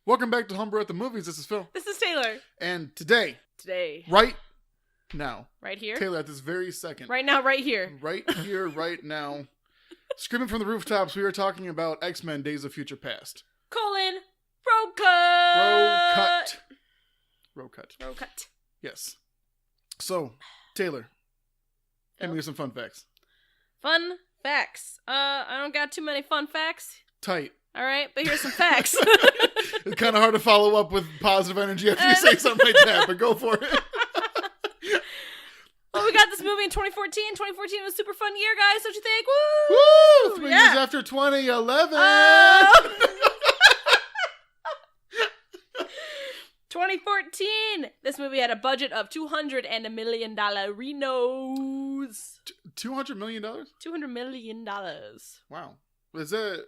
Welcome back to Home Brew at the Movies. This is Phil. This is Taylor. And today, right now, right here, Taylor, at this very second, right now, right here, right now, screaming from the rooftops, we are talking about X-Men: Days of Future Past. Road cut. Road cut. Yes. So, Taylor, give me some fun facts. Fun facts. I don't got too many fun facts. Tight. All right, but here's some facts. It's kind of hard to follow up with positive energy after you say something like that, but go for it. Well, we got this movie in 2014. 2014 was a super fun year, guys. Don't you think? Woo! Woo! 3 years after 2011. 2014. This movie had a budget of $200 million. Renos. $200 million? $200 million. Wow. Is that...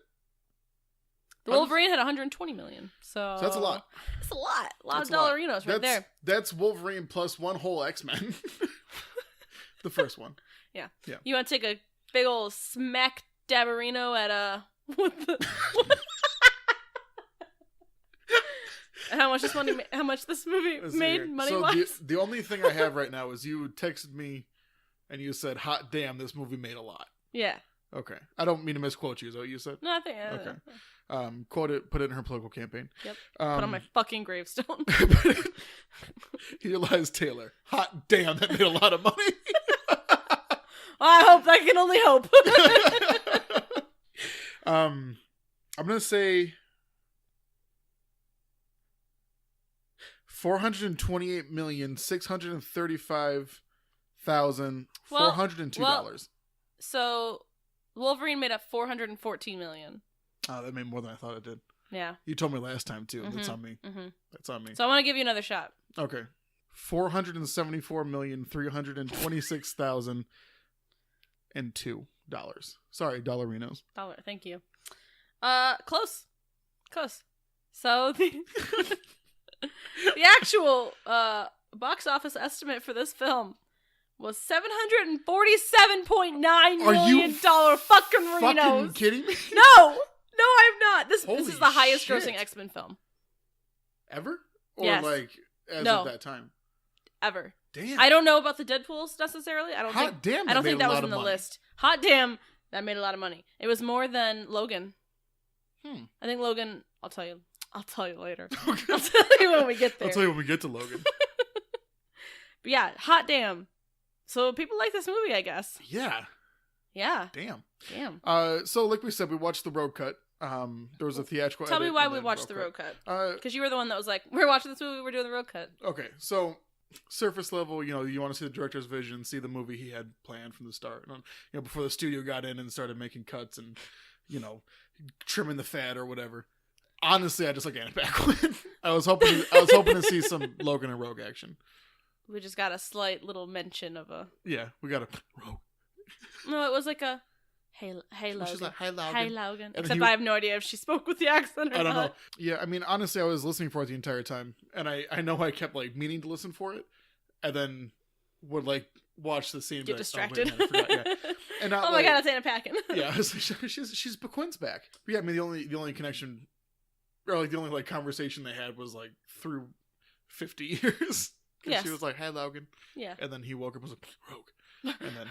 The Wolverine had $120 million. So that's a lot. It's a lot. A lot of dollarinos right there. That's Wolverine plus one whole X-Men. The first one. Yeah. You want to take a big old smack dabberino at how much this movie made money-wise? So the only thing I have right now is you texted me and you said, "Hot damn, this movie made a lot." Yeah. Okay. I don't mean to misquote you. Is that what you said? No, I think. Okay. Quote it. Put it in her political campaign. Yep. Put on my fucking gravestone. Here lies Taylor. Hot damn, that made a lot of money. I hope. I can only hope. I'm gonna say $428,635,402. So Wolverine made up $414 million. Oh, that made more than I thought it did. Yeah. You told me last time, too. Mm-hmm. That's on me. Mm-hmm. That's on me. So I want to give you another shot. Okay. $474,326,002. Sorry, dollarinos. Thank you. Close. So the actual box office estimate for this film was $747.9 million. Fucking Renos. Fucking kidding me? No, I'm not. This is the highest grossing X-Men film. Ever? Or yes. As of that time? Ever. Damn. I don't know about the Deadpools necessarily. I don't think that was in the list. Hot damn, that made a lot of money. It was more than Logan. I think Logan, I'll tell you later. Okay. I'll tell you when we get there. I'll tell you when we get to Logan. But yeah, hot damn. So people like this movie, I guess. Yeah. Damn. So like we said, we watched the road cut. There was a theatrical Tell me why we watched the road cut. Because you were the one that was like, we're watching this movie, we're doing the road cut. Okay, so surface level, you want to see the director's vision, see the movie he had planned from the start. Before the studio got in and started making cuts and, trimming the fat or whatever. Honestly, I just like Anna Paquin. I was hoping to see some Logan and Rogue action. We just got a slight little mention of a... Yeah, we got a Rogue. No, it was like a... Hey Logan. She's like, hey Logan. Hey Logan. Except I have no idea if she spoke with the accent or not. I don't know. Yeah, I mean, honestly, I was listening for it the entire time. And I know I kept, meaning to listen for it. And then would, watch the scene. Get distracted. Oh, man, I forgot. Yeah. And not, oh my god, that's Anna Paquin. Yeah, I was like, she's Paquin's back. But yeah, I mean, the only connection... Or, the only, conversation they had was, through 50 years. Yes. She was like, hey, Logan. Yeah. And then he woke up and was like, Rogue. And then...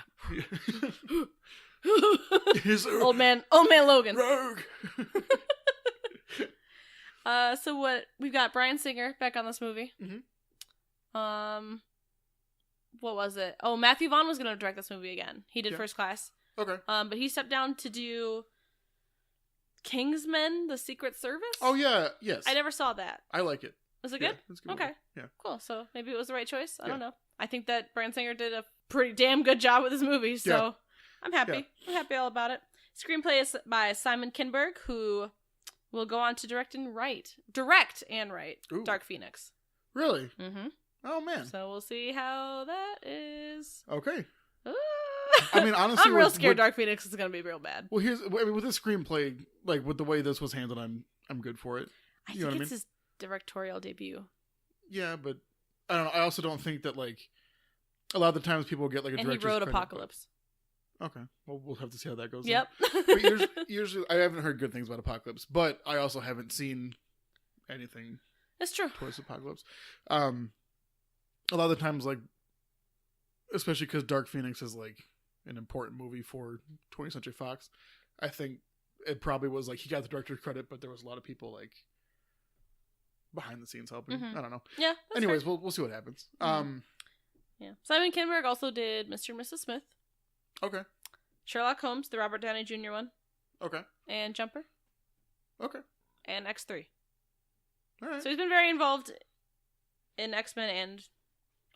old man Logan. Rogue. So what... We've got Bryan Singer back on this movie. Mm-hmm. What was it? Oh, Matthew Vaughn was going to direct this movie again. He did First Class. Okay. But he stepped down to do... Kingsman: The Secret Service? Oh, yeah. Yes. I never saw that. I like it. Was it good? It's good. Okay. Movie. Yeah. Cool. So maybe it was the right choice. I don't know. I think that Bryan Singer did a pretty damn good job with this movie, so I'm happy. Yeah. I'm happy all about it. Screenplay is by Simon Kinberg, who will go on to direct and write Ooh. Dark Phoenix. Really? Mm-hmm. Oh, man. So we'll see how that is. Okay. I mean, honestly, I'm real scared Dark Phoenix is going to be real bad. Well, with this screenplay, with the way this was handled, I'm good for it. I think it's his directorial debut. Yeah, but I don't know. I also don't think that a lot of the times people get a director's credit. And he wrote Apocalypse. Okay, well, we'll have to see how that goes. Yep. But usually, I haven't heard good things about Apocalypse, but I also haven't seen anything. It's true. Towards apocalypse. A lot of the times, like, especially because Dark Phoenix is like an important movie for 20th Century Fox, I think it probably was like he got the director's credit, but there was a lot of people like behind the scenes helping. Mm-hmm. I don't know. Yeah. Anyways, we'll see what happens. Mm-hmm. Yeah. Simon Kinberg also did Mr. and Mrs. Smith. Okay. Sherlock Holmes, the Robert Downey Jr. one. Okay. And Jumper. Okay. And X3. All right. So he's been very involved in X-Men and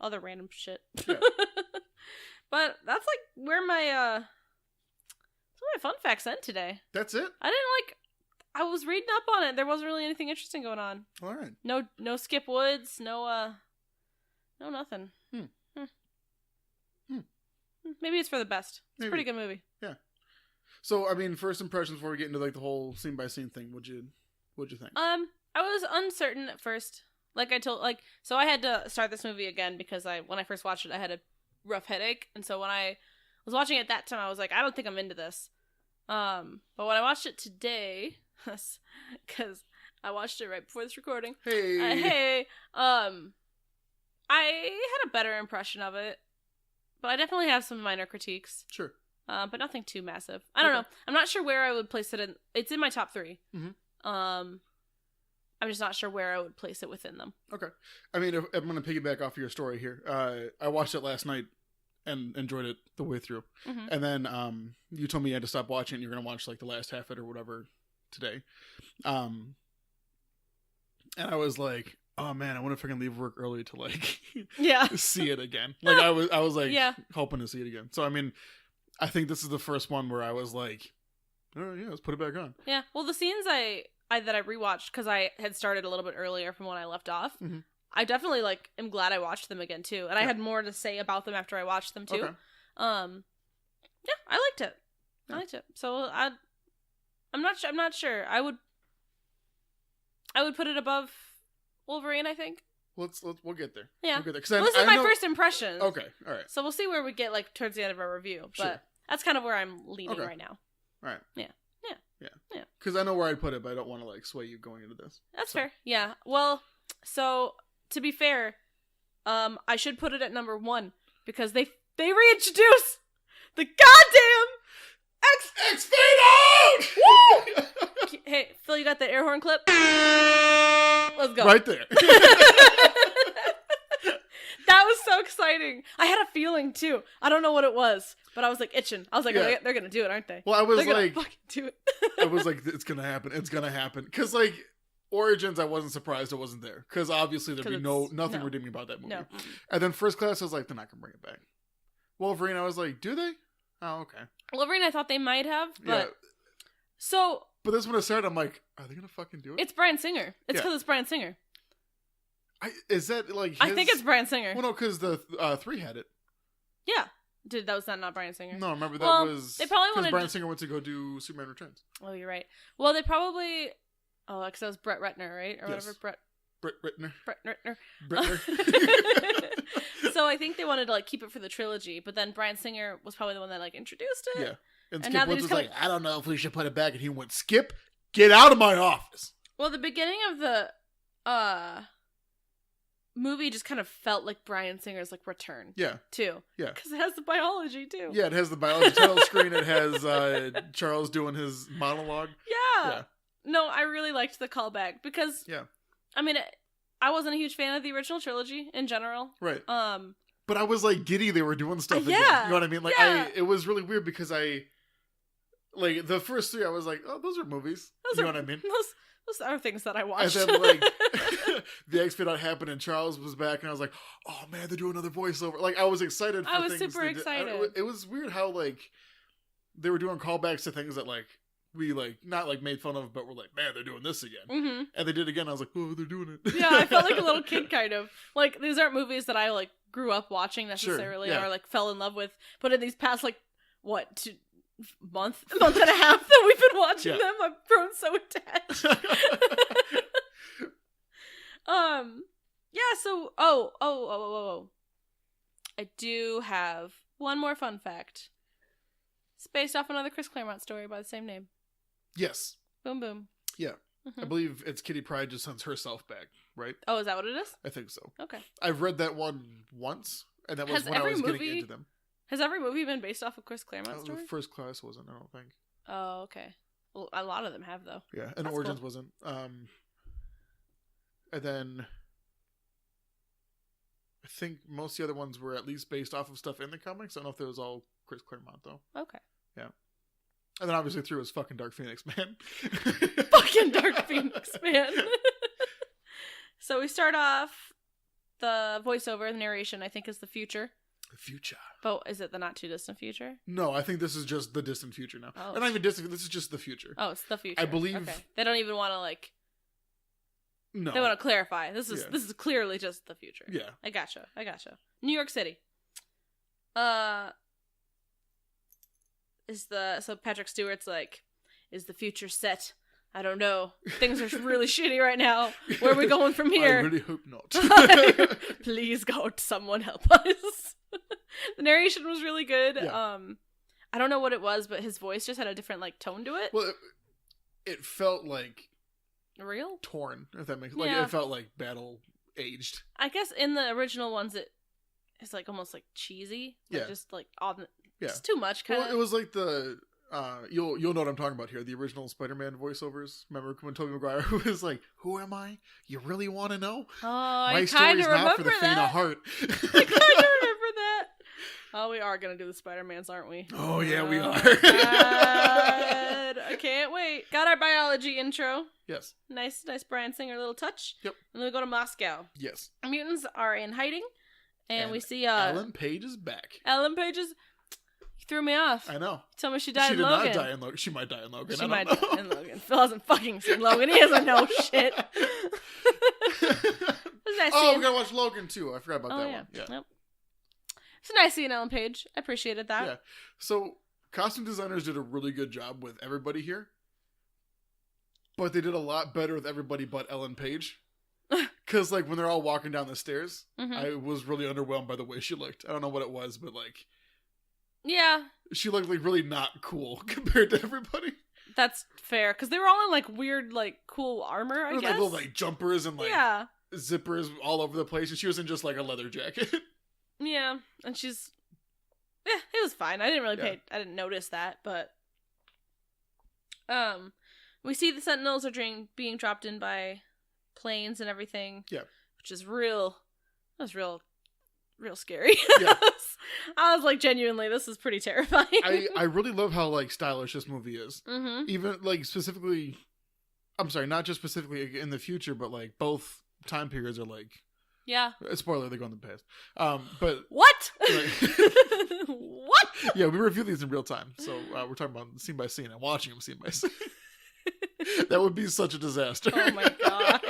other random shit. Yeah. But that's like where my fun facts end today. That's it? I was reading up on it. There wasn't really anything interesting going on. All right. No Skip Woods, no nothing. Maybe it's for the best. It's a pretty good movie. Yeah. So, I mean, first impressions before we get into like the whole scene by scene thing, what'd you think? I was uncertain at first. So I had to start this movie again because when I first watched it, I had a rough headache, and so when I was watching it that time, I was like, I don't think I'm into this. But when I watched it today, because I watched it right before this recording. Hey. I had a better impression of it, but I definitely have some minor critiques. Sure. But nothing too massive. I don't know. I'm not sure where I would place it in. It's in my top 3. Mm-hmm. I'm just not sure where I would place it within them. Okay. I mean, I'm going to piggyback off of your story here. I watched it last night and enjoyed it the way through. Mm-hmm. And then you told me you had to stop watching it and you're going to watch like the last half of it or whatever today. And I was like, oh man, I wonder if I can leave work early to like see it again. Like I was like hoping to see it again. So I mean, I think this is the first one where I was like, oh yeah, let's put it back on. Yeah. Well, the scenes that I rewatched because I had started a little bit earlier from when I left off. Mm-hmm. I definitely am glad I watched them again too, and I had more to say about them after I watched them too. Okay. Yeah, I liked it. I liked it. So I'm not sure. I would put it above Wolverine, I think. We'll get there. Yeah. We'll get there. This is my first impression. Okay. All right. So we'll see where we get towards the end of our review, but that's kind of where I'm leaning right now. All right. Yeah. Because I know where I'd put it, but I don't want to sway you going into this. That's fair. Yeah. Well, so to be fair, I should put it at number 1 because they reintroduce the goddamn X Fade Out! Woo! Hey, Phil, you got that air horn clip? Let's go. Right there. That was so exciting. I had a feeling too. I don't know what it was, but I was itching. I was like, they're gonna do it, aren't they? Well, I was they're gonna fucking do it. I was like, it's gonna happen. It's gonna happen. Because Origins, I wasn't surprised it wasn't there. Because obviously there'd be nothing redeeming about that movie. No. And then First Class, I was like, they're not gonna bring it back. Wolverine, I was like, do they? Oh, okay. Wolverine, I thought they might have, but But this one I started, I'm like, are they gonna fucking do it? It's Bryan Singer. It's because it's Bryan Singer. Is that his... I think it's Bryan Singer. Well, no, because the 3 had it. Yeah. That was not Bryan Singer? No, remember that was... They probably wanted... Bryan Singer went to go do Superman Returns. Oh, you're right. Well, they probably... Oh, because that was Brett Ratner, right? Or whatever. Brett Ratner. So I think they wanted to keep it for the trilogy, but then Bryan Singer was probably the one that introduced it. Yeah. And Skip Woods was like, I don't know if we should put it back. And he went, Skip, get out of my office. Well, the beginning of the movie just kind of felt like Bryan Singer's return. Yeah. Too. Yeah. Because it has the biology too. Yeah, it has the biology title screen. It has Charles doing his monologue. Yeah. No, I really liked the callback because I mean, I wasn't a huge fan of the original trilogy in general. Right. But I was giddy they were doing stuff again. You know what I mean? It was really weird because the first 3 I was like, oh, those are movies. You know what I mean? Those are things that I watched. And then the X-Fade Out happened and Charles was back and I was like, oh man, they're doing another voiceover. I was excited for things. I was super excited. It was weird how they were doing callbacks to things that we not made fun of, but we're man, they're doing this again. Mm-hmm. And they did again. I was like, oh, they're doing it. Yeah, I felt like a little kid kind of. These aren't movies that I grew up watching necessarily or fell in love with. But in these past month and a half that we've been watching them, I've grown so attached. I do have one more fun fact. It's based off another Chris Claremont story by the same name. Yes. Boom boom. Yeah. I believe it's Kitty Pryde just sends herself back, right? Oh, is that what it is? I think so. Okay. I've read that one once, and that was when I was getting into them. Has every movie been based off of Chris Claremont's story? First Class wasn't, I don't think. Oh, okay. Well, a lot of them have, though. Yeah, and That's Origins cool. wasn't. And then I think most of the other ones were at least based off of stuff in the comics. I don't know if it was all Chris Claremont, though. Okay. Yeah. And then obviously through his fucking Dark Phoenix, man. Fucking Dark Phoenix, man. So we start off, the voiceover, the narration, I think, is the future. The future. But is it the not too distant future? No, I think this is just the distant future now. Oh. Not even distant, this is just the future. Oh, it's the future. I believe... Okay. They don't even want to, like... No. They want to clarify. This is clearly just the future. Yeah. I gotcha. New York City. So Patrick Stewart's like, is the future set? I don't know. Things are really shitty right now. Where are we going from here? I really hope not. Please, God, someone help us. The narration was really good. Yeah. I don't know what it was, but his voice just had a different like tone to it. Well, it felt like real torn, if that makes like yeah. It felt like battle aged. I guess in the original ones, it's like almost like cheesy. Like Yeah. Just like on. Yeah. Just too much. Kind of. Well, it was like the. You'll know what I'm talking about here. The original Spider-Man voiceovers. Remember when Tobey Maguire was like, "Who am I? You really want to know? Oh, My I story's kind of not remember for the faint of heart." I kind of remember that. Oh, we are gonna do the Spider-Mans, aren't we? Oh yeah, we are. God. I can't wait. Got our biology intro. Yes. Nice Bryan Singer little touch. Yep. And then we go to Moscow. Yes. Mutants are in hiding, and we see Ellen Page is back. Ellen Page is. You threw me off. I know. Tell me she died in She Logan. did not die in Logan. She might die in Logan. She I might don't know. die in Logan. Phil hasn't fucking seen Logan. He doesn't know shit. Oh, we gotta watch Logan too. I forgot about that one. Yeah. Yep. It's nice seeing Ellen Page. I appreciated that. Yeah. So costume designers did a really good job with everybody here, but they did a lot better with everybody but Ellen Page. Because like when they're all walking down the stairs, I was really underwhelmed by the way she looked. I don't know what it was, but like, yeah, she looked like really not cool compared to everybody. That's fair because they were all in like weird, like cool armor. I guess like little like jumpers and like yeah. zippers all over the place, and she was in just like a leather jacket. Yeah, and she's it was fine. I didn't really I didn't notice that, but we see the Sentinels are being dropped in by planes and everything. Yeah, which is real. That was real scary. Yeah. I was like, genuinely, this is pretty terrifying. I really love how like stylish this movie is. Mm-hmm. Even like specifically, I'm sorry, not just specifically in the future, but like both time periods are like. Yeah. Spoiler, they go in the past. But what? Like, what? Yeah, we review these in real time, so we're talking about scene by scene and watching them scene by scene. That would be such a disaster. Oh my god.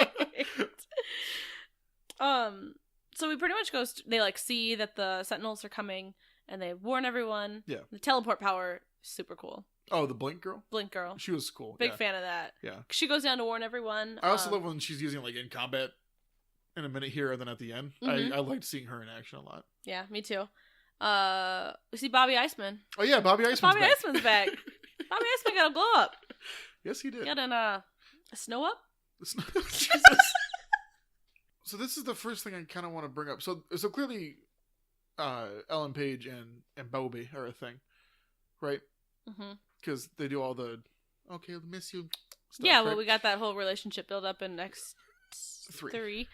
So we pretty much they like see that the Sentinels are coming, and they warn everyone. Yeah. The teleport power, super cool. Oh, the Blink girl. Blink girl. She was cool. Big fan of that. Yeah. She goes down to warn everyone. I also love when she's using like in combat. In a minute here and then at the end. I liked seeing her in action a lot. Yeah, me too. We see Bobby Iceman. Oh yeah, Bobby Iceman's back. Iceman's back. Bobby Iceman got a glow up. Yes, he did. Got a snow up? Jesus. So this is the first thing I kind of want to bring up. So clearly Ellen Page and Bobby are a thing, right? Mm-hmm. Because they do all the, okay, I'll miss you stuff, yeah, right? well, we got that whole relationship build up in X3.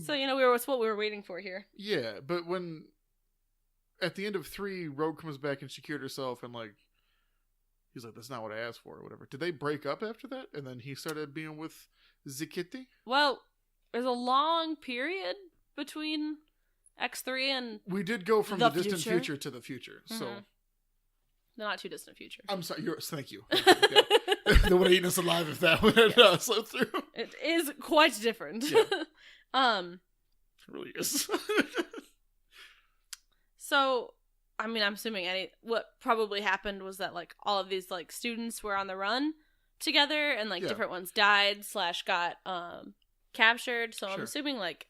So, it's what we were waiting for here. Yeah, but when at the end of 3, Rogue comes back and she cured herself and like he's like, that's not what I asked for or whatever. Did they break up after that? And then he started being with Zikiti? Well, there's a long period between X3 and we did go from the distant future to the future. Mm-hmm. So the not too distant future. I'm sorry. Thank you. Yeah. They would have eaten us alive if that would have slipped through. It is quite different. Yeah. It really is. So, I mean, I'm assuming what probably happened was that like all of these like students were on the run together, and like different ones died / got captured. So I'm assuming like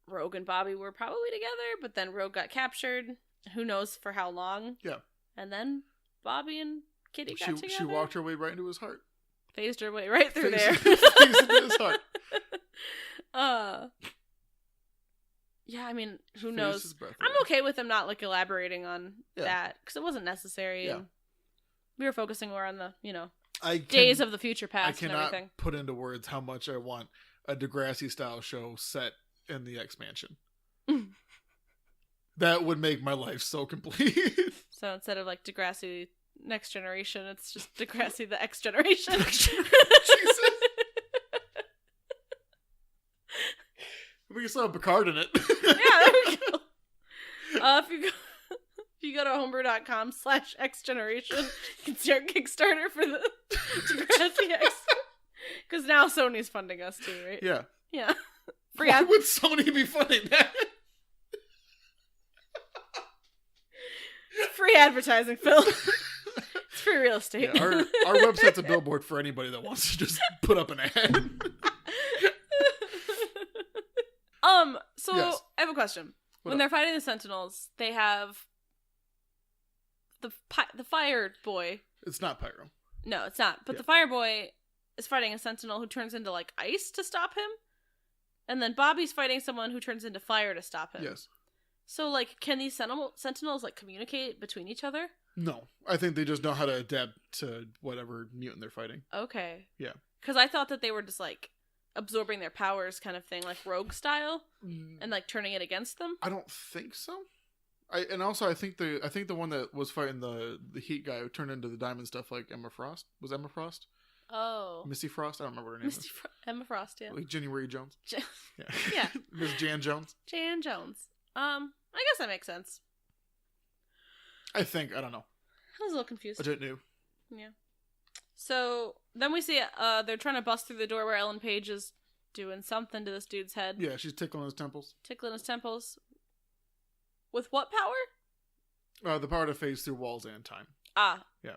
Rogue and Bobby were probably together, but then Rogue got captured. Who knows for how long? Yeah. And then Bobby and Kitty got together. She walked her way right into his heart. phased her way right through there. Phased into his heart. Yeah, I mean, who Phased knows? his breath I'm away. okay with them not like elaborating on Yeah. that because it wasn't necessary. Yeah. And we were focusing more on the, I days of the future I past and cannot everything. put into words how much I want a Degrassi style show set in the X Mansion. That would make my life so complete. So instead of like Degrassi Next Generation, it's just Degrassi the X Generation. Jesus. We can still have Picard in it. Yeah, there we go. If you go to homebrew.com/xgeneration, you can start Kickstarter for the Degrassi X. Because now Sony's funding us too, right? Yeah. Yeah. Why would Sony be funding that? Free advertising, Phil. It's free real estate. Yeah, our website's a billboard for anybody that wants to just put up an ad. So Yes. I have a question. When they're fighting the Sentinels, they have the fire boy. It's not Pyro. No, it's not. But Yeah. the fire boy is fighting a Sentinel who turns into like ice to stop him. And then Bobby's fighting someone who turns into fire to stop him. Yes. So like, can these Sentinels like communicate between each other? No. I think they just know how to adapt to whatever mutant they're fighting. Okay. Yeah. Because I thought that they were just like absorbing their powers kind of thing, like rogue style, and like turning it against them. I don't think so. I think the one that was fighting the heat guy who turned into the diamond stuff like Emma Frost. Was Emma Frost? Oh. Missy Frost? I don't remember her name. Emma Frost, yeah. Like January Jones. Yeah. Yeah. Miss Jan Jones. Jan Jones. I guess that makes sense. I think. I don't know. I was a little confused. I didn't know. Yeah. So then we see they're trying to bust through the door where Ellen Page is doing something to this dude's head. Yeah, she's tickling his temples. Tickling his temples. With what power? The power to phase through walls and time. Ah. Yeah.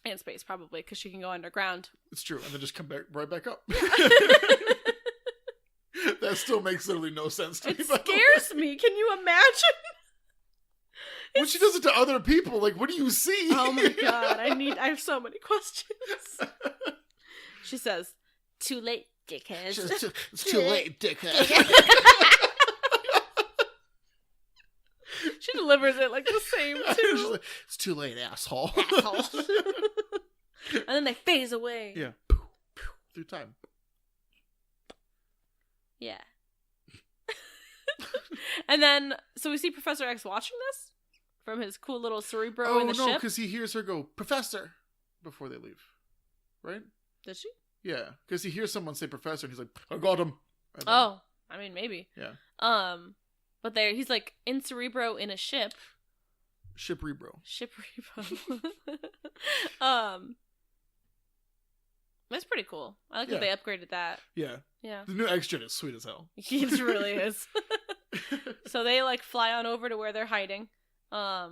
And space, probably, because she can go underground. It's true, and then just come right back up. That still makes literally no sense to me. It scares me. Can you imagine? When she does it to other people, like, what do you see? Oh my god, I have so many questions. She says, "Too late, dickhead." It's too late, dickhead. She delivers it like the same too. Like, it's too late, asshole. Asshole. And then they phase away. Yeah. Through time. Yeah. And then, so we see Professor X watching this from his cool little Cerebro in the ship. because he hears her go, "Professor," before they leave. Right? Does she? Yeah, because he hears someone say "Professor," and he's like, "I got him." And then- Oh, I mean, maybe. Yeah. But he's like in Cerebro in a ship. Shiprebro. That's pretty cool. I like that they upgraded that. Yeah. Yeah. The new X-Gen is sweet as hell. It really is. So they like fly on over to where they're hiding. They're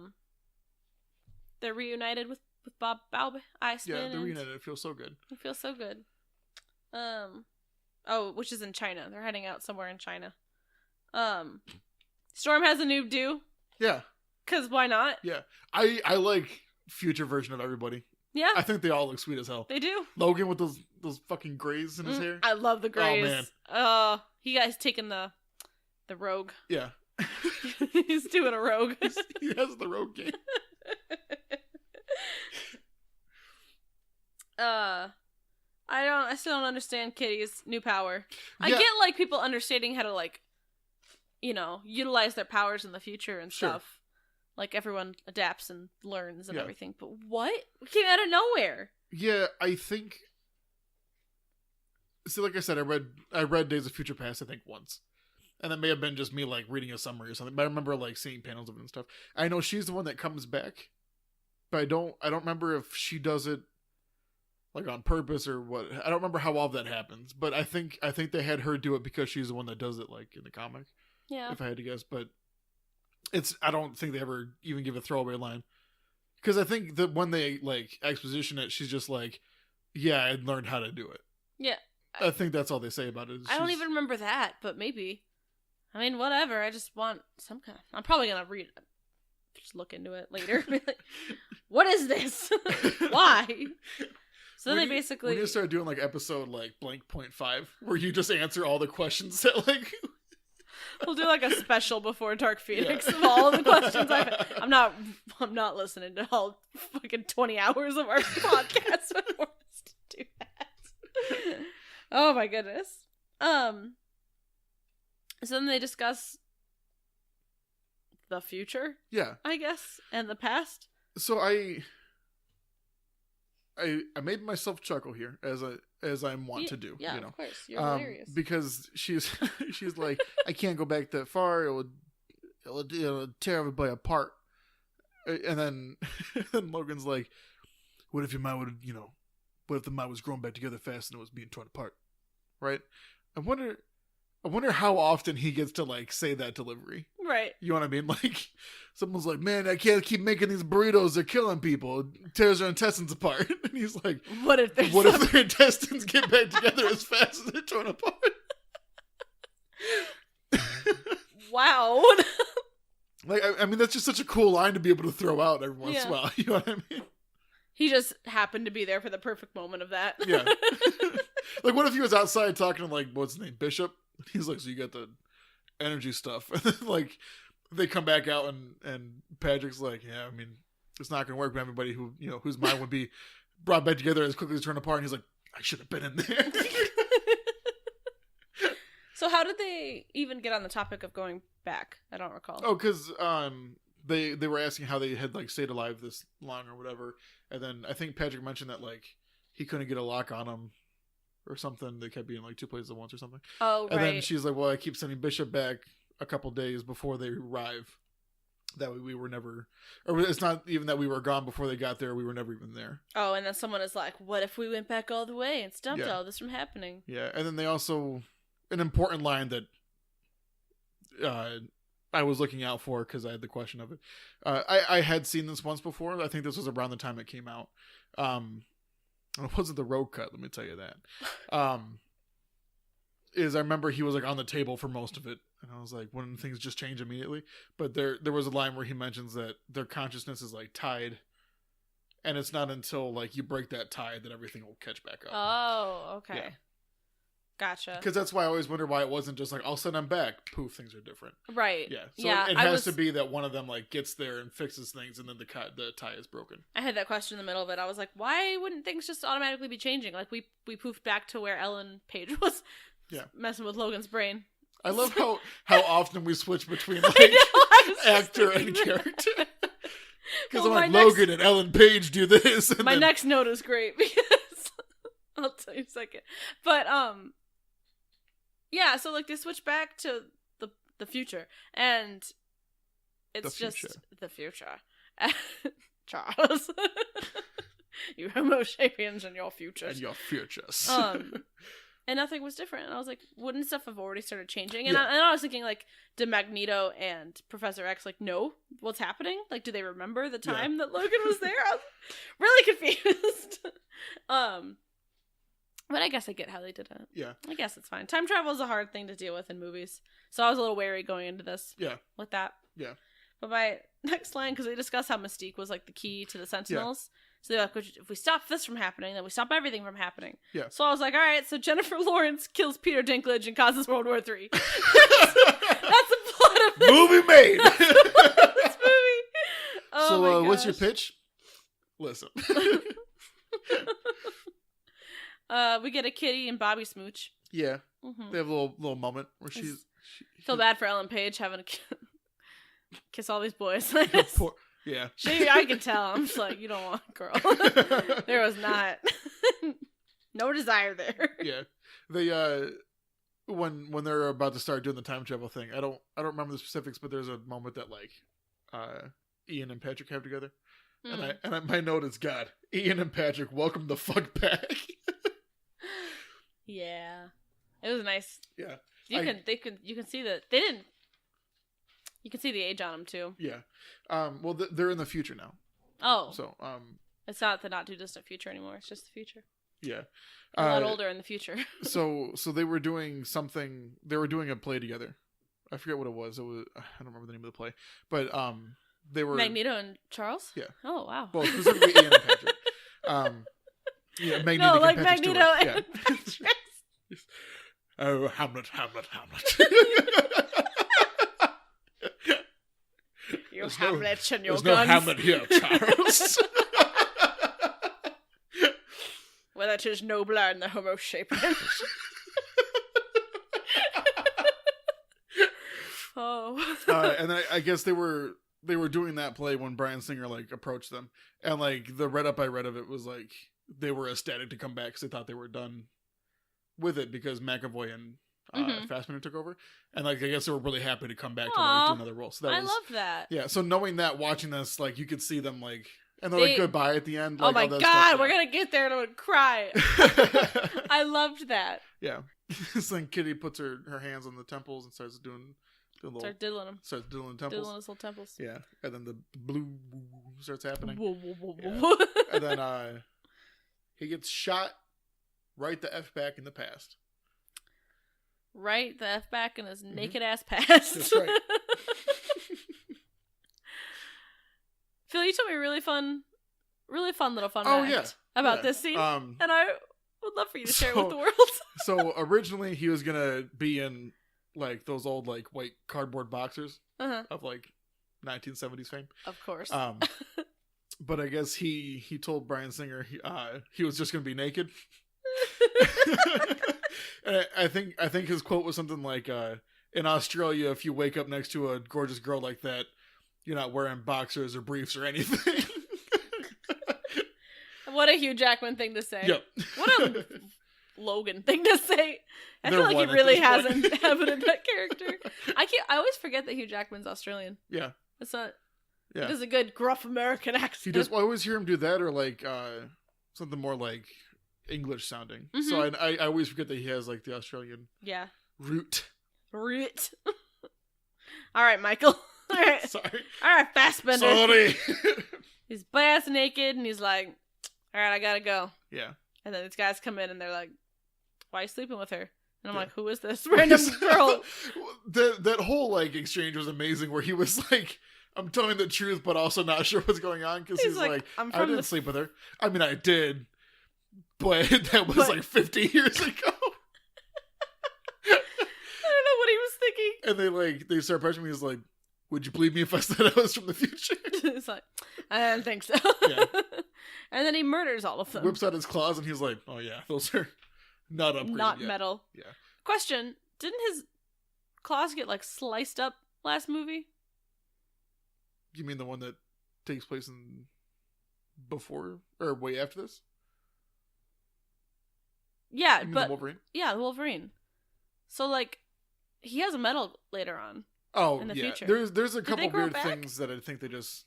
reunited with Bob Iceman. Yeah, they're reunited. It feels so good. It feels so good. Which is in China. They're heading out somewhere in China. Storm has a noob do. Yeah. 'Cause why not? Yeah. I like future version of everybody. Yeah. I think they all look sweet as hell. They do. Logan with those fucking grays in his hair. I love the grays. Oh, man. He guys taking the rogue. Yeah. He's doing a rogue. He has the rogue game. I still don't understand Kitty's new power. I Yeah. get like people understanding how to like, utilize their powers in the future and Sure. stuff. Like everyone adapts and learns and Yeah. everything. But what? It came out of nowhere. Yeah, I think. See, like I said, I read Days of Future Past, I think, once. And that may have been just me like reading a summary or something. But I remember like seeing panels of it and stuff. I know she's the one that comes back, but I don't remember if she does it like on purpose or what. I don't remember how all of that happens. But I think they had her do it because she's the one that does it like in the comic. Yeah. If I had to guess, but I don't think they ever even give a throwaway line. Because I think that when they like exposition it, she's just like, "Yeah, I learned how to do it." Yeah. I think that's all they say about it. I don't even remember that, but maybe. I mean, whatever. I just want some kind. I'm probably gonna just look into it later. Be like, what is this? Why? So they basically... When you start doing, like, episode, like, blank .5, where you just answer all the questions that, like... We'll do, like, a special before Dark Phoenix of all of the questions I've had. I'm not listening to all fucking 20 hours of our podcast before us to do that. Oh, my goodness. So then they discuss the future, I guess, and the past. So I made myself chuckle here, as I want to do. Yeah, of course, you're hilarious. Because she's like, I can't go back that far. It'll tear everybody apart. And then Logan's like, what if your mind would, what if the mind was growing back together fast and it was being torn apart, right? I wonder how often he gets to, like, say that delivery. Right. You know what I mean? Like, someone's like, man, I can't keep making these burritos. They're killing people. It tears their intestines apart. And he's like, what if their intestines get back together as fast as they're torn apart? Wow. Like, I mean, that's just such a cool line to be able to throw out every once in a while. You know what I mean? He just happened to be there for the perfect moment of that. Yeah. Like, what if he was outside talking to, like, what's his name, Bishop? He's like, so you got the energy stuff. And then, like, they come back out and Patrick's like, yeah, I mean, it's not going to work with everybody who, whose mind would be brought back together as quickly as torn apart. And he's like, I should have been in there. So how did they even get on the topic of going back? I don't recall. Oh, because they were asking how they had, like, stayed alive this long or whatever. And then I think Patrick mentioned that, like, he couldn't get a lock on him or something. They kept being, like, 2 places at once or something. Oh, right. And then she's like, well, I keep sending Bishop back a couple days before they arrive. That way we were never... Or it's not even that we were gone before they got there. We were never even there. Oh, and then someone is like, what if we went back all the way and stopped all this from happening? Yeah, and then they also... An important line that I was looking out for because I had the question of it. I had seen this once before. I think this was around the time it came out. It wasn't the road cut, let me tell you that. Is I remember he was, like, on the table for most of it, and I was like, when things just change immediately. But there was a line where he mentions that their consciousness is, like, tied, and it's not until, like, you break that tie that everything will catch back up. Oh, okay. Yeah. Gotcha. Because that's why I always wonder why it wasn't just like, I'll send them back. Poof, things are different. Right. Yeah. So it has to be that one of them, like, gets there and fixes things, and then the tie is broken. I had that question in the middle of it. I was like, why wouldn't things just automatically be changing? Like, we poofed back to where Ellen Page was messing with Logan's brain. I love how often we switch between, like, actor and character. Because I'm like, Logan and Ellen Page do this. And my next note is great because I'll tell you in a second. But, yeah, so, like, they switch back to the future, and it's just the future. Charles. You homo sapiens and your futures. And your futures. And nothing was different. And I was like, wouldn't stuff have already started changing? And, I was thinking, like, did Magneto and Professor X, like, know what's happening? Like, do they remember the time that Logan was there? I was really confused. But I guess I get how they did it. Yeah. I guess it's fine. Time travel is a hard thing to deal with in movies. So I was a little wary going into this. Yeah. With that. Yeah. But my next line, because they discuss how Mystique was, like, the key to the Sentinels. Yeah. So they're like, if we stop this from happening, then we stop everything from happening. Yeah. So I was like, all right, so Jennifer Lawrence kills Peter Dinklage and causes World War III. That's the plot of this. Movie made! This movie. Oh, so what's your pitch? Listen. We get a Kitty and Bobby smooch. Yeah. Mm-hmm. They have a little moment where she feel bad for Ellen Page having to kiss all these boys. Yeah. I can tell. I'm just like, you don't want a girl. There was not no desire there. Yeah. They when they're about to start doing the time travel thing, I don't remember the specifics, but there's a moment that, like, Ian and Patrick have together. And my note is, God, Ian and Patrick, welcome the fuck back. Yeah. It was nice. Yeah. You can see that they didn't. You can see the age on them too. Yeah. Well, they're in the future now. Oh. So it's not the not too distant future anymore. It's just the future. Yeah. A lot older in the future. so they were doing something. They were doing a play together. I forget what it was. I don't remember the name of the play, but they were Magneto and Charles. Yeah. Oh wow. Well, specifically Ian and Patrick. Yeah, Magneto. No, and like Patrick Magneto Stewart. and Yeah. Patrick. Oh, Hamlet. You Hamlet and your There's guns. no Hamlet here, Charles. Whether it is nobler in the homo sapien. Oh. And then I guess they were doing that play when Bryan Singer like approached them, and like the read up I read of it was like they were ecstatic to come back because they thought they were done with it because McAvoy and Fassbender took over, and like I guess they were really happy to come back to like, do another role. So that I love that. Yeah, so knowing that, watching this, like you could see them like, and they're like goodbye at the end. Like, oh my god, we're gonna get there and I'm gonna cry. I loved that. Yeah, so then Kitty puts her hands on the temples and starts doing Start diddling them. Starts diddling temples. Diddling his little temples. Yeah, and then the blue starts happening. Yeah. And then he gets shot right the F back in the past. Right the F back in his naked ass past. That's right. Phil, you told me a really fun little fun fact about this scene. And I would love for you to share it with the world. So originally he was gonna be in like those old like white cardboard boxers of like 1970s fame, of course. But I guess he told Bryan Singer he was just gonna be naked. And I think his quote was something like, "In Australia, if you wake up next to a gorgeous girl like that, you're not wearing boxers or briefs or anything." What a Hugh Jackman thing to say. Yep. What a Logan thing to say. I feel like he really hasn't inhabited that character. I always forget that Hugh Jackman's Australian. Yeah. It's not. Yeah. He does a good gruff American accent. He does. I always hear him do that or like something more like English sounding. Mm-hmm. So I always forget that he has like the Australian root. All right, Michael. All right. Sorry. All right, Fassbender. Sorry. He's butt-ass naked and he's like, all right, I gotta go. Yeah. And then these guys come in and they're like, why are you sleeping with her? And I'm like, who is this random girl? That whole like exchange was amazing where he was like, I'm telling the truth but also not sure what's going on because he's like I didn't sleep with her. I mean, I did, but that was like 50 years ago. I don't know what he was thinking. And they start pressuring me. He's like, would you believe me if I said I was from the future? It's like, I don't think so. Yeah. And then he murders all of them. Whips out his claws and he's like, oh yeah, those are not upgraded not yet. metal. Yeah. Question, didn't his claws get like sliced up last movie? You mean the one that takes place in before or way after this? Yeah, but the Wolverine? Yeah, the Wolverine. So like he has a medal later on. Oh, in the yeah. future. There's a couple weird things that I think they just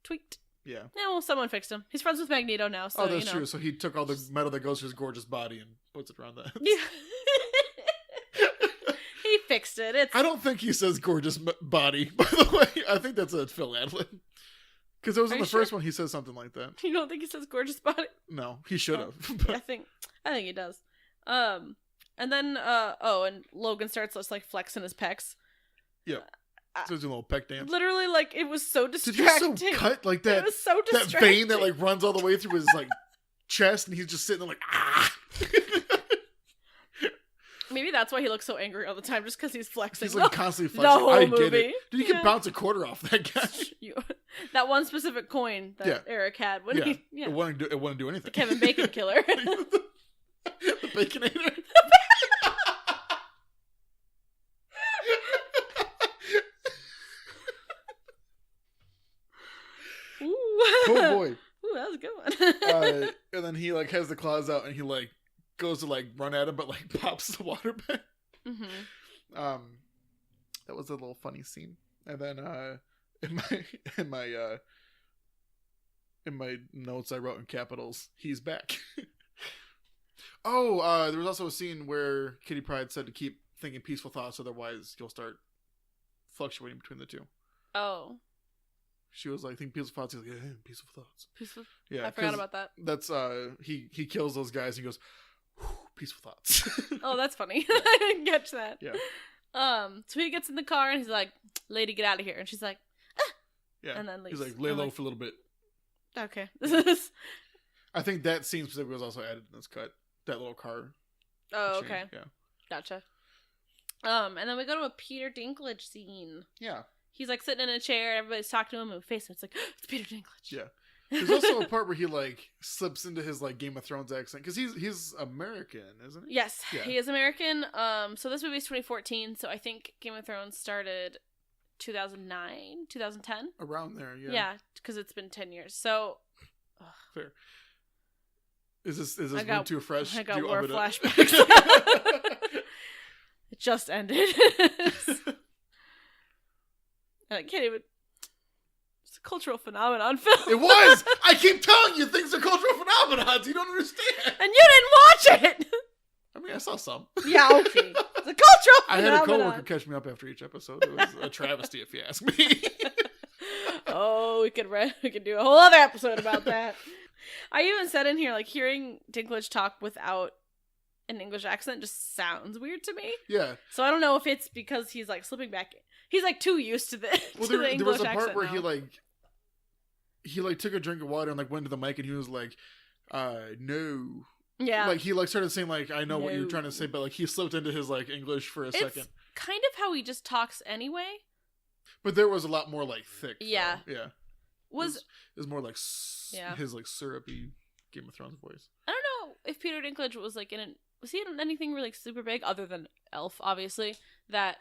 tweaked. Yeah. Yeah, well, someone fixed him. He's friends with Magneto now, so that's true. So he took all the metal that goes to his gorgeous body and puts it around that. Yeah. He fixed it. I don't think he says gorgeous body, by the way. I think that's a Phil Adlin. Because it was in the first one he says something like that. You don't think he says gorgeous body? No, he should have. I think he does. And then and Logan starts just like flexing his pecs. Yeah. So he's a little peck dance. Literally, like, it was so distracting. Did you so cut like that? It was so distracting. That vein that like runs all the way through his like chest, and he's just sitting there like ah. Maybe that's why he looks so angry all the time, just because he's flexing. He's like constantly flexing. The whole I movie. get it. Dude, you can bounce a quarter off that guy. That one specific coin that Eric had when he it wouldn't do anything. The Kevin Bacon killer. The Baconator. Oh boy. Ooh, that was a good one. And then he like has the claws out and he like goes to like run at him but like pops the water back. Mm-hmm. That was a little funny scene. And then in my notes I wrote in capitals, he's back. There was also a scene where Kitty Pryde said to keep thinking peaceful thoughts, otherwise you'll start fluctuating between the two. Oh. She was like, think peaceful thoughts. He's like, yeah, peaceful thoughts. Peaceful? Yeah. I forgot about that. That's, he kills those guys and he goes, peaceful thoughts. Oh, that's funny. I didn't catch that. Yeah. So he gets in the car and he's like, lady, get out of here. And she's like, ah! Yeah. And then leaves. He's like, lay low for a little bit. Okay. This is... I think that scene specifically was also added in this cut. That little car. Oh, change. okay. Yeah. Gotcha. And then we go to a Peter Dinklage scene. Yeah. He's like sitting in a chair, and everybody's talking to him, and face it's like, it's Peter Dinklage. Yeah. There's also a part where he like slips into his like Game of Thrones accent because he's American, isn't he? Yes, Yeah. he is American. So this movie is 2014. So I think Game of Thrones started 2009, 2010. Around there, yeah. Yeah, because it's been 10 years. So fair. Is this one too fresh? I got war war flashbacks. It just ended. And I can't even. It's a cultural phenomenon film. It was! I keep telling you things are cultural phenomenons. You don't understand. And you didn't watch it! I mean, I saw some. Yeah, okay. It's a cultural I phenomenon. had a coworker catch me up after each episode. It was a travesty, if you ask me. Oh, we could do a whole other episode about that. I even said in here, like, hearing Dinklage talk without an English accent just sounds weird to me. Yeah. So I don't know if it's because he's, like, slipping back. He's, like, too used to the Well, to the there English was a part accent where now. he took a drink of water and like went to the mic and he was like, no. Yeah. Like he like started saying like, I know what No. you're trying to say, but like he slipped into his like English for a second. Kind of how he just talks anyway. But there was a lot more like thick. Yeah. Though. Yeah. Was It was more like Yeah. his like syrupy Game of Thrones voice. I don't know if Peter Dinklage was like was he in anything really super big other than Elf, obviously, that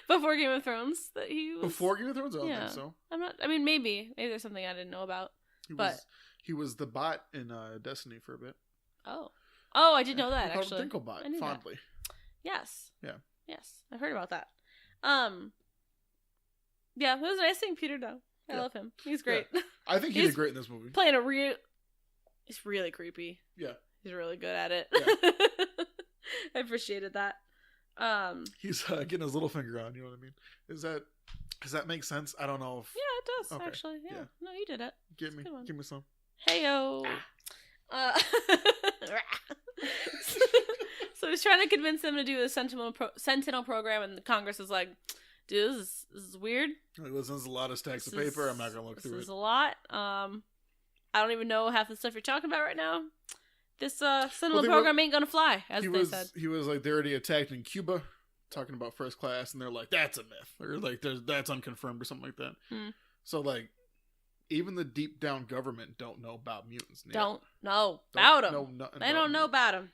before Game of Thrones that he was Before Game of Thrones, I don't Yeah. think so. I mean maybe there's something I didn't know about. He was the bot in Destiny for a bit. Oh, I did know that We called actually. him Dinklebot, I knew that. fondly. Yes. Yeah. Yes, I've heard about that. Yeah, it was nice seeing Peter though. I love him. He's great. I think he He's did great in this movie. Playing He's really creepy. Yeah. He's really good at it. Yeah. I appreciated that. He's getting his little finger on. You know what I mean? Does that make sense? I don't know if. Yeah, it does Okay. actually. Yeah. Yeah. No, you did it. Give me Good one. some. Heyo. So he's trying to convince them to do the Sentinel program, and the Congress is like, "Dude, this is weird. Like, listen, there's a lot of stacks of paper. I'm not gonna look through This is it. a lot. I don't even know half the stuff you're talking about right now. This Sentinel program ain't gonna fly," as they said. He was like, they already attacked in Cuba, talking about first class, and they're like, that's a myth, or like, that's unconfirmed, or something like that. So like, even the deep down government don't know about mutants. Don't know about them. They don't know mutants. about them.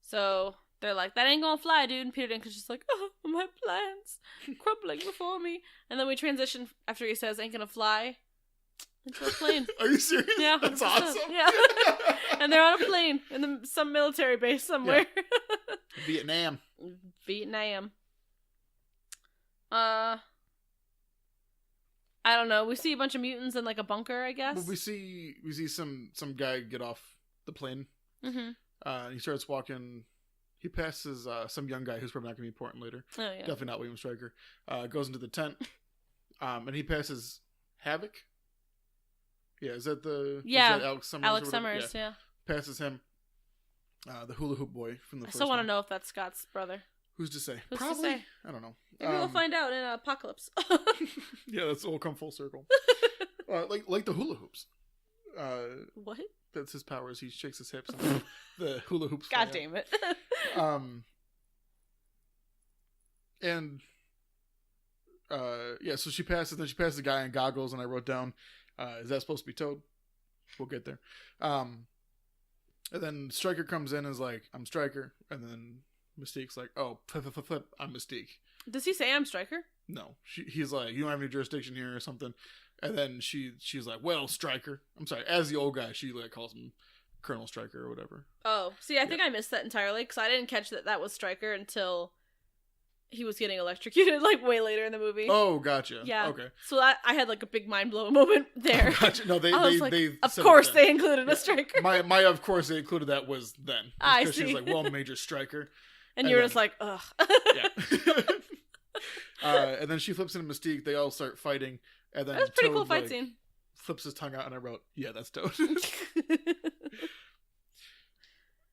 So they're like, that ain't gonna fly, dude. And Peter Dinklage is just like, oh, my plans crumbling before me. And then we transition after he says, ain't gonna fly, into a plane. Are you serious? Yeah, That's 100%. awesome. Yeah. And they're on a plane in some military base somewhere. Vietnam. I don't know. We see a bunch of mutants in like a bunker, I guess. Well, we see some guy get off the plane. Mm-hmm. He starts walking. He passes some young guy who's probably not going to be important later. Oh yeah. Definitely not William Stryker. Goes into the tent. And he passes Havoc. Yeah, is that Alex Summers? Alex Summers, yeah. Passes him. The hula hoop boy from the I first still want to one. know if that's Scott's brother. Who's to say? Who's to Probably. say? I don't know. Maybe we'll find out in Apocalypse. Yeah, that's all come full circle. Like the hula hoops. What? That's his powers. He shakes his hips and the hula hoops. God damn it. And yeah, so she passes the guy in goggles, and I wrote down, is that supposed to be Toad? We'll get there. And then Stryker comes in and is like, I'm Stryker, and then Mystique's like, oh, flip, I'm Mystique. Does he say I'm Stryker? No. He's like, you don't have any jurisdiction here or something. And then she's like, well, Stryker. I'm sorry, as the old guy, she like calls him Colonel Stryker or whatever. Oh, see, I think I missed that entirely, because I didn't catch that was Stryker until he was getting electrocuted, like, way later in the movie. Oh, gotcha. Yeah. Okay. So I had, like, a big mind-blowing moment there. Oh, gotcha. No, they of said course it they included a Stryker. My of course they included that was then. I Because see. she's like, well, Major Stryker. And you were just like, ugh. Yeah. And then she flips into Mystique. They all start fighting. And then That was a pretty Toad, cool fight like, scene. flips his tongue out, and I wrote, yeah, that's Toad.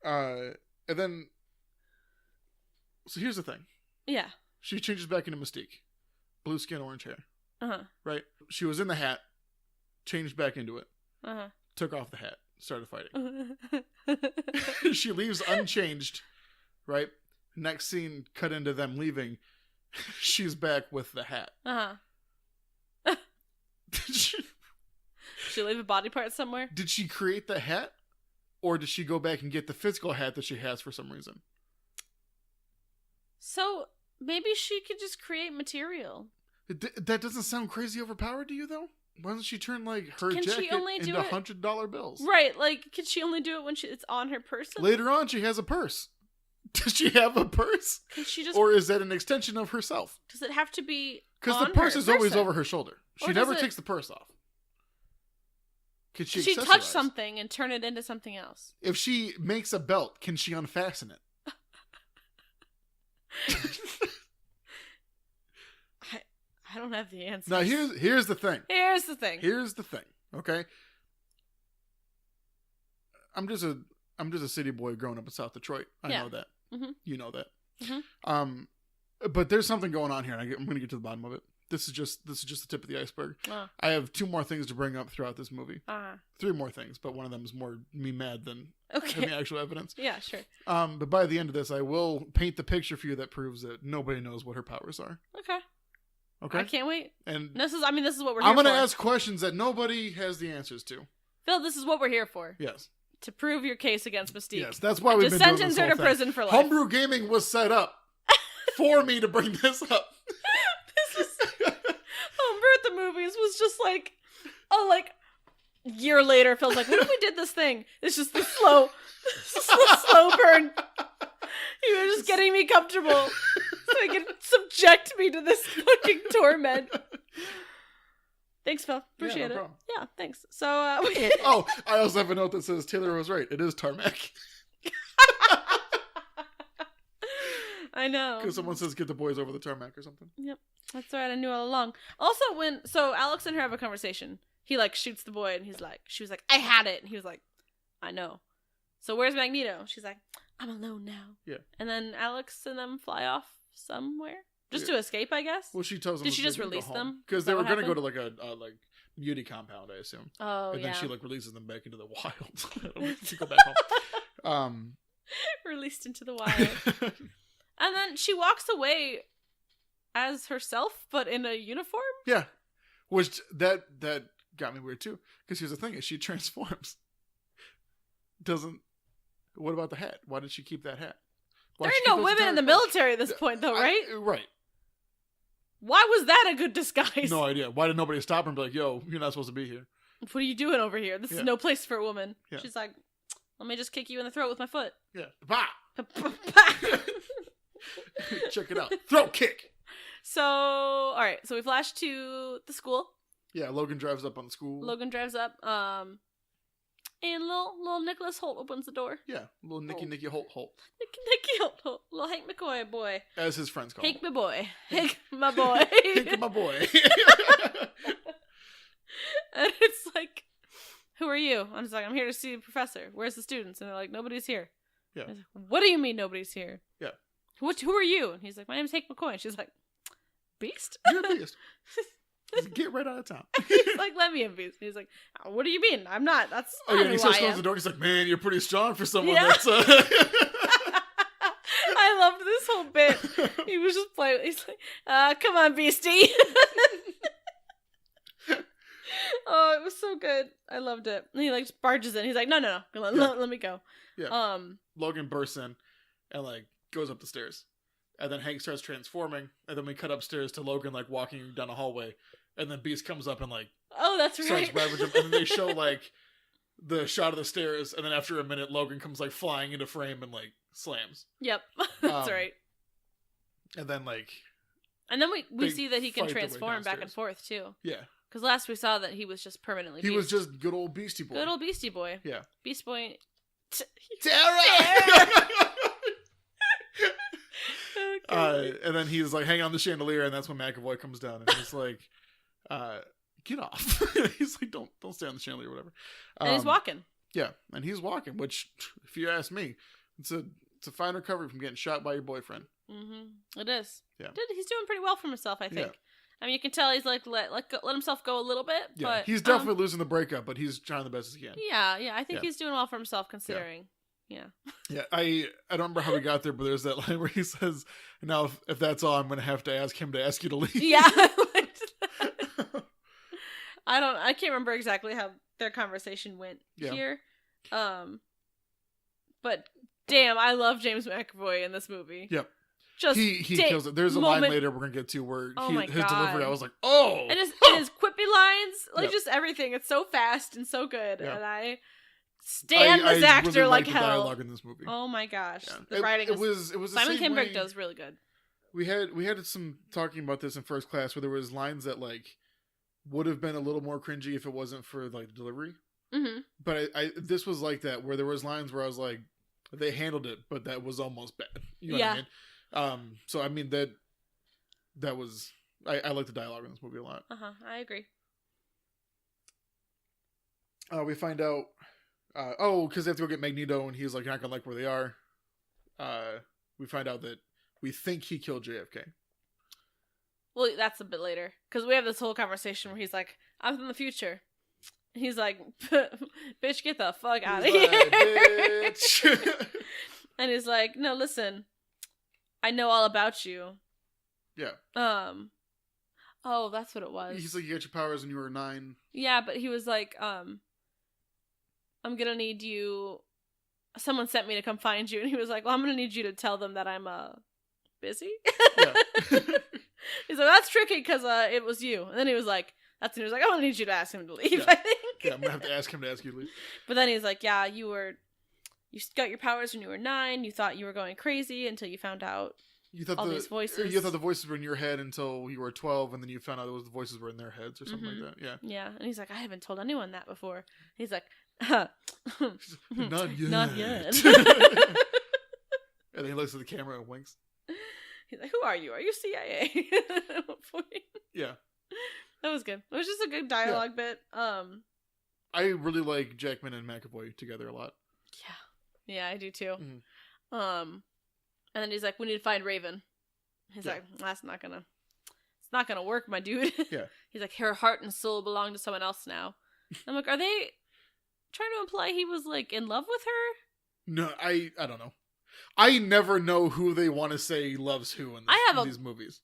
And then, so here's the thing. Yeah. She changes back into Mystique. Blue skin, orange hair. Uh-huh. Right? She was in the hat changed back into it, took off the hat, started fighting. She leaves unchanged, right? Next scene, cut into them leaving. She's back with the hat. Did she leave a body part somewhere? Did she create the hat? Or did she go back and get the physical hat that she has for some reason? So, maybe she could just create material. That doesn't sound crazy overpowered to you, though? Why doesn't she turn, like, her Can jacket she only into do it? $100 bills? Right, like, can she only do it when it's on her person? Later on, she has a purse. Does she have a purse? Can she just... Or is that an extension of herself? Does it have to be because the purse is always over her shoulder. She never takes the purse off. Can she touch something and turn it into something else? If she makes a belt, can she unfasten it? I don't have the answer. Now here's the thing. Here's the thing. Okay. I'm just a city boy growing up in South Detroit. I know that. Mm-hmm. You know that. Mm-hmm. But there's something going on here, and I'm going to get to the bottom of it. This is just the tip of the iceberg. I have 2 more things to bring up throughout this movie. 3 more things, but one of them is more me mad than the actual evidence. Yeah, sure. But by the end of this, I will paint the picture for you that proves that nobody knows what her powers are. Okay. I can't wait. And this is what we're here for. I'm going to ask questions that nobody has the answers to. Phil, this is what we're here for. Yes. To prove your case against Mystique. Yes, that's why we've been doing this whole thing. To sentence her to prison for life. Home Brew Gaming was set up for me to bring this up. Home Brew at the movies was just like, year later, Phil's like, what if we did this thing? It's just the slow burn. You were just getting me comfortable so he could subject me to this fucking torment. Thanks, Phil. Appreciate it. Problem. Yeah, thanks. So, I also have a note that says Taylor was right. It is tarmac. I know. Because someone says get the boys over the tarmac or something. Yep. That's right. I knew all along. Also, so Alex and her have a conversation. He shoots the boy and she was like, I had it. And he was like, I know. So where's Magneto? She's like, I'm alone now. Yeah. And then Alex and them fly off somewhere. Just to escape, I guess. Well, she tells them. Did she just release them? Because they were going to go to a beauty compound, I assume. Oh, and yeah. then she releases them back into the wild. She go back home. Released into the wild. And then she walks away as herself, but in a uniform. Yeah, which that got me weird too. Because here's the thing: is she transforms. What about the hat? Why did she keep that hat? There ain't no women in the military at this point, though, right? Right. Why was that a good disguise? No idea. Why did nobody stop her and be like, yo, you're not supposed to be here? What are you doing over here? This is no place for a woman. Yeah. She's like, let me just kick you in the throat with my foot. Yeah. Bah! Check it out. Throat kick! So, alright. So we flash to the school. Yeah, Logan drives up on the school. Logan drives up. And little Nicholas Holt opens the door. Yeah, little Nicky Holt. Nicky Holt. Little Hank McCoy boy. As his friends call him. Hank my boy. Hank my boy. Hank my boy. And it's like, who are you? I'm just like, I'm here to see the professor. Where's the students? And they're like, nobody's here. Yeah. Like, what do you mean nobody's here? Yeah. Who are you? And he's like, my name's Hank McCoy. And she's like, Beast? You're a beast. Get right out of town. He's like, let me in peace. He's like, what do you mean? I'm not. That's not and he starts closing the door. He's like, man, you're pretty strong for someone that's... I loved this whole bit. He was just playing. He's like, come on, Beastie. Oh, it was so good. I loved it. And he just barges in. He's like, no. Let me go. Yeah. Logan bursts in and goes up the stairs. And then Hank starts transforming. And then we cut upstairs to Logan walking down a hallway. And then Beast comes up and oh, that's starts right. ravaging him. And then they show the shot of the stairs. And then after a minute, Logan comes flying into frame and slams. Yep, that's right. And then and then we see that he can transform back and forth too. Yeah. Because last we saw that he was just permanently. He was just good old Beastie Boy. Good old Beastie Boy. Yeah. Beast Boy. Terror! And then he's hang on the chandelier, and that's when McAvoy comes down, and he's like, get off. He's like, don't stay on the chandelier or whatever. And he's walking. Yeah, and he's walking, which, if you ask me, it's a fine recovery from getting shot by your boyfriend. Mm-hmm. It is. Yeah. He's doing pretty well for himself, I think. I mean, you can tell he's like let himself go a little bit. Yeah, but he's definitely losing the breakup, but he's trying the best he can. Yeah. I think he's doing well for himself considering. Yeah. Yeah, I don't remember how we got there, but there's that line where he says, "Now, if that's all, I'm going to have to ask him to ask you to leave." Yeah. I can't remember exactly how their conversation went here. But damn, I love James McAvoy in this movie. Yep. Just he kills it. There's a line later we're gonna get to where his delivery, I was like, oh, and his quippy lines, just everything. It's so fast and so good, and I stand this actor really like hell. Dialogue in this movie. Oh my gosh, the writing it was Simon Kinberg does really good. We had some talking about this in first class where there was lines that like would have been a little more cringy if it wasn't for like the delivery. Mm-hmm. But this was like that where there was lines where I was like, they handled it, but that was almost bad. You know what I mean? So I mean that was I like the dialogue in this movie a lot. I agree. We find out because they have to go get Magneto and he's like, you're not gonna like where they are. We find out that we think he killed JFK. Well, that's a bit later because we have this whole conversation where he's like, I'm from the future. He's like, bitch, get the fuck out of here. Bitch. And he's like, no, listen, I know all about you. Yeah. Oh, that's what it was. He's like, you got your powers when you were 9. Yeah, but he was like, I'm gonna need you. Someone sent me to come find you, and he was like, well, I'm gonna need you to tell them that I'm busy. Yeah. He's like, that's tricky because it was you. And then he was like, I'm gonna need you to ask him to leave. Yeah. I think. Yeah, I'm gonna have to ask him to ask you to leave. But then he's like, yeah, you got your powers when you were 9. You thought you were going crazy until you found out all these voices. You thought the voices were in your head until you were 12, and then you found out the voices were in their heads or something like that. Yeah. Yeah, and he's like, I haven't told anyone that before. He's like, not yet. Not yet. And then he looks at the camera and winks. He's like, who are you? Are you CIA? At one point. Yeah. That was good. It was just a good dialogue bit. I really like Jackman and McAvoy together a lot. Yeah. Yeah, I do too. Mm-hmm. And then he's like, we need to find Raven. He's like, it's not gonna work, my dude. Yeah. He's like, her heart and soul belong to someone else now. I'm like, are they trying to imply he was like in love with her? No, I don't know. I never know who they want to say loves who in these movies.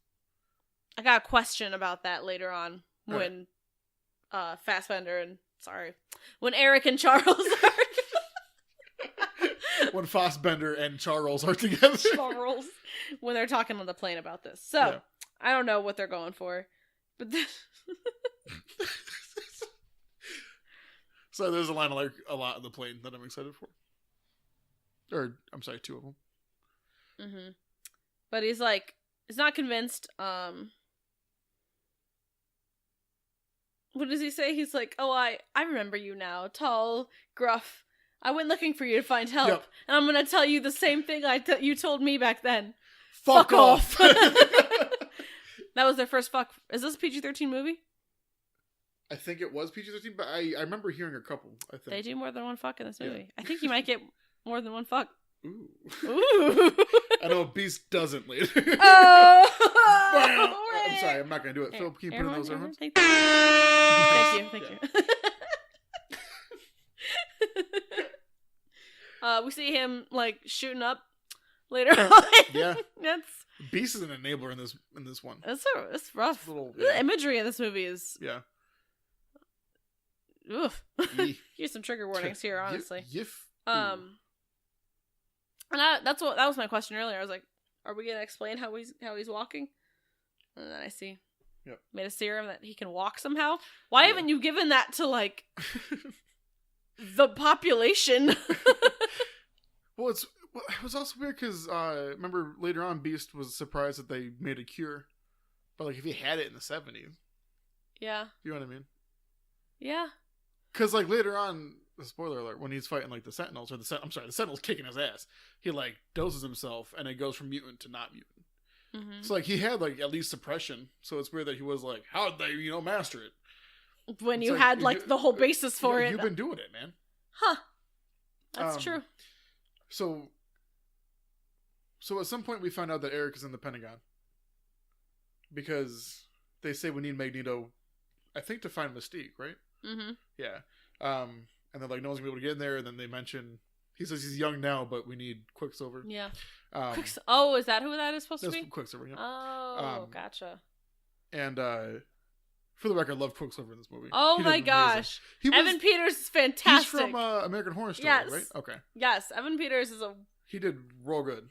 I got a question about that later on when when Eric and Charles are when Fassbender and Charles are together. Charles, when they're talking on the plane about this. So, I don't know what they're going for. But so there's a line I like a lot on the plane that I'm excited for. Or, I'm sorry, 2 of them. Mm-hmm. But he's like, he's not convinced. What does he say? He's like, oh, I remember you now. Tall, gruff. I went looking for you to find help. Yep. And I'm going to tell you the same thing you told me back then. Fuck off. That was their first fuck. Is this a PG-13 movie? I think it was PG-13, but I remember hearing a couple, I think. They do more than one fuck in this movie. I think you might get more than one fuck. Ooh. Ooh. I know Beast doesn't later. Oh! I'm sorry, I'm not going to do it. Phil, can you put in those air horns? Thank you. We see him like shooting up later on. Yeah. Beast is an enabler in this one. It's rough. The imagery in this movie is oof. Here's some trigger warnings here, honestly. And that was my question earlier. I was like, are we gonna explain how he's walking? And then I see made a serum that he can walk somehow. Why haven't you given that to like the population? Well, it was also weird because remember later on Beast was surprised that they made a cure, but like if he had it in the 70s, you know what I mean? Yeah. Because like later on, spoiler alert, when he's fighting like the Sentinels the Sentinels kicking his ass, he like doses himself and it goes from mutant to not mutant. Mm-hmm. So like he had like at least suppression. So it's weird that he was like, how did they master it? When it's you had like the whole basis for it. You've been doing it, man. Huh. That's true. So at some point we find out that Eric is in the Pentagon because they say we need Magneto, I think, to find Mystique, right? Mm-hmm. Yeah. And they're like, no one's gonna be able to get in there. And then they mention, he says he's young now, but we need Quicksilver. Yeah. Oh, is that who that is supposed to be? Quicksilver, yeah. Oh, gotcha. And for the record, I love Quicksilver in this movie. Oh my gosh. Evan Peters is fantastic. He's from American Horror Story, right? Okay. Yes, Evan Peters is He did real good.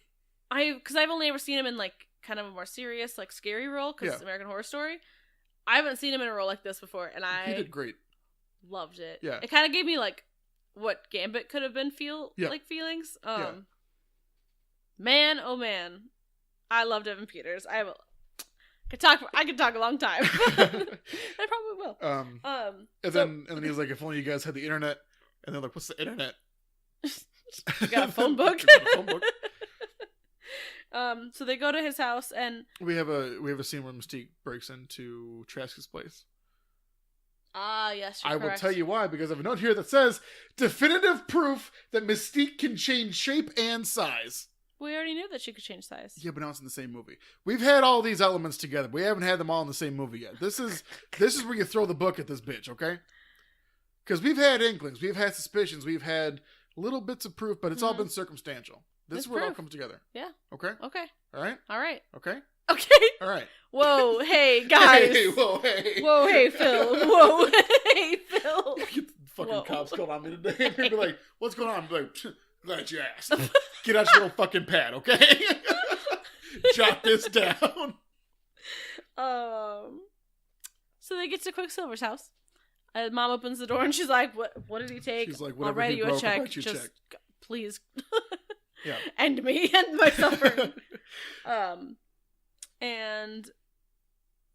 Because I've only ever seen him in like kind of a more serious, like scary role, because American Horror Story. I haven't seen him in a role like this before, and He did great. Loved it. Yeah. It kind of gave me like what Gambit could have been like feelings. Man, oh man. I loved Evan Peters. I could talk a long time. I probably will. And then he was like, if only you guys had the internet. And they're like, what's the internet? You got a phone book? So they go to his house, and we have a scene where Mystique breaks into Trask's place. Ah, yes, I will tell you why, because I have a note here that says definitive proof that Mystique can change shape and size. We already knew that she could change size. Yeah, but now it's in the same movie. We've had all these elements together. We haven't had them all in the same movie yet. This is where you throw the book at this bitch, okay? Because we've had inklings, we've had suspicions, we've had little bits of proof, but it's all been circumstantial. This is where it all comes together. Yeah. Okay? Okay. All right? All right. Okay? Okay. All right. Whoa, hey, guys. Hey, whoa, hey. Whoa, hey, Phil. Whoa, hey, Phil. Get the fucking cops called on me today. And be like, what's going on? I'm like, glad you asked. Get out your little fucking pad, okay? Jot this down. So they get to Quicksilver's house. Mom opens the door and she's like, what did he take? She's like, I'll whatever write he you broke, a check. I'll write you a Just check. Please. Yeah. End my suffering. And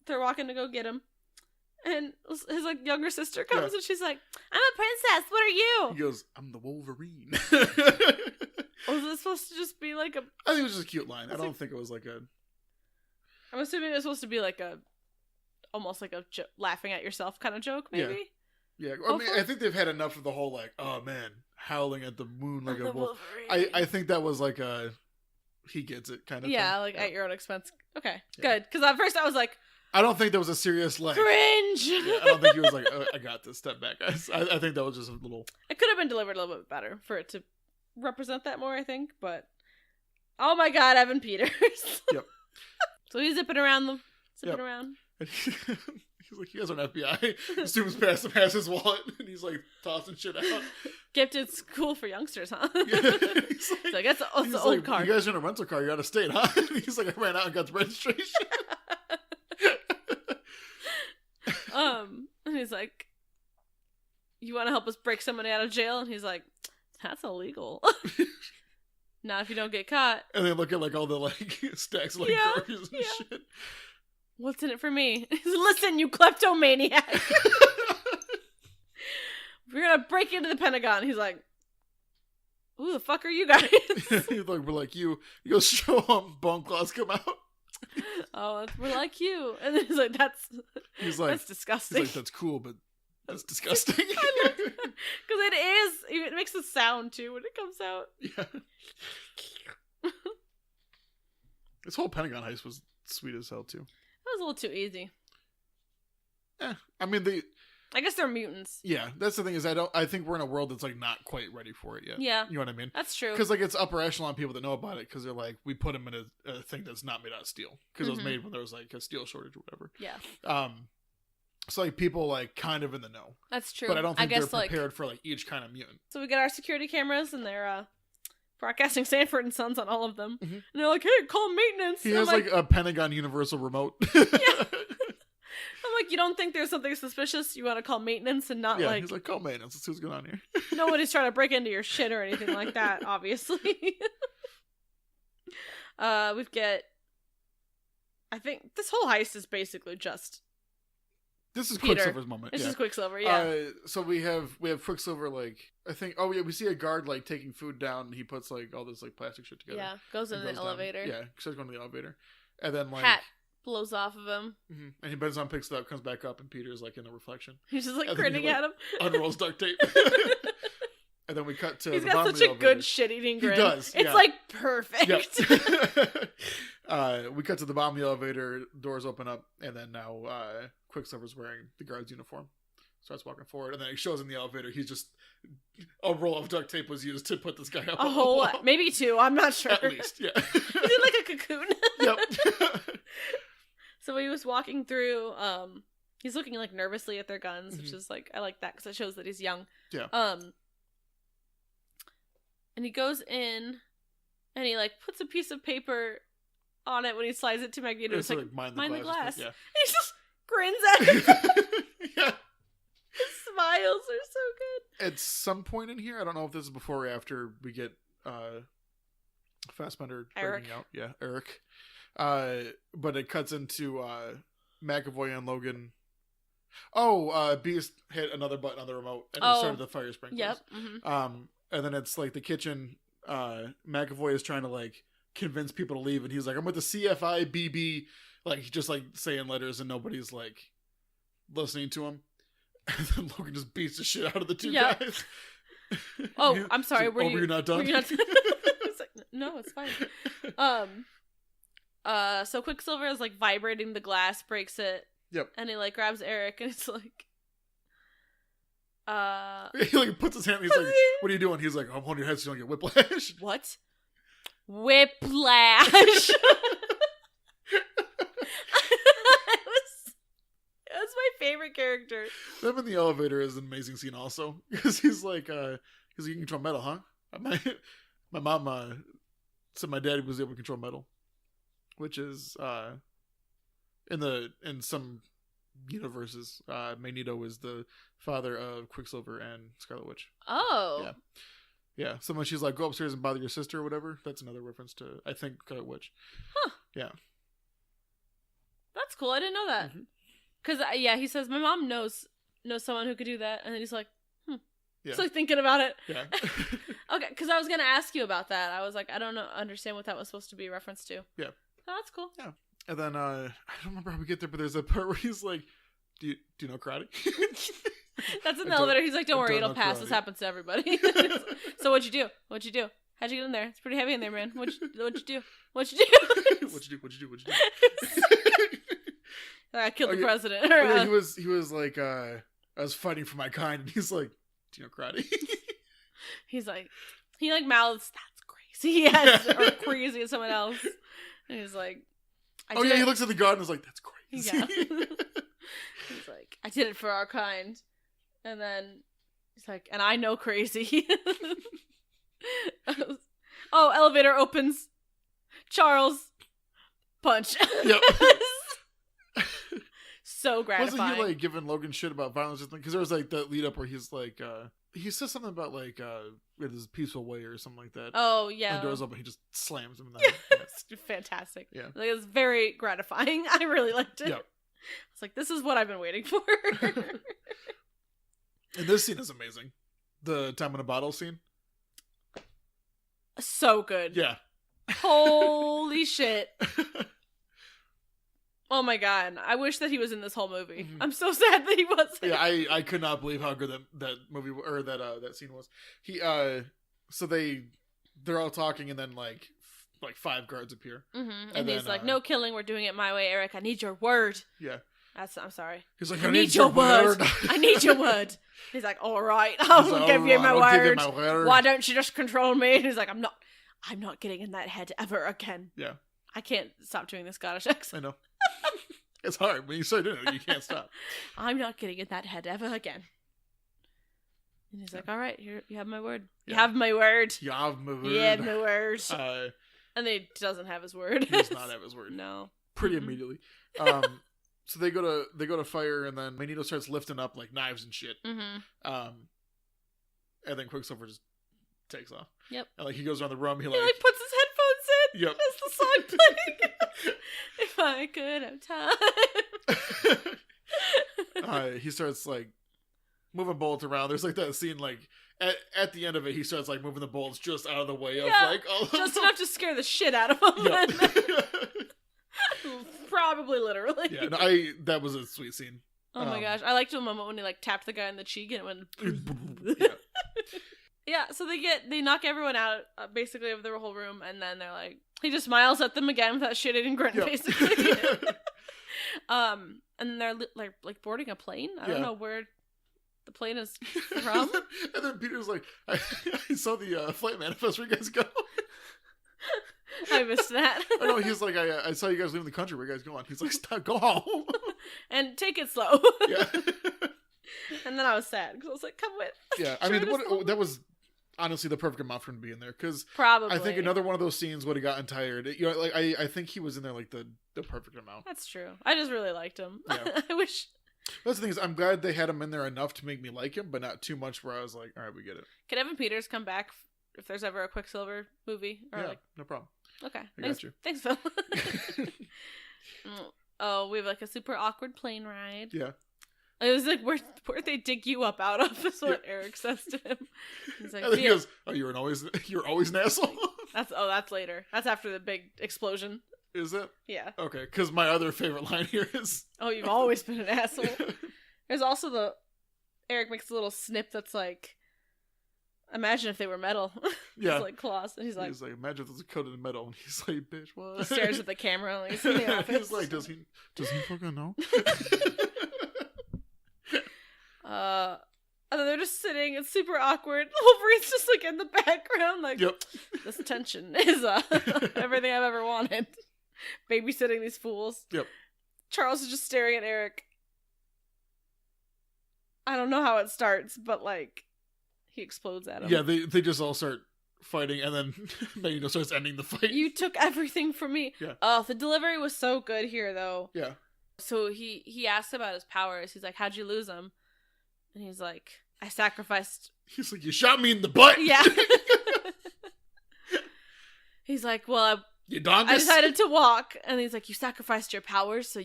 they're walking to go get him. And his like younger sister comes and she's like, I'm a princess. What are you? He goes, I'm the Wolverine. Was it supposed to just be like a... I think it was just a cute line. I don't think it was like a... I'm assuming it was supposed to be like a... Almost like a laughing at yourself kind of joke, maybe? Yeah. I mean, I think they've had enough of the whole like, oh man, howling at the moon like a wolf. I think that was like a... He gets it kind of thing. Like at your own expense. Okay, good. Because at first I was like... I don't think there was a serious like... Cringe! I don't think he was like, I got this, step back, guys. I think that was just a little... It could have been delivered a little bit better for it to represent that more, I think, but... Oh my god, Evan Peters. Yep. So he's zipping around. Around. He's like, you guys aren't FBI. Zooms past him, has his wallet, and he's like tossing shit out. Gifted school for youngsters, huh? Yeah. He's like, that's the old card. You guys are in a rental car, you're out of state, huh? And he's like, I ran out and got the registration. And he's like, you want to help us break somebody out of jail? And he's like, that's illegal. Not if you don't get caught. And they look at like all the like stacks of like groceries and shit. What's in it for me? Listen, you kleptomaniac. We're gonna break into the Pentagon. He's like, who the fuck are you guys? He's like, we're like you. You go show them bone claws come out. Oh, we're like you. And then he's like, that's disgusting. He's like, that's cool, but that's disgusting. I love that. Because it is. It makes a sound too when it comes out. Yeah. This whole Pentagon heist was sweet as hell too. That was a little too easy. I mean I guess they're mutants. Yeah, that's the thing is I think we're in a world that's like not quite ready for it yet. Yeah. You know what I mean? That's true. Because like it's upper echelon people that know about it because they're like, we put them in a thing that's not made out of steel. Because it was made when there was like a steel shortage or whatever. Yeah. So like people like kind of in the know. That's true. But I don't think they're prepared for like each kind of mutant. So we get our security cameras and they're broadcasting Sanford and Sons on all of them. Mm-hmm. And they're like, hey, call maintenance. He has like a Pentagon Universal remote. Yeah. I'm like, you don't think there's something suspicious? You want to call maintenance and not like... he's like, call maintenance. Let's see what's going on here. Nobody's trying to break into your shit or anything like that, obviously. We've got... I think this whole heist is basically just... This is Peter. Quicksilver's moment. This is Quicksilver, yeah. So we have Quicksilver, like, I think, we see a guard, like, taking food down, and he puts, like, all this, like, plastic shit together. Yeah, goes in the elevator. Down. Yeah, starts going to the elevator. And then, like... Hat blows off of him. Mm-hmm. And he bends on, picks it up, comes back up, and Peter's, like, in the reflection. He's just, like, grinning at him. Unrolls duct tape. And then we cut to He's the got bottom such of the a good shit-eating grin. He does, It's, like, perfect. Yep. We cut to the bottom of the elevator, doors open up, and then now Quicksilver's wearing the guard's uniform. Starts walking forward, and then he shows in the elevator. He's just a roll of duct tape was used to put this guy up. A whole lot, maybe 2. I'm not sure. At least, yeah. He did like a cocoon. Yep. So he was walking through. He's looking like nervously at their guns, which is like I like that because it shows that he's young. Yeah. And he goes in, and he like puts a piece of paper on it when he slides it to Magneto. It's like mind the glass. Yeah. He just grins at him. Yeah. His smiles are so good. At some point in here, I don't know if this is before or after we get Fassbender breaking out. Yeah, Eric. But it cuts into McAvoy and Logan. Beast hit another button on the remote and it started the fire sprinklers. Yep. Mm-hmm. And then it's like the kitchen. McAvoy is trying to like convince people to leave, and he's like, "I'm with the CFIBB," like just like saying letters, and nobody's like listening to him. And then Logan just beats the shit out of the two guys. Oh, I'm sorry. Like, were you not done? It's like, no, it's fine. So Quicksilver is like vibrating the glass, breaks it. Yep. And he like grabs Eric, and it's like, he like puts his hand. He's like, "What are you doing?" He's like, "I'm holding your head so you don't get whiplash." What? Whiplash. That's my favorite character. Them in the elevator is an amazing scene also, because he's like, "You can control metal, huh?" My mom said my daddy was able to control metal, which is in some universes, Magneto is the father of Quicksilver and Scarlet Witch. Oh. Yeah. So when she's like, "Go upstairs and bother your sister," or whatever, that's another reference to, I think, Scarlet Witch. Huh. Yeah. That's cool. I didn't know that. Because, he says, my mom knows someone who could do that. And then he's like, Yeah. He's like thinking about it. Yeah. Okay, because I was going to ask you about that. I was like, I don't understand what that was supposed to be a reference to. Yeah. So that's cool. Yeah. And then, I don't remember how we get there, but there's a part where he's like, do you know karate? That's in the elevator. He's like, don't worry, it'll pass. Karate. This happens to everybody. So what'd you do? How'd you get in there? It's pretty heavy in there, man. What'd you do? What'd you do? I killed the president. He was like, I was fighting for my kind, and he's like, do you know karate? He's like, he like mouths, that's crazy, yes, or crazy as someone else. And he's like, he looks at the god and is like, that's crazy. Yeah. He's like, I did it for our kind. And then he's like, and I know crazy. Elevator opens. Charles. Punch. Yep. So gratifying. Wasn't he like giving Logan shit about violence? Because there was like that lead up where he's like, he says something about like it is a peaceful way or something like that. Oh yeah. And the door's open, he just slams him in the head. It's fantastic. Yeah. Like, it was very gratifying. I really liked it. Yep. It's like, this is what I've been waiting for. And this scene is amazing. The time in a bottle scene. So good. Yeah. Holy shit. Oh my god. I wish that he was in this whole movie. Mm-hmm. I'm so sad that he wasn't. Yeah, I could not believe how good that movie or that scene was. He so they're all talking, and then like 5 guards appear. Mm-hmm. And he's like, "No killing, we're doing it my way, Eric. I need your word." Yeah. I'm sorry. He's like, I need your word. I need your word. He's like, all right, I'll give you my word. Why don't you just control me? And he's like, I'm not getting in that head ever again. Yeah. I can't stop doing the Scottish accent. I know. It's hard. When you start doing it, you can't stop. I'm not getting in that head ever again. And he's like, all right, here, you have my word. You have my word. You have my word. You have my word. And then he doesn't have his word. He does not have his word. No. Pretty immediately. So they go to fire, and then Magneto starts lifting up like knives and shit. Mm-hmm. And then Quicksilver just takes off. Yep. And like he goes around the room, he puts his headphones in. Yep. As the song playing. If I could have time. He starts like moving bullets around. There's like that scene like at the end of it, he starts like moving the bullets just out of the way of like all just enough to scare the shit out of him. Yep. Probably literally. Yeah, no, that was a sweet scene. Oh my gosh, I liked the moment when he like tapped the guy in the cheek and it went. Yeah. Yeah, so they knock everyone out basically of the whole room, and then they're like, He just smiles at them again with that shit-eating grunt, basically. And then they're like boarding a plane. I don't know where the plane is from. And then Peter's like, I saw the flight manifest. Where you guys go? I missed that. Oh no, he's like, I saw you guys leaving the country. Where you guys going? He's like, stop, go home. And take it slow. Yeah. And then I was sad because I was like, come with. Yeah, I mean, that was honestly the perfect amount for him to be in there, because probably I think another one of those scenes would have gotten tired. You know, like I think he was in there like the perfect amount. That's true. I just really liked him. Yeah. I wish. That's the thing, is I'm glad they had him in there enough to make me like him, but not too much where I was like, all right, we get it. Can Evan Peters come back if there's ever a Quicksilver movie? Or yeah, no problem. Okay, Got you. Thanks, Phil. Oh, we have like a super awkward plane ride. Yeah. It was like, where'd they dig you up out of? Is what Eric says to him. He's like, and then he goes, "Oh, you're always an asshole." That's later. That's after the big explosion. Is it? Yeah. Okay, because my other favorite line here is, "Oh, you've always been an asshole." There's also Eric makes a little snip that's like, imagine if they were metal. Yeah. It's like claws, and he's like, imagine if this was coated in metal, and he's like, bitch, what? He stares at the camera like he's in the office. He's like, does he fucking know? And then they're just sitting. It's super awkward. Wolverine's just like in the background, like, yep. This tension is everything I've ever wanted. Babysitting these fools. Yep. Charles is just staring at Eric. I don't know how it starts, but like, he explodes at him. Yeah, they just all start fighting, and then Magneto starts ending the fight. You took everything from me. Yeah. Oh, the delivery was so good here, though. Yeah. So he asks about his powers. He's like, how'd you lose them? And he's like, I sacrificed. He's like, you shot me in the butt. Yeah. He's like, well, I decided to walk. And he's like, you sacrificed your powers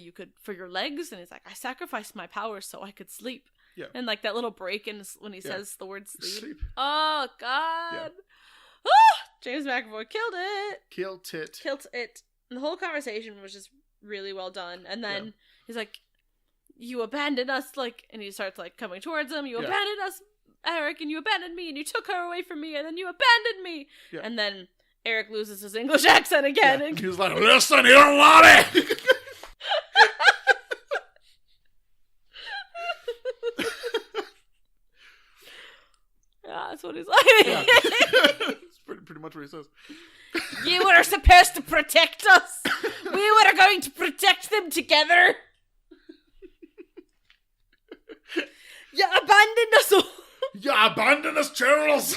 for your legs? And he's like, I sacrificed my powers so I could sleep. Yeah. And like that little break when he says the word sleep. Sleep. Oh, God. Yeah. James McAvoy killed it. Killed it. And the whole conversation was just really well done. And then he's like, you abandoned us, like, and he starts like coming towards him. You abandoned us, Eric, and you abandoned me, and you took her away from me, and then you abandoned me. Yeah. And then Eric loses his English accent again. Yeah. And he was like, listen here, Lottie. Yeah, that's what he's like. Yeah. That's pretty much what he says. You were supposed to protect us. We were going to protect them together. You abandoned us all. You abandoned us, Charles.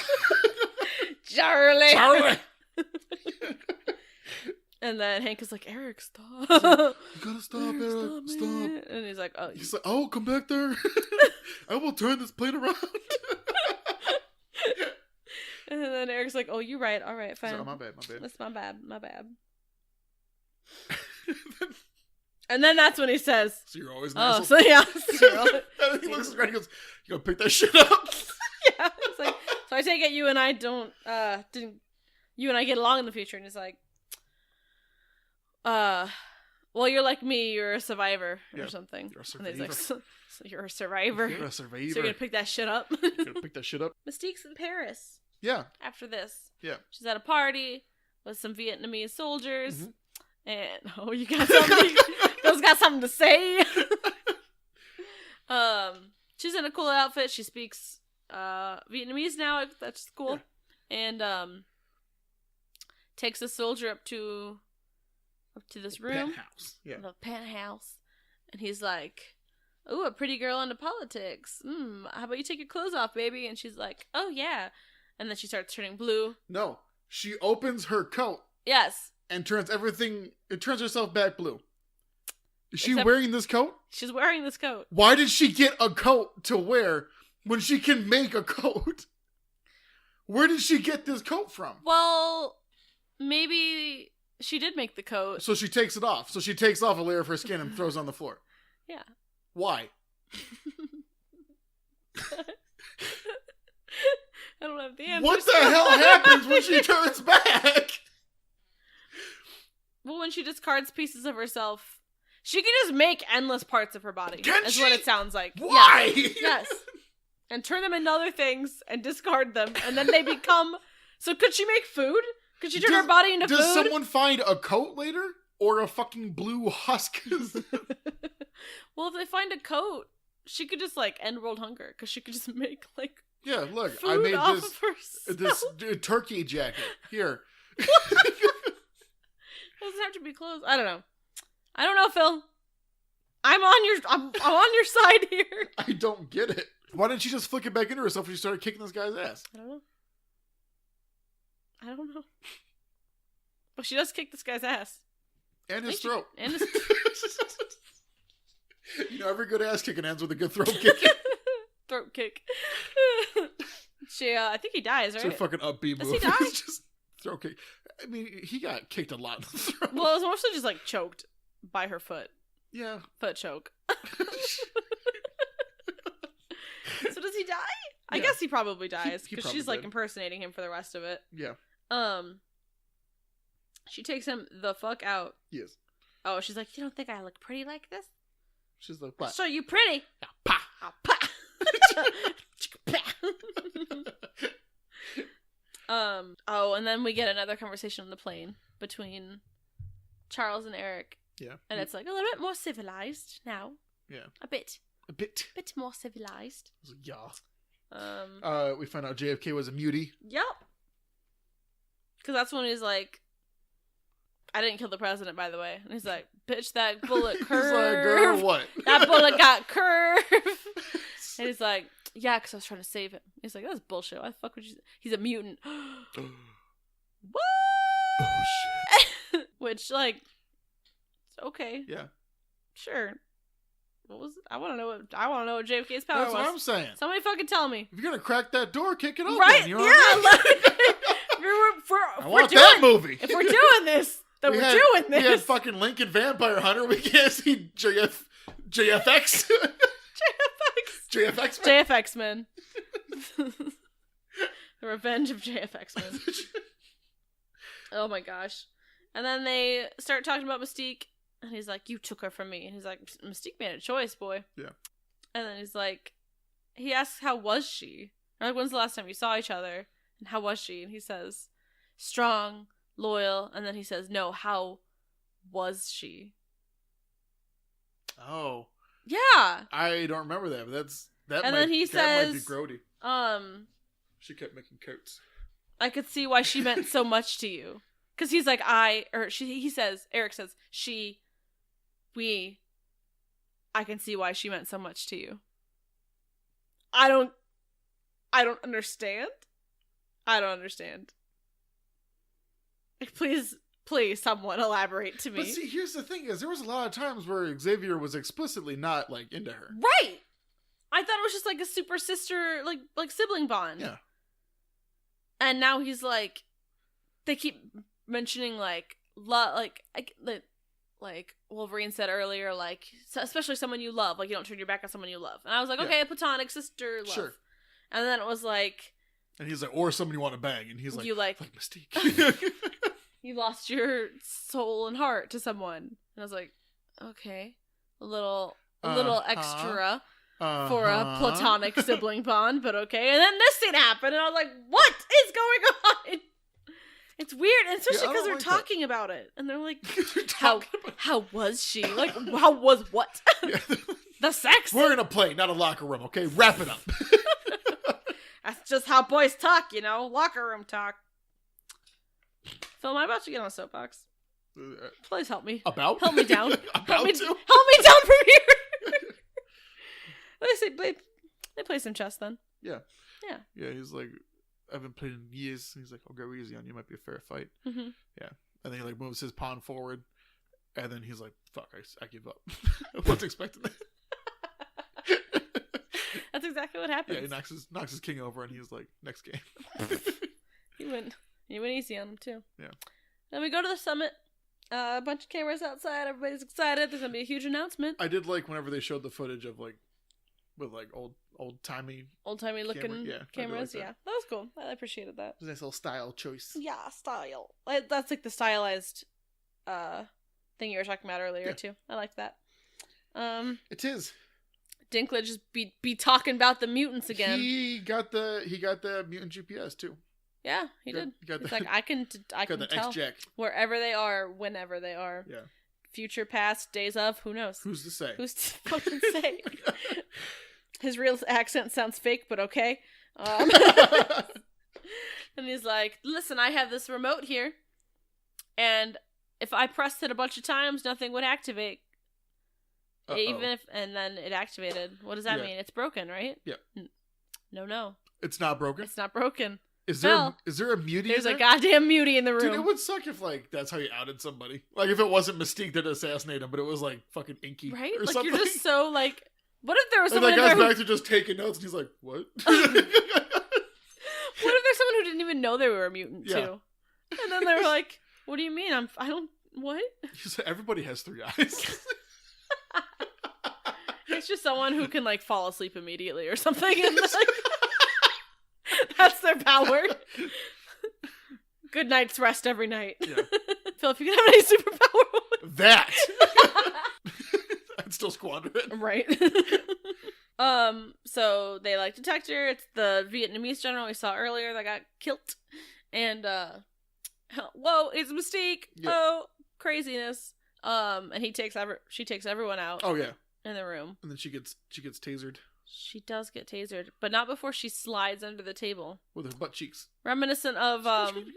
Charlie. And then Hank is like, Eric, stop. Like, you gotta stop, Eric. Stop. And he's like, oh. He's like, oh, come back there. I will turn this plane around. And then Eric's like, oh, you're right. All right, fine. Like, oh, my bad. That's my bad. And then that's when he says, so you're always an asshole. So yeah. And he looks at Grant and goes, you gonna pick that shit up? Yeah. It's like, so I take it you and I didn't you and I get along in the future. And he's like, well, you're like me, you're a survivor or something. You're a survivor. And he's like, so you're a survivor. You're a survivor. So you're gonna pick that shit up. You're gonna pick that shit up. Mystique's in Paris. Yeah. After this. Yeah. She's at a party with some Vietnamese soldiers. Mm-hmm. And you got something to say. She's in a cool outfit. She speaks Vietnamese now. That's cool. Yeah. And takes a soldier up to this room. Penthouse. Yeah. The penthouse. And he's like, "Ooh, a pretty girl into politics. How about you take your clothes off, baby?" And she's like, "Oh yeah." And then she starts turning blue. No, she opens her coat. Yes. And turns herself back blue. Is she wearing this coat? She's wearing this coat. Why did she get a coat to wear when she can make a coat? Where did she get this coat from? Well, maybe she did make the coat. So she takes it off. So she takes off a layer of her skin and throws it on the floor. Yeah. Why? I don't have the answer. What the hell happens when she turns back? Well, when she discards pieces of herself, she can just make endless parts of her body. That's what it sounds like. Why? Yes. And turn them into other things and discard them. And then they become... So could she make food? Could she turn her body into food? Does someone find a coat later? Or a fucking blue husk? Well, if they find a coat, she could just, like, end world hunger. Because she could just make, like, yeah, look, food I made off of this turkey jacket. Here. Doesn't have to be clothes. I don't know, Phil. I'm on your side here. I don't get it. Why didn't she just flick it back into herself when she started kicking this guy's ass? I don't know. But she does kick this guy's ass. And his throat. And his You know, every good ass kicking ends with a good throat kick. Throat kick. I think he dies, right? It's a fucking upbeat move. Does he die? It's just throat kick. I mean, he got kicked a lot in the throat. Well, it was mostly just, like, choked by her foot. Yeah. Foot choke. So does he die? I Yeah. guess he probably dies. He Because she's, like, impersonating him for the rest of it. Yeah. She takes him the fuck out. Yes. Oh, she's like, you don't think I look pretty like this? She's like, what? So you pretty. Yeah, pa. Oh, pa. And then we get another conversation on the plane between Charles and Eric. Yeah. And it's like a little bit more civilized now. Yeah. A bit more civilized. Yeah. We find out JFK was a mutie. Yep. Because that's when he's like, I didn't kill the president, by the way. And he's like, bitch, that bullet curved. He's like, girl, what? That bullet got curved. And he's like, yeah, because I was trying to save him. He's like, that's bullshit. Why the fuck would you... He's a mutant. What? Oh, shit. Which, like, okay. Yeah. Sure. What was... I want to know what JFK's power was. That's what I'm saying. Somebody fucking tell me. If you're going to crack that door, kick it open. Right? You know what I mean? I want that movie. If we're doing this, then we're doing this. We had fucking Lincoln Vampire Hunter. We can't see JFX. JFX Man. JFX Man. The Revenge of JFX Man. Oh my gosh. And then they start talking about Mystique. And he's like, you took her from me. And he's like, Mystique made a choice, boy. Yeah. And then he's like, he asks, how was she? Or like, when's the last time you saw each other? And how was she? And he says, strong, loyal. And then he says, no, how was she? Oh. Yeah. I don't remember that, but that and might, then he that says, might be grody. She kept making coats. I could see why she meant so much to you. Because he's like, Eric says, I can see why she meant so much to you. I don't understand. I don't understand. Please, someone elaborate to me. But see, here's the thing: is there was a lot of times where Xavier was explicitly not like into her. Right. I thought it was just like a super sister, like sibling bond. Yeah. And now he's like, they keep mentioning like Wolverine said earlier, like especially someone you love, like you don't turn your back on someone you love. And I was like, okay, platonic sister love. Sure. And then it was like, and he's like, or somebody you want to bang, and he's like, you like Mystique. You lost your soul and heart to someone. And I was like, okay, a little extra for a platonic sibling bond, but okay. And then this scene happened, and I was like, what is going on? It's weird, and especially because they're talking about it, and they're like, how was she? Like, how was what? Yeah. The sex? We're in a plane, not a locker room, okay? Wrap it up. That's just how boys talk, locker room talk. Phil, am I about to get on a soapbox? Please help me. Help me down. Help me down from here. They play some chess then. Yeah. Yeah. Yeah, he's like, I haven't played in years. He's like, I'll go easy on you. Might be a fair fight. Mm-hmm. Yeah. And then he like moves his pawn forward. And then he's like, fuck, I give up. I wasn't expecting that. That's exactly what happens. Yeah, he knocks his king over, and he's like, next game. He went easy on him too. Yeah. Then we go to the summit. A bunch of cameras outside. Everybody's excited. There's gonna be a huge announcement. I did like whenever they showed the footage of like with like old timey looking cameras. Like that was cool. I appreciated that. It was a nice little style choice. Yeah, style. That's like the stylized thing you were talking about earlier too. I like that. It is. Dinklage just be talking about the mutants again. He got the mutant GPS too. Yeah, he did. He's like, I can tell X-Jack. wherever they are, whenever they are. Yeah. Future, past, days of, who knows? Who's to say? Who's to fucking say? His real accent sounds fake, but okay. And he's like, listen, I have this remote here, and if I pressed it a bunch of times, nothing would activate. Even if, and then it activated. What does that mean? It's broken, right? Yeah. No. It's not broken? It's not broken. Is there a mutie There's a goddamn mutie in the room. Dude, it would suck if, like, that's how you outed somebody. Like, if it wasn't Mystique that assassasinated him, but it was, like, fucking Inky. Right? Or like, something. You're just so, like, what if there was and someone that guy's in there back to just taking notes, and he's like, what? What if there's someone who didn't even know they were a mutant, too? And then they were like, what do you mean? What? Everybody has 3 eyes. It's just someone who can, like, fall asleep immediately or something. And, like, that's their power. Good night's rest every night. Yeah. Phil, if you could have any superpower. That! I'd still squander it. Right. So they, like, detect her. It's the Vietnamese general we saw earlier that got killed. And, whoa, it's Mystique. Yep. Oh, craziness. And she takes everyone out. Oh, yeah. In the room. And then she gets tasered. She does get tasered, but not before she slides under the table. With her butt cheeks. Reminiscent of,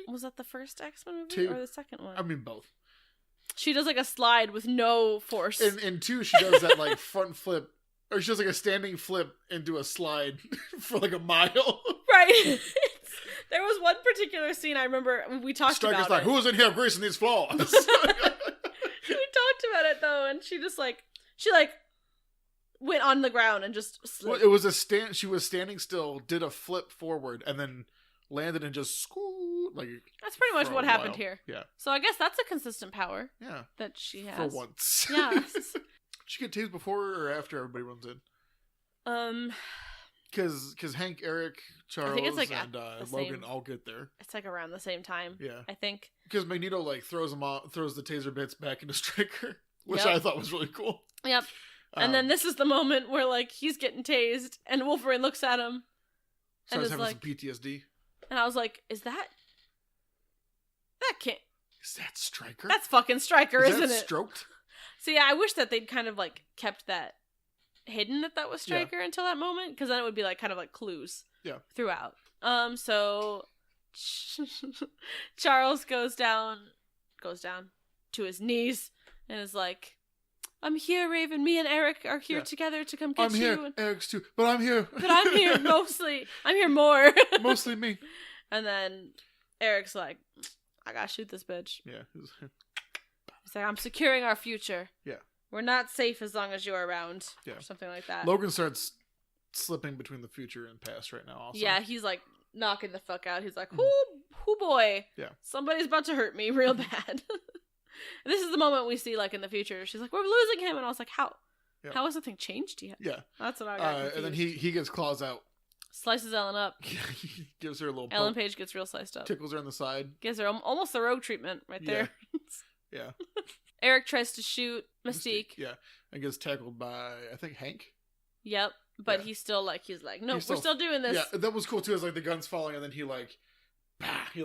was that the first X-Men movie? 2. Or the second one? I mean, both. She does, like, a slide with no force. In 2, she does that, like, front flip. Or she does, like, a standing flip into a slide for, like, a mile. Right. There was one particular scene I remember we talked Stryker's about like, it. who's in here greasing these floors? We talked about it, though, and she went on the ground and just slid. Well, it was she was standing still, did a flip forward, and then landed and just scoot. Like, that's pretty much what happened here. Yeah. So I guess that's a consistent power. Yeah. That she has. For once. Yeah. She get tased before or after everybody runs in? Because Hank, Eric, Charles, and Logan all get there. It's like around the same time. Yeah. I think. Because Magneto, like, throws the taser bits back into Stryker, which I thought was really cool. Yep. And then this is the moment where, like, he's getting tased, and Wolverine looks at him, and is having like, some PTSD. And I was like, that can't... Is that Stryker? That's fucking Stryker, isn't it? Stroked? So yeah, I wish that they'd kind of, like, kept that hidden that was Stryker until that moment, because then it would be, like, kind of like clues throughout. So Charles goes down to his knees, and is like, I'm here, Raven. Me and Eric are here together to come get you. I'm here. Eric's too. But I'm here. But I'm here mostly. I'm here more. Mostly me. And then Eric's like, I gotta shoot this bitch. Yeah. He's like, I'm securing our future. Yeah. We're not safe as long as you're around. Yeah. Or something like that. Logan starts slipping between the future and past right now also. Yeah, he's like knocking the fuck out. He's like, whoo boy. Yeah. Somebody's about to hurt me real bad. This is the moment we see, like, in the future. She's like, we're losing him. And I was like, how? Yeah. How has nothing changed yet? Yeah. That's what I got confused. And then he gets claws out. Slices Ellen up. He gives her a little Ellen Page gets real sliced up. Tickles her on the side. Gives her almost the Rogue treatment right there. Yeah. Eric tries to shoot Mystique. Yeah. And gets tackled by, I think, Hank. Yep. But he's still like, no, we're still doing this. Yeah, that was cool too. It's like the gun's falling and then he like, he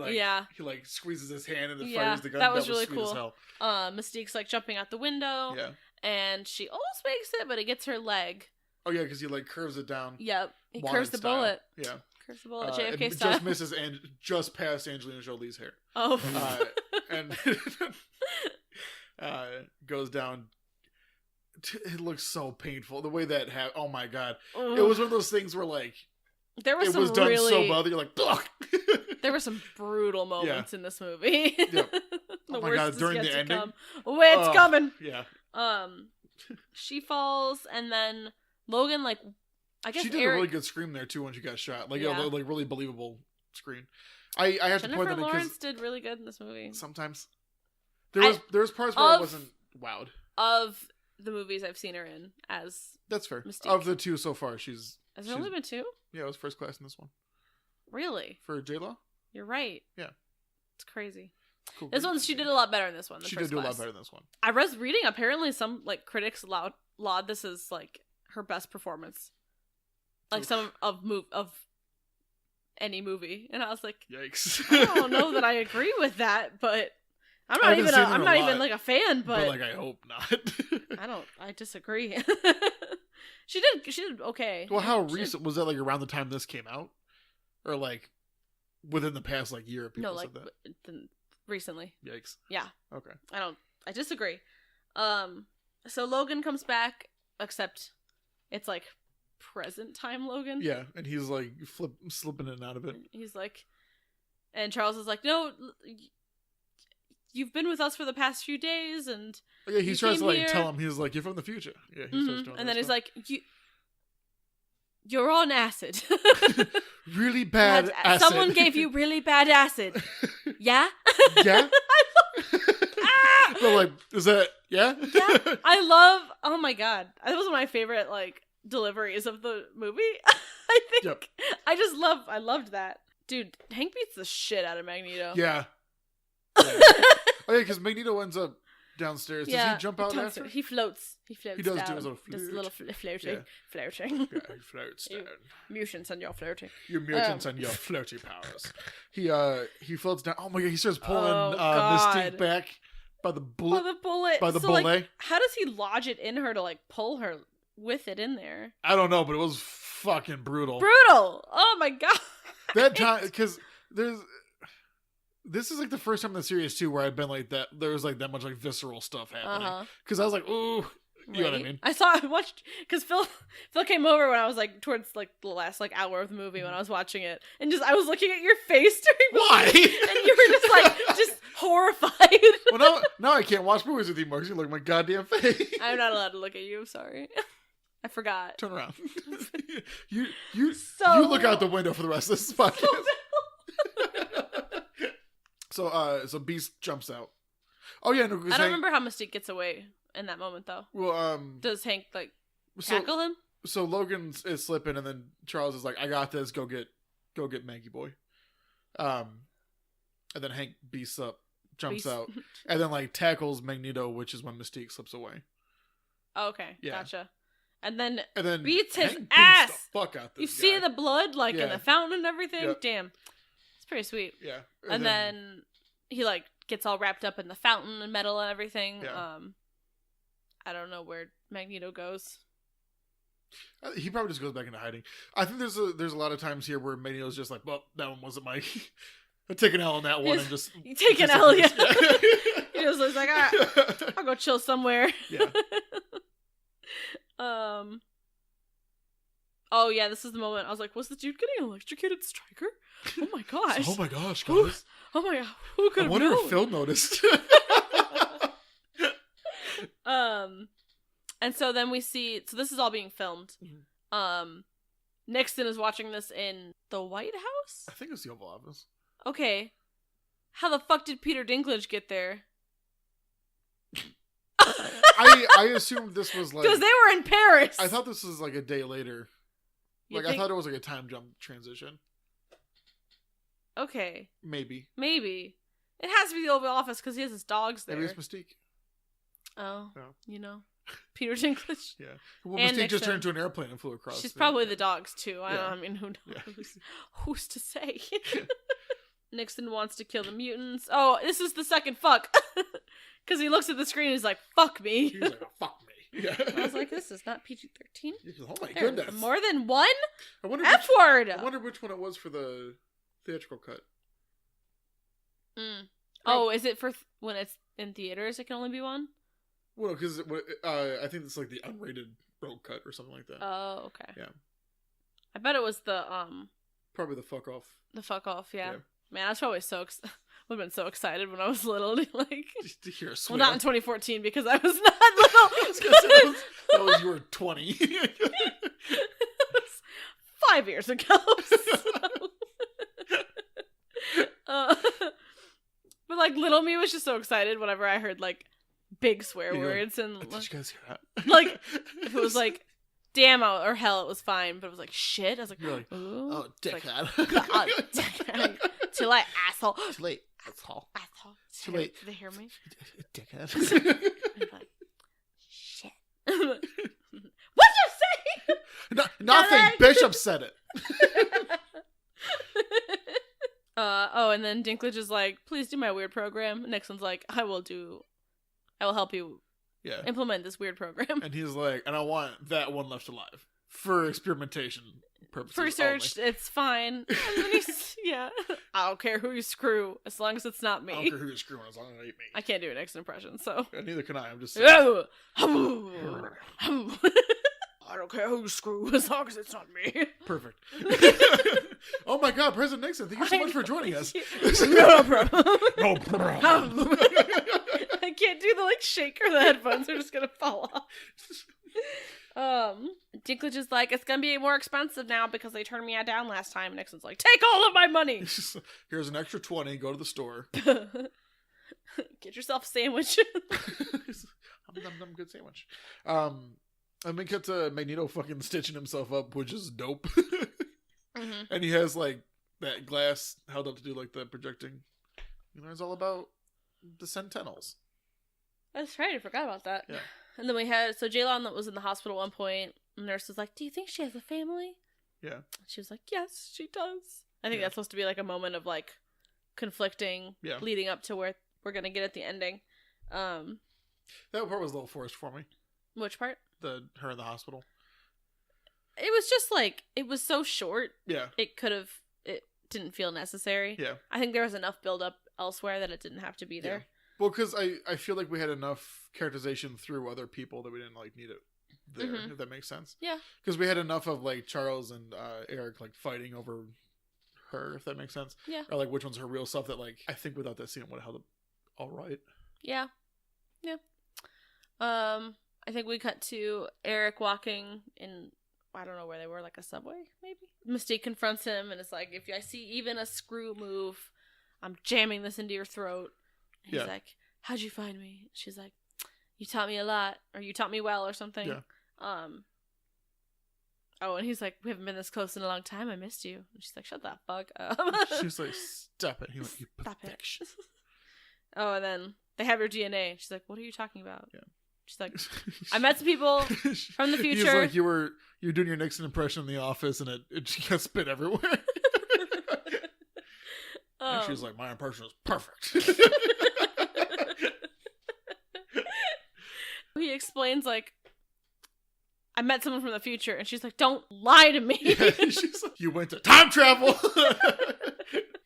squeezes his hand and then fires the gun. That was really cool. Mystique's like jumping out the window. Yeah. And she almost makes it, but it gets her leg. Oh yeah, because he like curves it down. Yep. He curves the bullet. Yeah. Curves the bullet. JFK style. Just misses and just past Angelina Jolie's hair. Oh. And goes down. It looks so painful. The way that happened. Oh my god. Ugh. It was one of those things where like it was done so well that you're like, ugh. There were some brutal moments in this movie. Yep. Oh my god, during the ending. It's coming. Yeah. She falls and then Logan, like, I guess she did a really good scream there too when she got shot. Like, like really believable scream. I have Jennifer to point that because Lawrence did really good in this movie. Sometimes there was parts where I wasn't wowed. Of the movies I've seen her in as that's fair. Mystique. Of the 2 so far, has there only been 2? Yeah, it was first class in this one. Really? For J-Law? You're right. Yeah. It's crazy. Cool. This one, she did a lot better in this one. She did do a lot better in this one. I was reading, apparently some, like, critics laud this as, like, her best performance. Like, some of any movie. And I was like, Yikes. I don't know that I agree with that, but I'm I not haven't even seen her I'm a not lot, even like a fan, but like I hope not. I disagree. She did okay. Well, how recent was that? Like around the time this came out, or like within the past like year? People No, like said that. recently. Yikes. Yeah. Okay. I disagree. So Logan comes back, except it's like present time Logan. Yeah, and he's like slipping in and out of it. He's like, and Charles is like, no, you've been with us for the past few days, and Yeah, he tries to like here. tell him, he's like, you're from the future. Yeah, he starts doing and that then he's stuff. like, you're on acid. Really bad acid. Someone gave you really bad acid. Yeah? Yeah? But like, is that, yeah? Yeah. Oh my god. That was one of my favorite, like, deliveries of the movie. I think. Yep. I loved that. Dude, Hank beats the shit out of Magneto. Yeah. Oh yeah, because Magneto ends up downstairs. Does he jump out after? He floats. He He does down. do his little float. Does a little floating. Yeah. Floating. Yeah, he floats down. Mutants and your floating. Your mutants and your floaty powers. He floats down. Oh my god, he starts pulling God. Mystique back by the bullet. By the bullet. By the so, bullet. like, how does he lodge it in her to like pull her with it in there? I don't know, but it was fucking brutal. Brutal. Oh my god. That time, because this is like the first time in the series too where I've been like that. There was like that much like visceral stuff happening. Because I was like, ooh, you know what I mean? I watched because Phil came over when I was like towards like the last like hour of the movie when I was watching it, and just I was looking at your face during the Why? movie, and you were just like just horrified. Well, now I can't watch movies with you, Mark. You look at my goddamn face. I'm not allowed to look at you. I'm sorry. I forgot. Turn around. you look out the window for the rest of this podcast. So Beast jumps out. Oh yeah, no, I don't remember how Mystique gets away in that moment though. Well, does Hank like tackle him? So Logan is slipping, and then Charles is like, "I got this. Go get Maggie boy." And then Hank beasts up, jumps out, and then like tackles Magneto, which is when Mystique slips away. Oh, okay, yeah. Gotcha. And then beats his Hank ass. Beats the fuck out this You guy. see the blood like in the fountain and everything. Yep. Damn, it's pretty sweet. Yeah. And then he like gets all wrapped up in the fountain and metal and everything. Yeah. I don't know where Magneto goes. He probably just goes back into hiding. I think there's a lot of times here where Magneto's just like, well, that one wasn't my. I take an L on that one and just. You take an L, yeah. He just looks like, I'll go chill somewhere. Yeah. Oh yeah, this is the moment I was like, was the dude getting electrocuted, Stryker? Oh my gosh. Oh my gosh, guys. Oh my god, who could have known? I wonder if Phil noticed. And so then we see, so this is all being filmed. Mm-hmm. Nixon is watching this in the White House? I think it's the Oval Office. Okay. How the fuck did Peter Dinklage get there? I assumed this was like... Because they were in Paris! I thought this was like a day later. I thought it was like a time jump transition. Okay. Maybe. It has to be the Oval Office because he has his dogs there. Maybe it's Mystique. Oh. No. You know. Peter Dinklage. Yeah. Well, And Mystique just Nixon. turned into an airplane and flew across. She's probably the dogs too. Yeah. I mean, who knows? Yeah. Who's to say? Nixon wants to kill the mutants. Oh, this is the second fuck. Because he looks at the screen and he's like, fuck me. He's like, oh, fuck me. Yeah. I was like, this is not PG-13. Oh my There's goodness. more than one I wonder F-word. I wonder which one it was for the theatrical cut. Oh, is it for when it's in theaters? It can only be one. Well, because I think it's like the unrated road cut or something like that. Oh, okay. Yeah. I bet it was the Probably the fuck off. The fuck off. Yeah. Yeah. Man, I was probably would have been so excited when I was little. Like, Just to hear a well, swear. not in 2014 because I was not little. that was you were 20. 5 years ago. But like little me was just so excited whenever I heard like big swear words and did you guys hear that? Like if it was like damn or hell it was fine, but it was like shit. I was like, you're like, ooh. oh dickhead. Oh, dickhead. Too late, asshole. Too late, asshole. Asshole. Too late. Did they hear me? Dickhead. Like, shit. What'd you say? Nothing. Bishop said it. And then Dinklage is like, please do my weird program. Nixon's like, I will help you implement this weird program. And he's like, and I want that one left alive for experimentation purposes. For research, only. it's fine. And then he's, I don't care who you screw, as long as it's not me. I don't care who you're screwing, as long as it ain't me. I can't do an Nixon impression, so. And neither can I, I'm just saying. I don't care who you screw, as long as it's not me. Perfect. Oh my god, President Nixon, thank you so much for joining us. No problem. No problem. I can't do the shaker. The headphones are just gonna fall off. Dinklage is like, it's gonna be more expensive now because they turned me down last time. Nixon's like, take all of my money. Here's an extra 20. Go to the store. Get yourself a sandwich. I'm good sandwich. And we cut to Magneto fucking stitching himself up, which is dope. Mm-hmm. And he has that glass held up to do the projecting. He learns all about the Sentinels. That's right, I forgot about that. Yeah. And then we had, so Jaylon was in the hospital at one point. The nurse was like, do you think she has a family? Yeah. She was like, yes, she does. I think that's supposed to be a moment of conflicting leading up to where we're going to get at the ending. That part was a little forced for me. Which part? Her in the hospital. It was just it was so short. Yeah. It didn't feel necessary. Yeah. I think there was enough build up elsewhere that it didn't have to be there. Yeah. Well, because I feel like we had enough characterization through other people that we didn't need it there, if that makes sense. Yeah. Because we had enough of Charles and Eric fighting over her, if that makes sense. Yeah. Or which one's her real self that I think without that scene it would have held up all right. Yeah. Yeah. I think we cut to Eric walking in, I don't know where they were, a subway, maybe? Mystique confronts him and is like, if I see even a screw move, I'm jamming this into your throat. And he's like, how'd you find me? She's like, you taught me a lot, or you taught me well, or something. Yeah. And he's like, we haven't been this close in a long time, I missed you. And she's like, shut the fuck up. She's like, stop it. He went, you perfection. And then they have your DNA. She's like, what are you talking about? Yeah. She's like, I met some people from the future. He's like, you were doing your Nixon impression in the office, and it got spit everywhere. And she was like, my impression is perfect. He explains I met someone from the future, and she's like, don't lie to me. Yeah, she's like, you went to time travel.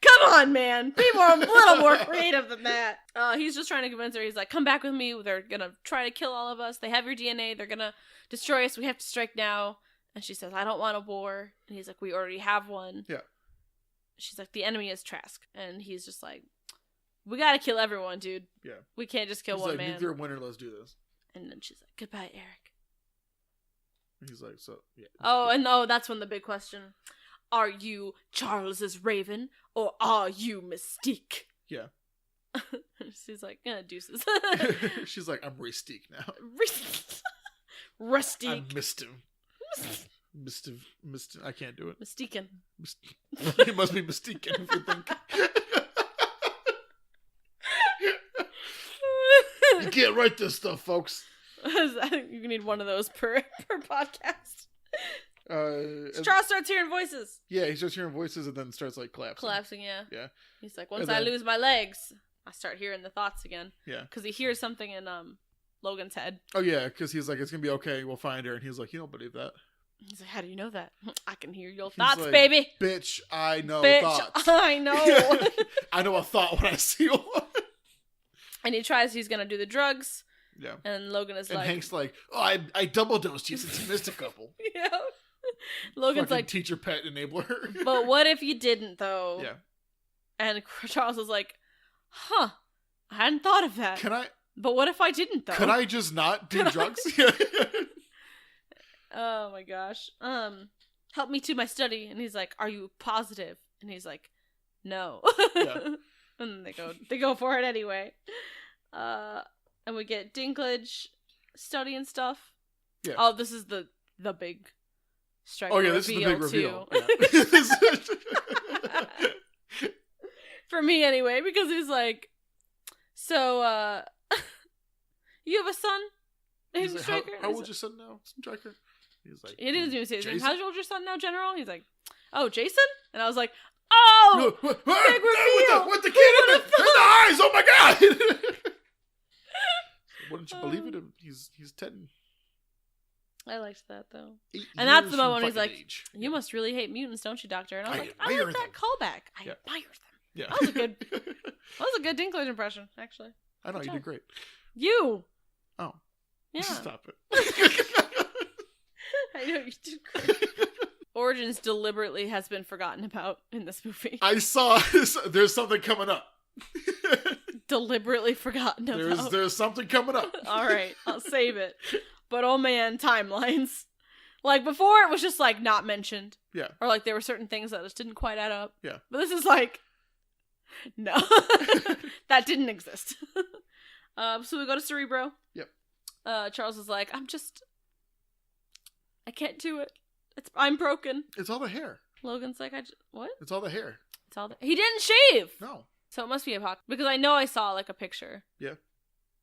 Come on, man. Be a little more creative than that. He's just trying to convince her. He's like, come back with me. They're going to try to kill all of us. They have your DNA. They're going to destroy us. We have to strike now. And she says, I don't want a war. And he's like, we already have one. Yeah. She's like, the enemy is Trask. And he's just like, we got to kill everyone, dude. Yeah. We can't just kill one man. Nuclear winter, let's do this. And then she's like, goodbye, Eric. And he's like, so, yeah. Oh, that's when the big question. Are you Charles's Raven, or are you Mystique? Yeah. She's like, deuces. She's like, I'm Rustique now. Rustique. I missed him. I can't do it. Mystiquin. It must be Mystiquin if you think. You can't write this stuff, folks. I think you need one of those per podcast. Straw starts hearing voices. Yeah, he starts hearing voices and then starts collapsing. Yeah. He's like, once I lose my legs, I start hearing the thoughts again. Yeah. Because he hears something in Logan's head. Oh yeah, because he's like, it's gonna be okay, we'll find her, and he's like, you don't believe that. He's like, how do you know that? I can hear your thoughts, like, baby. Bitch, I know thoughts. I know. I know a thought when I see one. And he's gonna do the drugs. Yeah. And Logan is and Hank's like, oh, I double dosed you since you missed a couple. Yeah. Logan's fucking like, teacher pet enabler. But what if you didn't, though? Yeah. And Charles is like, I hadn't thought of that. But what if I didn't, though? Could I just not do drugs? Oh my gosh. Help me to my study. And he's like, are you positive? And he's like, no. Yeah. And they go for it anyway. And we get Dinklage studying stuff. Yeah. Oh, this is the big strike. Oh yeah, this is the big reveal. Yeah. For me anyway, because he's like, so you have a son named Stryker? How old's your son now, Stryker? He's like, he didn't even say his name. How old's your son now, General? He's like, oh, Jason? And I was like, Oh! Big reveal! With the kid in the eyes! Oh my god! Wouldn't you believe it? He's 10. I liked that, though. And that's the moment when he's like, age. you must really hate mutants, don't you, Doctor? And I was like, I admire like that callback. I admire them. Yeah. That was a good Dinklage impression, actually. I know, you did great. You! Oh. Yeah. Stop it. I know, you did great. Origins deliberately has been forgotten about in this movie. I saw there's something coming up. Deliberately forgotten about. There's something coming up. All right, I'll save it. But oh man, timelines. Like before it was just like not mentioned. Yeah. Or like there were certain things that just didn't quite add up. Yeah. But this is like, no. That didn't exist. So we go to Cerebro. Yep. Charles is like, I can't do it. I'm broken. It's all the hair. Logan's like, what? It's all the hair. He didn't shave. No. So it must be Apocalypse. Because I know I saw like a picture. Yeah.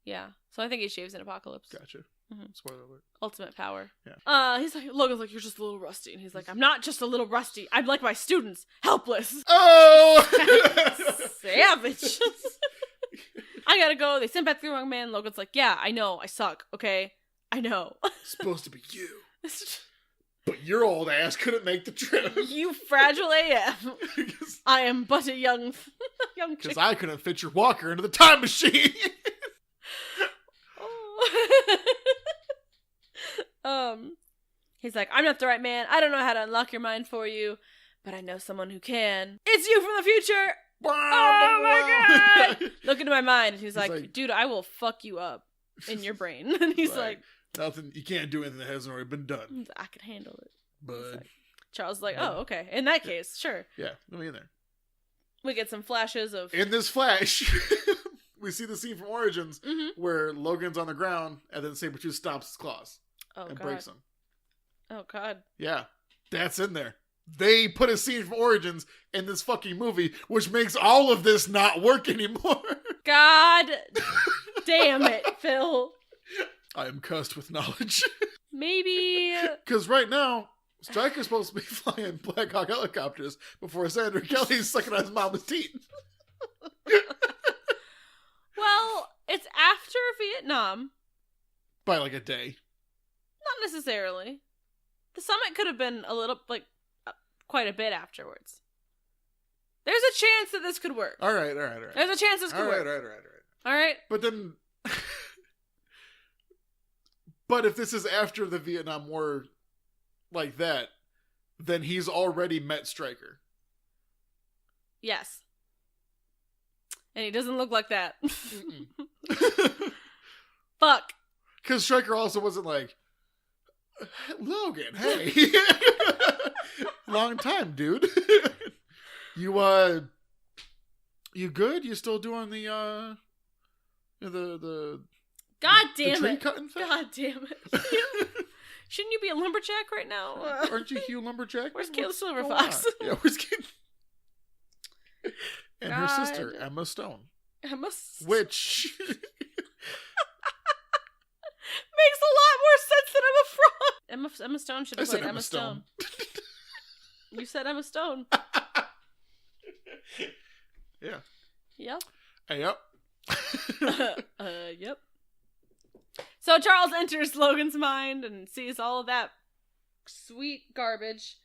Yeah. So I think he shaves in Apocalypse. Gotcha. Mm-hmm. Spoiler alert. Ultimate power. Yeah. He's like, Logan's like, you're just a little rusty. And he's like, I'm not just a little rusty. I'm like my students. Helpless. Oh! Savage. I gotta go. They sent back the wrong man. Logan's like, yeah, I know. I suck. Okay? I know. Supposed to be you. But your old ass couldn't make the trip. You fragile AF. I am but a young chick. Because I couldn't fit your walker into the time machine. He's like, I'm not the right man. I don't know how to unlock your mind for you, but I know someone who can. It's you from the future. Oh my god! Look into my mind. And he's like, dude, I will fuck you up in your brain. And he's like, nothing. You can't do anything that hasn't already been done. I can handle it. But Charles is like, oh, okay. In that case, sure. Yeah, let me in there. We get some flashes of. In this flash, we see the scene from Origins where Logan's on the ground and then Sabretooth stomps his claws and breaks them. Oh god. Yeah, that's in there. They put a scene from Origins in this fucking movie, which makes all of this not work anymore. God damn it, Phil. I am cursed with knowledge. Maybe. Because right now, Stryker's supposed to be flying Black Hawk helicopters before Sandra Kelly's sucking on his mama's teeth. Well, it's after Vietnam. By like a day. Not necessarily. The summit could have been a little, like, quite a bit afterwards. There's a chance that this could work. All right. There's a chance this could work. All right. But then... But if this is after the Vietnam War like that, then he's already met Stryker. Yes. And he doesn't look like that. Fuck. Because Stryker also wasn't like, Logan, hey. Long time, dude. You good? You still doing the God damn tree it. Cutting thing? God damn it. Shouldn't you be a lumberjack right now? Aren't you Hugh Lumberjack? Where's Kayla Silverfox? Yeah, where's Kayla? And her sister, Emma Stone. Which... makes a lot more sense than Emma Frost. Emma Stone should have played Emma Stone. You said Emma Stone. Yeah. Yep. Hey, yep. Yep. So Charles enters Logan's mind and sees all of that sweet garbage.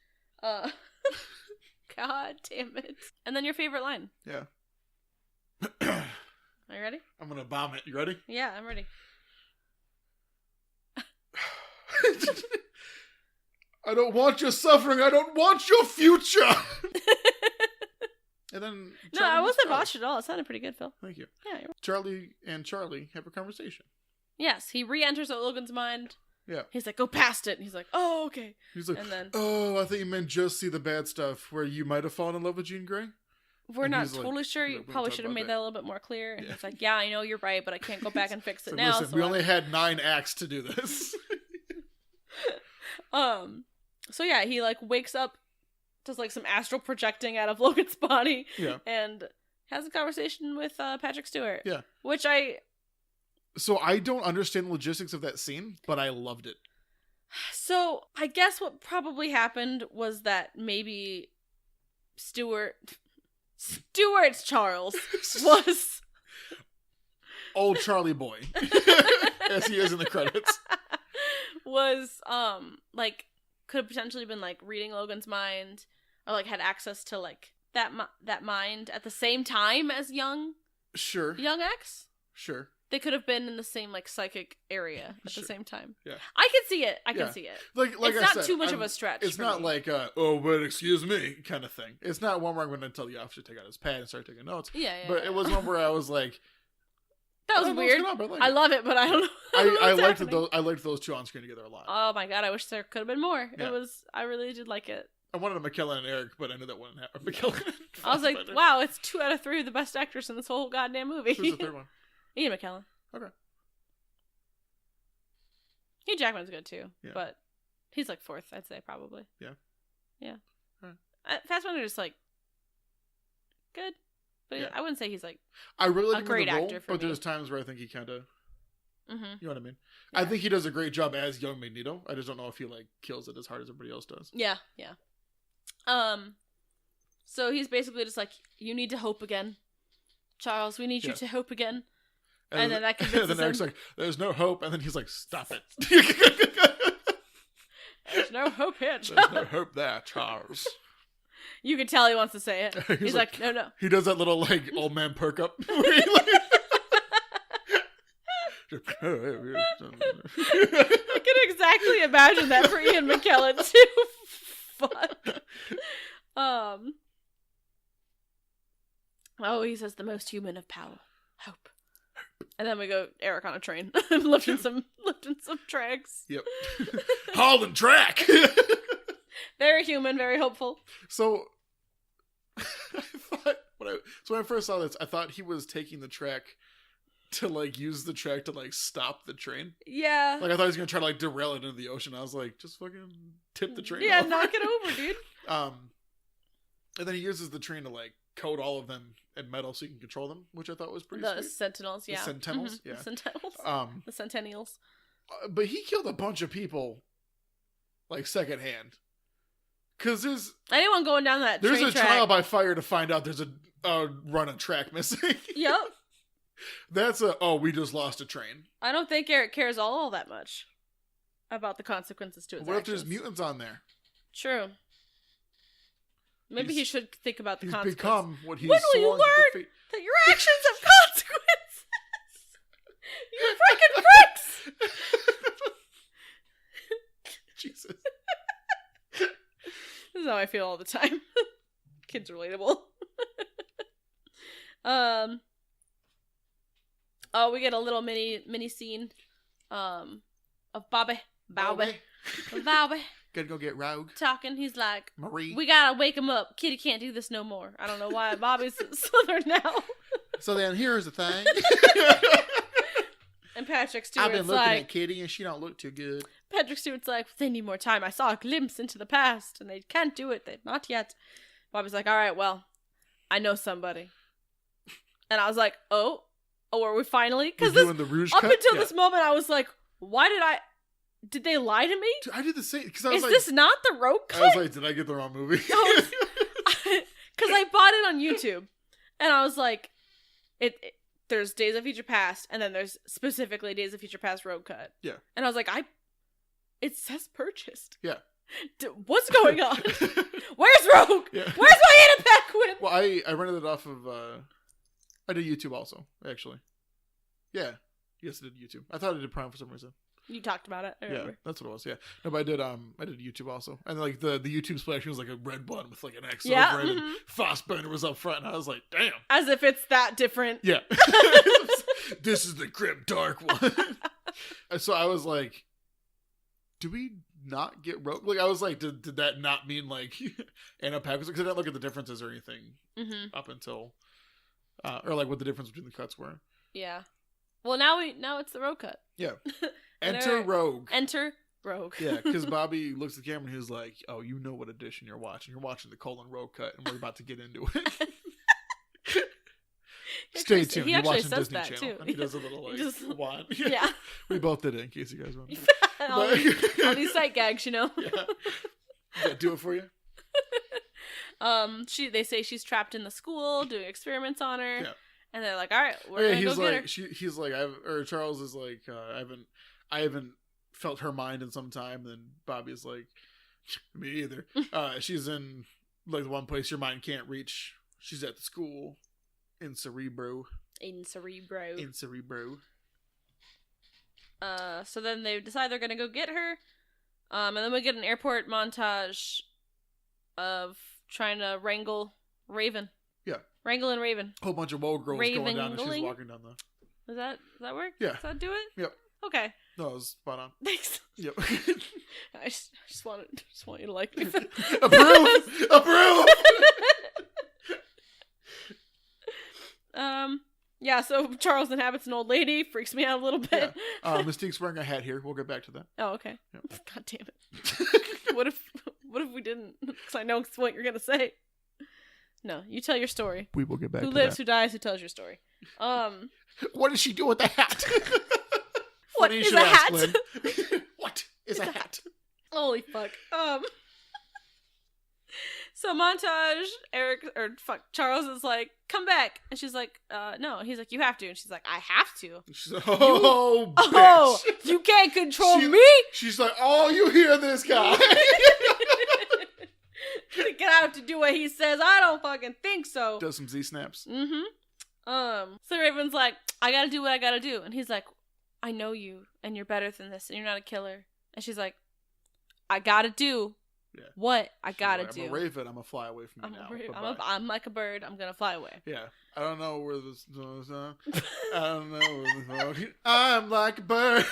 God damn it. And then your favorite line. Yeah. Are you ready? I'm gonna bomb it. You ready? Yeah, I'm ready. I don't want your suffering. I don't want your future. And then no, I wasn't botched at all. It sounded pretty good, Phil. Thank you. Yeah, you're right. Charlie and Charlie have a conversation. Yes, he re-enters Logan's mind. Yeah. He's like, go past it. And he's like, oh, okay. He's like, and then, oh, I thought you meant just see the bad stuff where you might have fallen in love with Jean Grey. We're not totally sure. You probably should have made that a little bit more clear. And he's like, yeah, I know you're right, but I can't go back and fix it now. Listen, we only had 9 acts to do this. So yeah, he like wakes up, does like some astral projecting out of Logan's body. Yeah. And has a conversation with Patrick Stewart. Yeah. So I don't understand the logistics of that scene, but I loved it. So I guess what probably happened was that maybe Stuart Charles was old Charlie boy, as he is in the credits, was like could have potentially been like reading Logan's mind, or like had access to like that mind at the same time as young X. Sure. They could have been in the same like psychic area at the same time. Yeah. I can see it. I can see it. Like it's I not said, too much of a stretch. It's not me. like oh, but excuse me kind of thing. It's not one where I'm going to tell the officer to take out his pad and start taking notes. Yeah. But it was one where I was like, that was weird. I love it, but I don't know. I liked those two on screen together a lot. Oh my god, I wish there could have been more. Yeah. I really did like it. I wanted a McKellen and Eric, but I knew that wouldn't happen. McKellen. I was like, wow, it's 2 out of 3 of the best actors in this whole goddamn movie. Who's the third one? Ian McKellen. Okay. Hugh Jackman's good too, but he's like 4th, I'd say, probably. Yeah. Right. Fassbender is like good, but I wouldn't say he's like I really like a great him in the role, actor for but me. There's times where I think he kind of, you know what I mean. Yeah. I think he does a great job as young Magneto. I just don't know if he like kills it as hard as everybody else does. Yeah. So he's basically just like, you need to hope again, Charles. We need you to hope again. And then that convinces then Eric's him. like, there's no hope. And then he's like, stop it. There's no hope here, Charles. There's no hope there, Charles. You can tell he wants to say it. He's like, no. He does that little like old man perk up. Where he, I can exactly imagine that for Ian McKellen too. Fuck. Oh, he says the most human of power, hope. And then we go Eric on a train, lifting some tracks. Yep. Hauling track. Very human, very hopeful. So I thought when I first saw this, I thought he was taking the track to like use the track to like stop the train. Yeah. Like I thought he was gonna try to like derail it into the ocean. I was like, just fucking tip the train. Yeah, over. knock it over, dude. And then he uses the train to like coat all of them in metal so you can control them, which I thought was pretty The sweet. Sentinels, yeah. The Sentinels, Mm-hmm. yeah. The Sentinels. The Centennials. But he killed a bunch of people, like secondhand. Cause there's anyone going down that there's train a track. trial by fire to find out there's a run of track missing. Yep. That's we just lost a train. I don't think Eric cares all that much about the consequences to his What if actions. there's mutants on there? True. Maybe he should think about the consequences. He's become what he's when will you sworn to learn defeat. that your actions have consequences? You freaking pricks! Jesus. This is how I feel all the time. Kids relatable. Oh, we get a little mini scene of Bobby. Gotta go get Rogue. Talking. He's like, Marie. we gotta wake him up. Kitty can't do this no more. I don't know why Bobby's Southern now. So then here's the thing. And Patrick Stewart's I've been looking like, at Kitty and she don't look too good. Patrick Stewart's like, they need more time. I saw a glimpse into the past and they can't do it. They're not yet. Bobby's like, all right, well, I know somebody. And I was like, oh, are we finally? Because up until this moment, I was like, did they lie to me? Dude, I did the same. Cause I was Is like, this not the Rogue cut? I was like, did I get the wrong movie? Because I bought it on YouTube. And I was like, there's Days of Future Past, and then there's specifically Days of Future Past Rogue cut. Yeah. And I was like, it says purchased. Yeah. What's going on? Where's Rogue? Yeah. Where's my Anna Paquin? Well, I rented it off of, I did YouTube also, actually. Yeah. Yes, I did YouTube. I thought I did Prime for some reason. You talked about it. I remember. Yeah, that's what it was. Yeah. No, but I did YouTube also, and like the YouTube splash was like a red button with like an X over it, and Fassbender was up front, and I was like, damn. As if it's that different. Yeah. This is the grim dark one. And so I was like, do we not get Rogue? Like I was like, did that not mean like Anna Paquin? Because I didn't look at the differences or anything up until, or like what the difference between the cuts were. Yeah. Well, now it's the Rogue cut. Yeah. Enter Rogue. Enter Rogue. Yeah, because Bobby looks at the camera and he's like, oh, you know what edition you're watching. You're watching the Rogue cut, and we're about to get into it. Stay tuned. You're watching Disney Channel. Too. And he does a little like wand. Yeah. We both did it in case you guys want. all these sight gags, you know. Yeah. Does that do it for you? They say she's trapped in the school doing experiments on her. Yeah. And they're like, all right, we're gonna go get her. He's like, Charles is like, I haven't felt her mind in some time. Then Bobby's like, me either. She's in like the one place your mind can't reach. She's at the school in Cerebro. So then they decide they're gonna go get her. And then we get an airport montage of trying to wrangle Raven. Yeah. Wrangle and Raven. A whole bunch of woke girls going down and she's walking down the... Does that work? Yeah. Does that do it? Yep. Okay. No, it was spot on. Thanks. Yep. I just want you to like me. Approve! Yeah, so Charles inhabits an old lady. Freaks me out a little bit. Yeah. Mystique's wearing a hat here. We'll get back to that. Oh, okay. Yep. God damn it. What if we didn't? Because I know what you're going to say. No, you tell your story. We will get back to that. Who lives, who dies, who tells your story. What does she do with the hat? What is a hat? What is a hat? Holy fuck. So montage, Charles is like, come back. And she's like, no. He's like, you have to. And she's like, I have to. She's like, bitch. Oh, you can't control me? She's like, oh, you hear this guy. Get out to do what he says. I don't fucking think so. Does some Z-snaps. Mm-hmm. So Raven's like, I gotta do what I gotta do. And he's like, I know you, and you're better than this, and you're not a killer. And she's like, I gotta do what I gotta do. I'm a raven. I'm gonna fly away from you now. I'm like a bird. I'm gonna fly away. Yeah. I don't know where this goes. I don't know where this goes. I'm like a bird.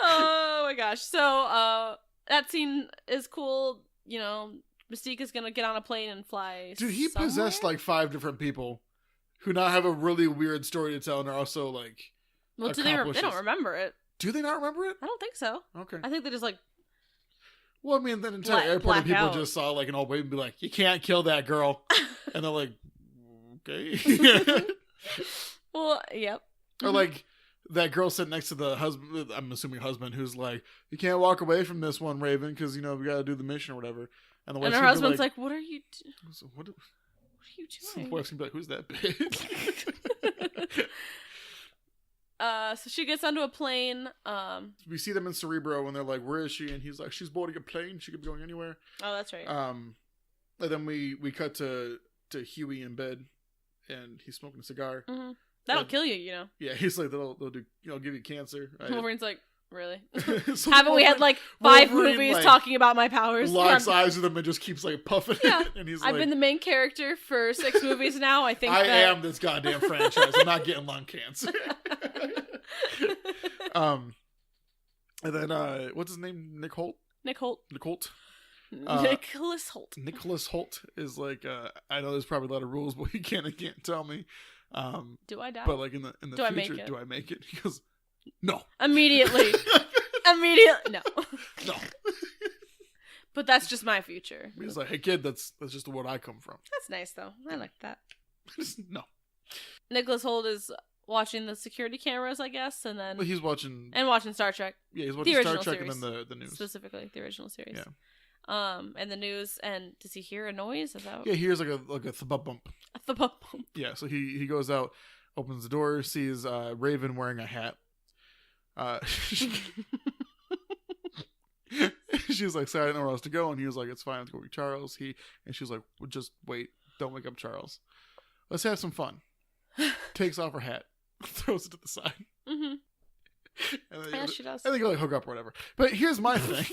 Oh my gosh. So that scene is cool. You know, Mystique is gonna get on a plane and fly. Dude, he possessed like 5 different people who now have a really weird story to tell and are also like. Well, they don't remember it. Do they not remember it? I don't think so. Okay. I think they just like. Well, I mean, the entire airport of people just saw like an old lady and be like, "You can't kill that girl," and they're like, "Okay." Well, yep. Or like that girl sitting next to the husband. I'm assuming husband, who's like, "You can't walk away from this one, Raven, because we got to do the mission or whatever." And her husband's like, "What are you? What are you doing?" The wife's gonna be like, "Who's that bitch?" So she gets onto a plane. We see them in Cerebro and they're like, where is she? And he's like, she's boarding a plane. She could be going anywhere. Oh, that's right. And then we cut to Huey in bed and he's smoking a cigar. Mm-hmm. That'll kill you, you know. Yeah, he's like, they'll do, give you cancer. Wolverine's like, really? So haven't we had like 5 movies talking about my powers? Locks eyes with him and just keeps like puffing. Yeah. And he's I've been the main character for 6 movies now. I think I am this goddamn franchise. I'm not getting lung cancer. And then what's his name? Nick Holt. Nicholas Holt. Nicholas Holt is like I know there's probably a lot of rules, but he can't tell me. Do I die? But like in the future, do I make it? He goes, no. Immediately. No. No. But that's just my future. He's like, hey kid, that's just the world I come from. That's nice though. I like that. No. Nicholas Holt is watching the security cameras, I guess, and then he's watching Star Trek. Yeah, he's watching Star Trek series, and then the news. Specifically the original series. Yeah. And the news, and does he hear a noise? Is that... Yeah, he hears like a thump bump. A thump bump. Yeah, so he goes out, opens the door, sees Raven wearing a hat. She's like, sorry, I didn't know where else to go, and he was like, it's fine, let's go with Charles. And she's like, well, just wait, don't wake up Charles. Let's have some fun. Takes off her hat, throws it to the side. Mm-hmm. And then, she does. And they go like hook up or whatever. But here's my thing.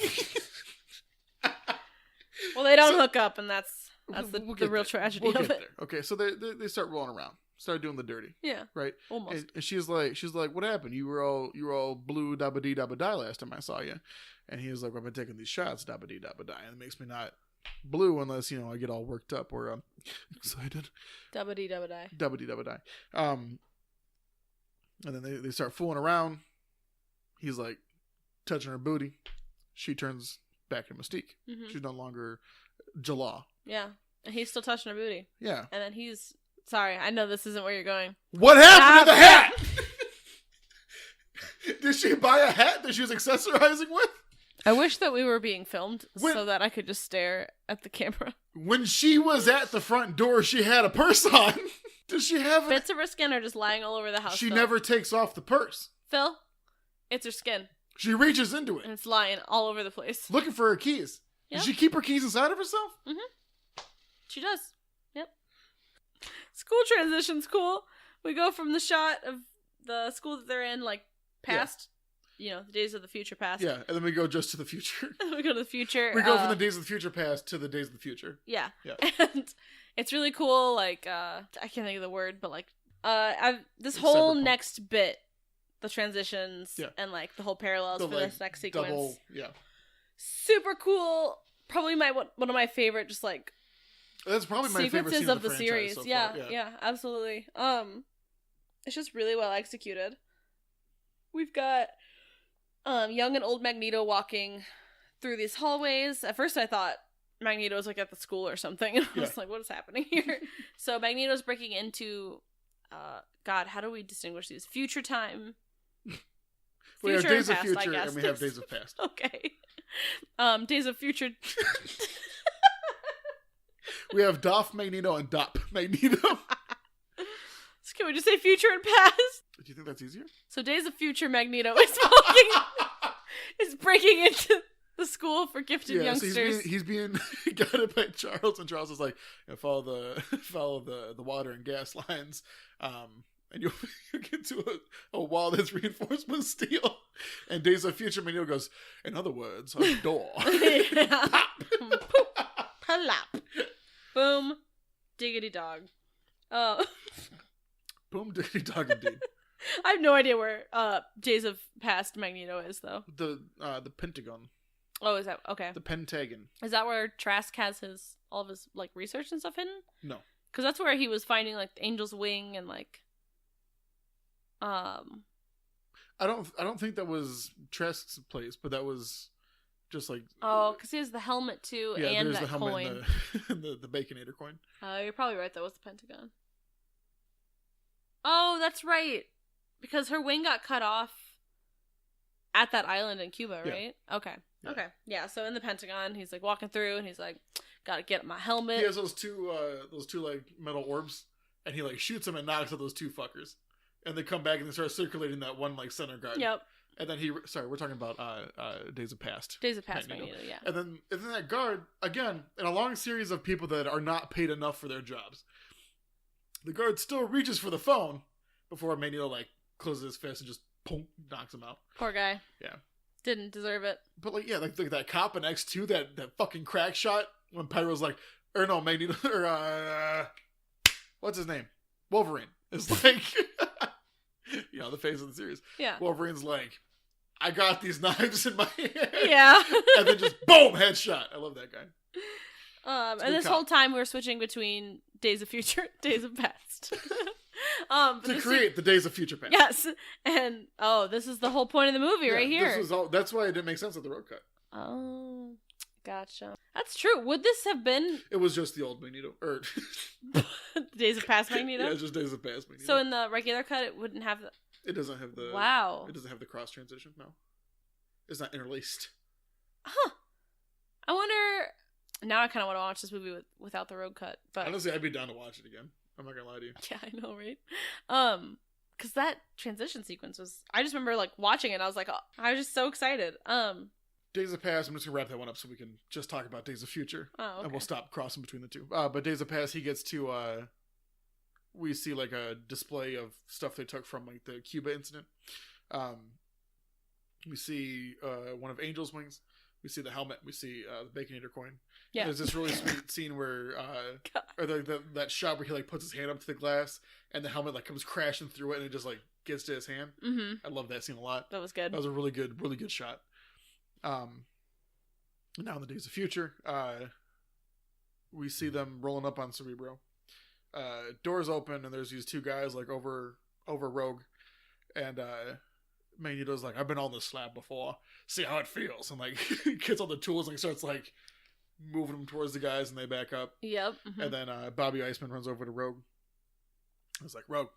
Well, they don't hook up, and that's the real tragedy of it. There. Okay, so they start rolling around, start doing the dirty. Yeah, right. Almost. And she's like, what happened? You were all blue dabba dee dabba die last time I saw you. And he was like, well, I've been taking these shots dabba dee dabba die, and it makes me not blue unless I get all worked up or I'm excited. Dabba dee dabba die. Dabba dee dabba die. And then they start fooling around. He's like touching her booty. She turns back to Mystique. Mm-hmm. She's no longer Jalal. Yeah. And he's still touching her booty. Yeah. And then he's... Sorry, I know this isn't where you're going. What happened to the hat? Did she buy a hat that she was accessorizing with? I wish that we were being filmed so that I could just stare at the camera. When she was at the front door, she had a purse on. Does she have it? Bits of her skin are just lying all over the house. She never takes off the purse. Phil, it's her skin. She reaches into it. And it's lying all over the place. Looking for her keys. Yeah. Did she keep her keys inside of herself? Mm-hmm. She does. Yep. School transition's cool. We go from the shot of the school that they're in, like, past, the Days of the Future past. Yeah, and then we go just to the future. We go to the future. We go from the Days of the Future past to the Days of the Future. Yeah. And it's really cool, like, I can't think of the word, but, like, this whole next bit, the transitions and like the whole parallels for this next sequence. Super cool. Probably one of my favorite, just like that's probably my favorite scene of the series. So yeah, absolutely. It's just really well executed. We've got young and old Magneto walking through these hallways. At first, I thought Magneto was like at the school or something, and I was like, "What is happening here?" So Magneto's breaking into, God, how do we distinguish these? Future time. We have Days of Future and we have Days of Past. Okay. Days of Future. We have Doff Magneto and Dop Magneto. So can we just say Future and Past? Do you think that's easier? So Days of Future Magneto is walking, is breaking into the school for gifted youngsters. So he's being guided by Charles, and Charles is like, follow the water and gas lines. And you'll get to a wall that's reinforced with steel. And Days of Future Magneto goes, in other words, a door. Pop! Palap. Boom. Diggity dog. Boom diggity dog indeed. I have no idea where Days of Past Magneto is, though. The Pentagon. Oh, is that... Okay. The Pentagon. Is that where Trask has all of his, like, research and stuff hidden? No. Because that's where he was finding, like, the Angel's Wing and, like... I don't think that was Trask's place, but that was just like because he has the helmet too, and there's that the helmet coin, and the Baconator coin. You're probably right. That was the Pentagon. Oh, that's right, because her wing got cut off at that island in Cuba, right? Yeah. Okay. Yeah. So in the Pentagon, he's like walking through, and he's like, "Gotta get my helmet." He has those two like metal orbs, and he like shoots them and knocks at those two fuckers. And they come back and they start circulating that one like center guard. Yep. And then we're talking about Days of Past. Days of Past Magneto, yeah. And then that guard, again, in a long series of people that are not paid enough for their jobs, the guard still reaches for the phone before Magneto like closes his fist and just boom, knocks him out. Poor guy. Yeah. Didn't deserve it. But like that cop in X2, that fucking crack shot when Pyro's like, or no, Magneto, or what's his name? Wolverine. It's like... the face of the series. Yeah. Wolverine's like, I got these knives in my hand. Yeah. And then just boom, headshot. I love that guy. And this whole time we were switching between Days of Future, Days of Past. To create the Days of Future Past. Yes. And this is the whole point of the movie right here. That's why it didn't make sense with the road cut. Oh, gotcha. That's true. Would this have been... It was just the old Magneto. Or... Days of Past Magneto? Yeah, just Days of Past Magneto. So in the regular cut, it wouldn't have the... It doesn't have the... Wow. It doesn't have the cross transition, no. It's not interlaced. Huh. I wonder... Now I kind of want to watch this movie without the road cut. But honestly, I'd be down to watch it again. I'm not going to lie to you. Yeah, I know, right? Because that transition sequence was... I just remember, like, watching it, and I was like, I was just so excited. Days of Past, I'm just going to wrap that one up so we can just talk about Days of Future. Oh, okay. And we'll stop crossing between the two. But Days of Past, he gets to, we see like a display of stuff they took from like the Cuba incident. We see one of Angel's wings. We see the helmet. We see the Baconator coin. Yeah. There's this really sweet scene where, or that shot where he like puts his hand up to the glass and the helmet like comes crashing through it and it just like gets to his hand. Mm-hmm. I love that scene a lot. That was good. That was a really good shot. Now in the Days of Future, we see them rolling up on Cerebro. Doors open and there's these two guys like over Rogue, and Magneto's like, I've been on this slab before, see how it feels, and like gets all the tools and starts like moving them towards the guys and they back up. Yep. Mm-hmm. And then Bobby Iceman runs over to Rogue. He's like, Rogue,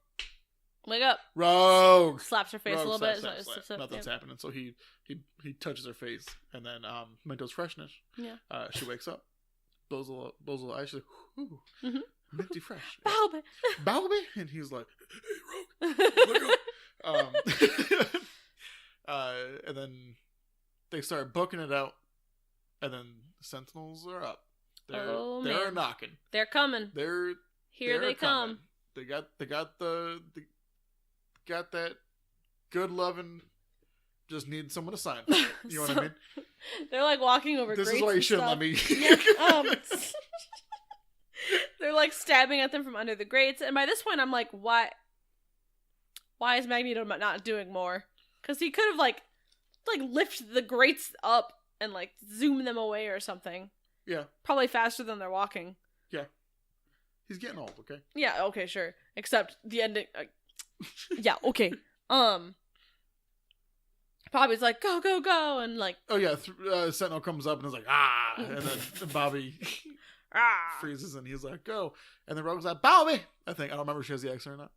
Wake up. Rogue. Slaps her face Rogue, a little slap, bit. slap, slap. Nothing's happening. So he touches her face, and then Mentos freshness. Yeah. She wakes up, blows a little ice. She's like, "Ooh, minty fresh." Balby, and he's like, "Hey, Rogue, wake up." And then they start booking it out, and then the Sentinels are up. They're knocking. They're coming. Here they come. They got that good loving. Just need someone to sign for it. You know what I mean? They're like walking over. This grates is why you shouldn't stuff. let me. Yeah, they're like stabbing at them from under the grates, and by this point, I'm like, why? Why is Magneto not doing more? Because he could have like lift the grates up and like zoom them away or something. Yeah. Probably faster than they're walking. Yeah. He's getting old, okay? Yeah, okay, sure. Except the ending. Yeah, okay. Bobby's like, go, go, go, and like... Oh, yeah, Sentinel comes up and is like, and then Bobby freezes and he's like, go. And then Rogue's like, Bobby! I don't remember if she has the accent or not.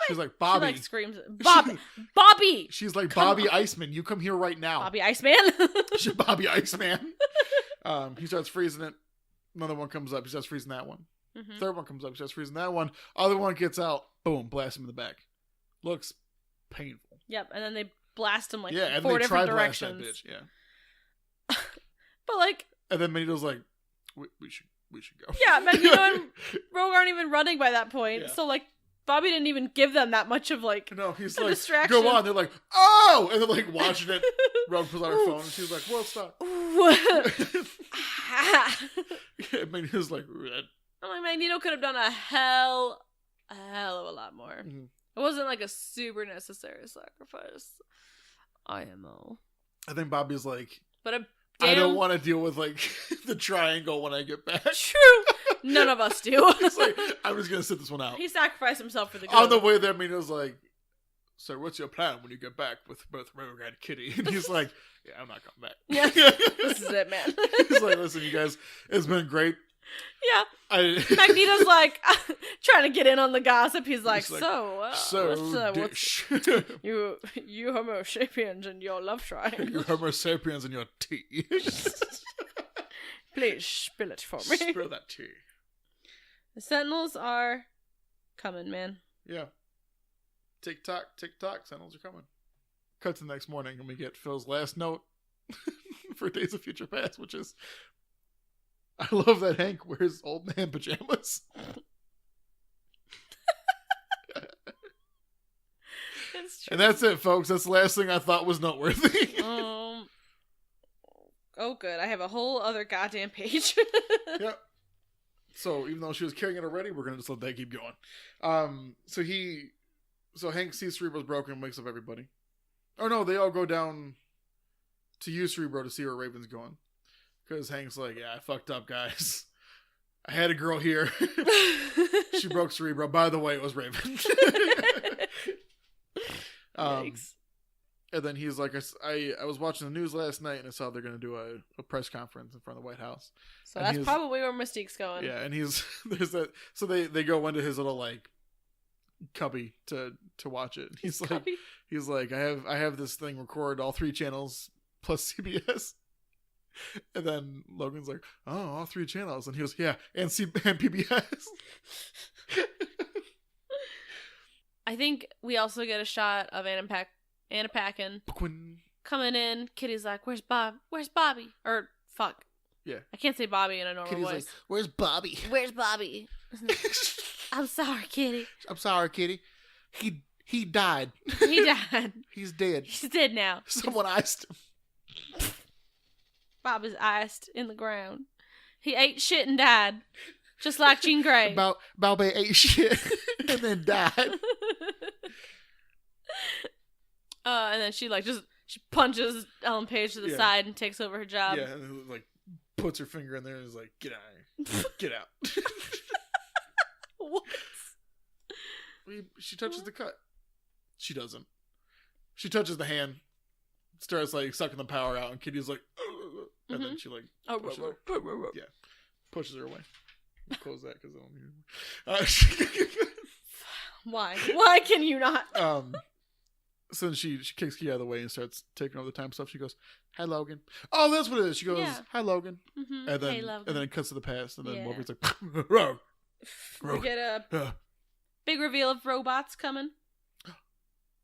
She's like, Bobby. She like screams, Bobby! Bobby! She's like, Bobby Iceman, you come here right now. Bobby Iceman? She's Bobby Iceman. He starts freezing it. Another one comes up, he starts freezing that one. Mm-hmm. Third one comes up, he starts freezing that one. Other one gets out, boom, blast him in the back. Looks painful. Yep, and then they blast him like and 4 they different directions. That bitch, yeah. But like, and then Magneto's like, we should go. Yeah, Magneto and Rogue aren't even running by that point. Yeah. So like, Bobby didn't even give them that much of like he's a like, distraction. Go on. They're like, oh, and they're like watching it. Rogue pulls out her phone and she's like, well, stop. Yeah, Magneto's like, red. I'm like, Magneto could have done a hell of a lot more. Mm-hmm. It wasn't like a super necessary sacrifice. IMO. I think Bobby's like, but I don't want to deal with like the triangle when I get back. True. None of us do. He's like, I'm just gonna sit this one out. He sacrificed himself for the good. On the way there, Magneto's like, so what's your plan when you get back with both Rogue and Kitty? And he's like, yeah, I'm not coming back. Yeah, this is it, man. He's like, listen, you guys, it's been great. Yeah. Magneto's like trying to get in on the gossip. He's like, what's you Homo sapiens and your love triangle. You Homo sapiens and your tea. Please spill it for me. Spill that tea. The Sentinels are coming, man. Yeah. Tick tock, Sentinels are coming. Cut to the next morning and we get Phil's last note for Days of Future Past, which is, I love that Hank wears old man pajamas. It's true. And that's it, folks. That's the last thing I thought was noteworthy. Oh, good. I have a whole other goddamn page. Yep. So even though she was carrying it already, we're gonna just let that keep going. So Hank sees Cerebro's broken and wakes up everybody. Oh no, they all go down to use Cerebro to see where Raven's going. Because Hank's like, yeah, I fucked up, guys. I had a girl here. She broke Cerebro. By the way, it was Raven. Yikes. And then he's like, I was watching the news last night and I saw they're going to do a press conference in front of the White House. So and that's probably where Mystique's going. Yeah, and there's that. So they go into his little like cubby to watch it. He's like, I have this thing record all 3 channels plus CBS. And then Logan's like, oh, all 3 channels. And he goes, yeah, and PBS. I think we also get a shot of Anna Paquin coming in. Kitty's like, where's Bobby? Or, fuck. Yeah. I can't say Bobby in a normal Kitty's voice. Like, where's Bobby? Where's Bobby? I'm sorry, Kitty. I'm sorry, Kitty. He died. He died. He's dead. He's dead now. Someone iced him. Bob is iced in the ground. He ate shit and died. Just like Jean Grey. Bobby ate shit and then died. And then she punches Ellen Page to the side and takes over her job. Yeah, and like puts her finger in there and is like, get out of here. Get out. What? She touches the cut. She doesn't. She touches the hand. Starts like sucking the power out, and Kitty's like, and then she like pushes her away. Close that because I don't hear. Why? Why can you not? So then she kicks Key out of the way and starts taking over the time stuff. She goes, "Hi, Logan." Oh, that's what it is. She goes, "Hi, Logan." Mm-hmm. And then, hey, Logan. and then it cuts to the past, and then Wolverine's like, we get a big reveal of robots coming.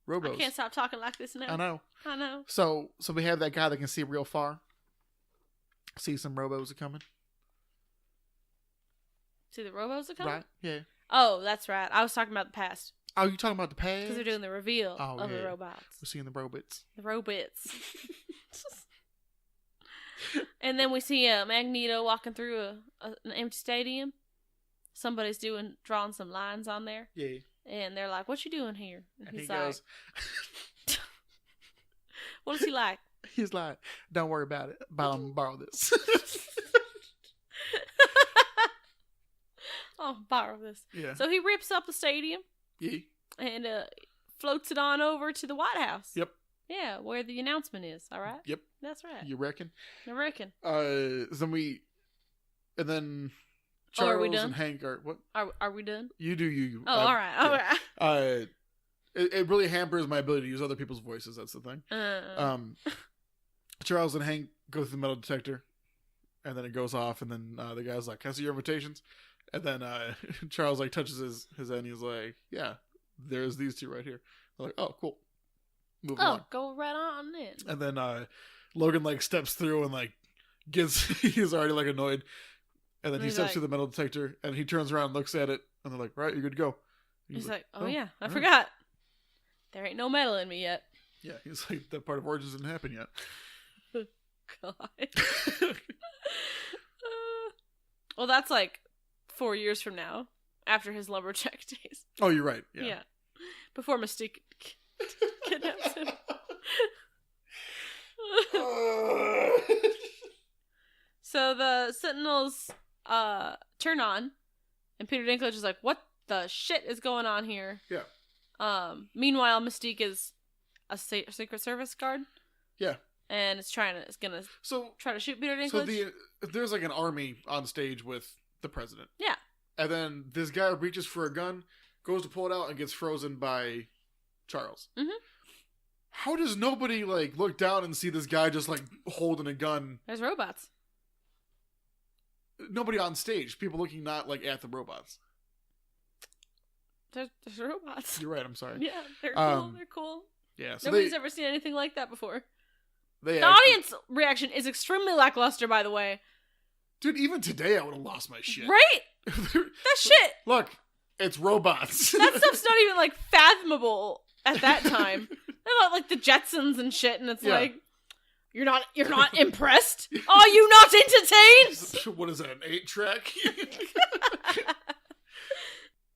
Robos. I can't stop talking like this now. I know. So we have that guy that can see real far. See some robos are coming. See the robos are coming? Right, yeah. Oh, that's right. I was talking about the past. Oh, you talking about the past? Because they're doing the reveal of the robots. We're seeing the robots. The robots. And then we see Magneto walking through an empty stadium. Somebody's drawing some lines on there. Yeah. And they're like, "What you doing here?" And he goes, what is he like? He's like, "Don't worry about it. Borrow this." Oh, borrow this. Yeah. So he rips up the stadium. Yeah. And floats it on over to the White House. Yep. Yeah, where the announcement is. All right. Yep. That's right. You reckon? I reckon. Then are we Charles done? and Hank are what? Are we done? You do you. Oh, all right. All right. It really hampers my ability to use other people's voices. That's the thing. Charles and Hank go through the metal detector, and then it goes off, and then the guy's like, "Can I see your invitations?" And then Charles like touches his head, and he's like, "Yeah, there's these two right here." They're like, "Oh, cool." Move along. Go right on in. And then Logan like steps through and like he's already like annoyed, and then he steps through the metal detector, and he turns around and looks at it, and they're like, "Right, you're good to go." He's like, "Oh yeah, I forgot. There ain't no metal in me yet." Yeah, he's like, that part of Origins didn't happen yet. God. Well, that's like 4 years from now, after his lumberjack days. Oh, you're right. Yeah. Before Mystique kidnaps him. So the Sentinels turn on, and Peter Dinklage is like, "What the shit is going on here?" Yeah. Meanwhile, Mystique is a Secret Service guard. Yeah. And it's trying to try to shoot Peter Dinklage. So there's like an army on stage with the president. Yeah. And then this guy reaches for a gun, goes to pull it out, and gets frozen by Charles. Mm-hmm. How does nobody like look down and see this guy just like holding a gun? There's robots. Nobody on stage. People looking not like at the robots. There's robots. You're right. I'm sorry. Yeah, they're cool. They're cool. Yeah. So nobody's ever seen anything like that before. The audience reaction is extremely lackluster, by the way. Dude, even today I would have lost my shit. Right? That shit. Look, it's robots. That stuff's not even like fathomable at that time. They're not like the Jetsons and shit, and it's like, you're not impressed? Are you not entertained? What is that, an 8-track?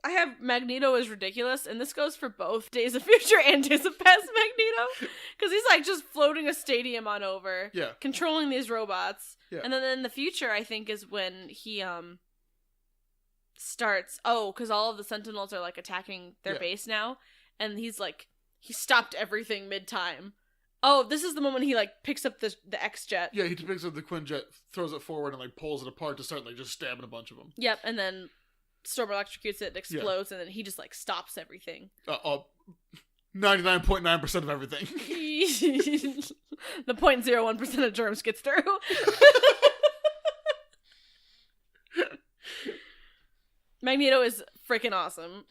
I have Magneto is ridiculous, and this goes for both Days of Future and Days of Past Magneto, because he's like just floating a stadium on over, controlling these robots, and then in the future, I think is when he starts. Oh, because all of the Sentinels are like attacking their base now, and he's like he stopped everything mid-time. Oh, this is the moment he like picks up the X-Jet. Yeah, he picks up the Quinjet, throws it forward, and like pulls it apart to start like just stabbing a bunch of them. Yep, and then Storm electrocutes it, explodes, and then he just like stops everything. 99.9% of everything. The 0.01% of germs gets through. Magneto is freaking awesome.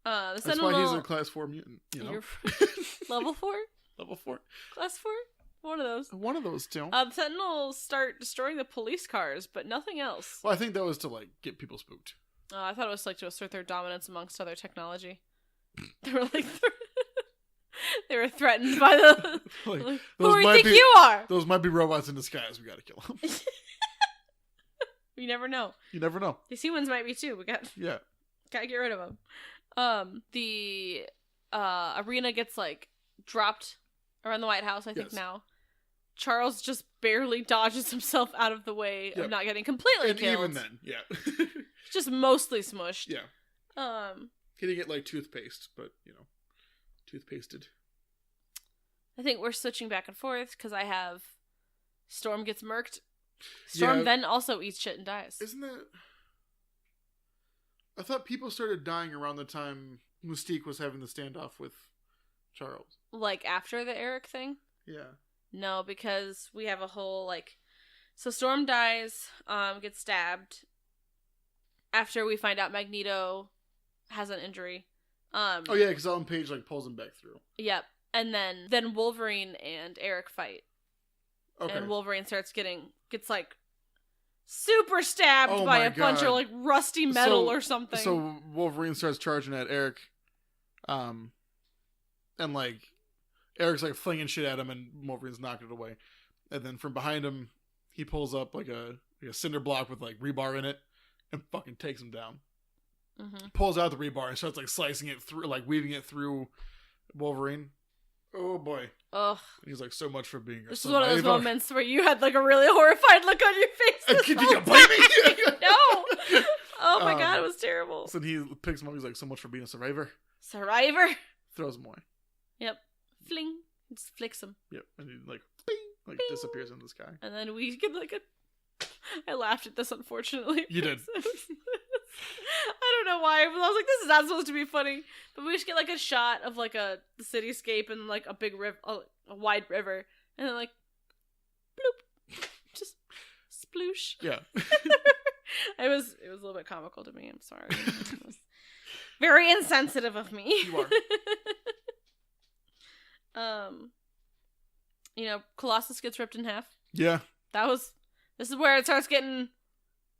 That's why he's a class 4 mutant. You know? Level 4? Level 4. Class 4? One of those. One of those two. The Sentinels start destroying the police cars, but nothing else. Well, I think that was to like get people spooked. I thought it was like to assert their dominance amongst other technology. They were like, they were threatened by the. Like, who do you think you are? Those might be robots in disguise. We gotta kill them. You never know. You never know. These humans might be too. Gotta get rid of them. The arena gets like dropped around the White House. I think now. Charles just barely dodges himself out of the way of not getting completely killed. Even then, just mostly smushed. Yeah. He didn't get like toothpaste, but toothpasted. I think we're switching back and forth because I have Storm gets murked. Storm then also eats shit and dies. Isn't that? I thought people started dying around the time Mystique was having the standoff with Charles. Like, after the Eric thing? Yeah. No, because we have a whole, like... So Storm dies, gets stabbed. After we find out Magneto has an injury. Oh, yeah, because Ellen Page, like, pulls him back through. Yep. And then Wolverine and Eric fight. Okay. And Wolverine gets like super stabbed by a bunch of like rusty metal or something. So Wolverine starts charging at Eric. And like Eric's like flinging shit at him and Wolverine's knocking it away. And then from behind him, he pulls up like a cinder block with like rebar in it and fucking takes him down. Mm-hmm. Pulls out the rebar and starts like slicing it through, like weaving it through Wolverine. Oh boy. Ugh. And he's like, so much for being a This survivor. is one of those moments where you had like a really horrified look on your face. Did you blame me? No. Oh my god, it was terrible. So he picks him up, he's like, so much for being a survivor. Survivor. Throws him away. Yep. Fling. Just flicks him. Yep. And he like, bing, like bing. Disappears in the sky. And then we get like I laughed at this, unfortunately. You did. I don't know why, but I was like, this is not supposed to be funny. But we just get like a shot of like the cityscape and like a big river, a wide river, and then like, bloop, just sploosh. Yeah. It was a little bit comical to me. I'm sorry. It was very insensitive of me. You are. Colossus gets ripped in half. Yeah. This is where it starts getting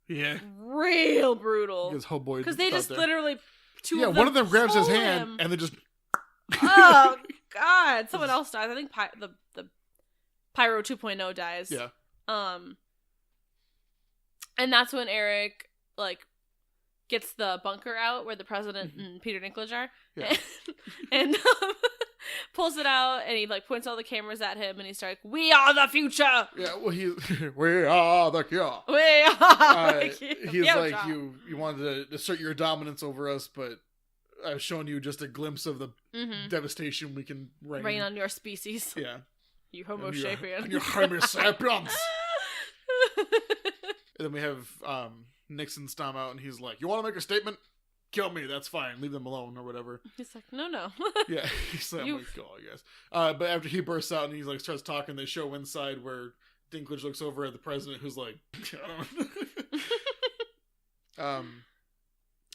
real brutal. Because Hellboy, because they just literally one of them grabs his hand and then just oh god, someone else dies. I think the Pyro 2.0 dies. Yeah. And that's when Eric like gets the bunker out where the president and Peter Dinklage are, and pulls it out, and he like points all the cameras at him, and he's like, "We are the future." Yeah, well, we are the cure. We are. He's like, you wanted to assert your dominance over us, but I've shown you just a glimpse of the devastation we can rain on your species. Yeah, you Homo sapien. You Homo sapiens. And then we have Nixon storm out, and he's like, "You want to make a statement? Kill me. That's fine. Leave them alone, or whatever." He's like, "No." Yeah, he's like, "I'm gonna kill, I guess." But after he bursts out and he like starts talking, they show inside where Dinklage looks over at the president, who's like, "I don't know."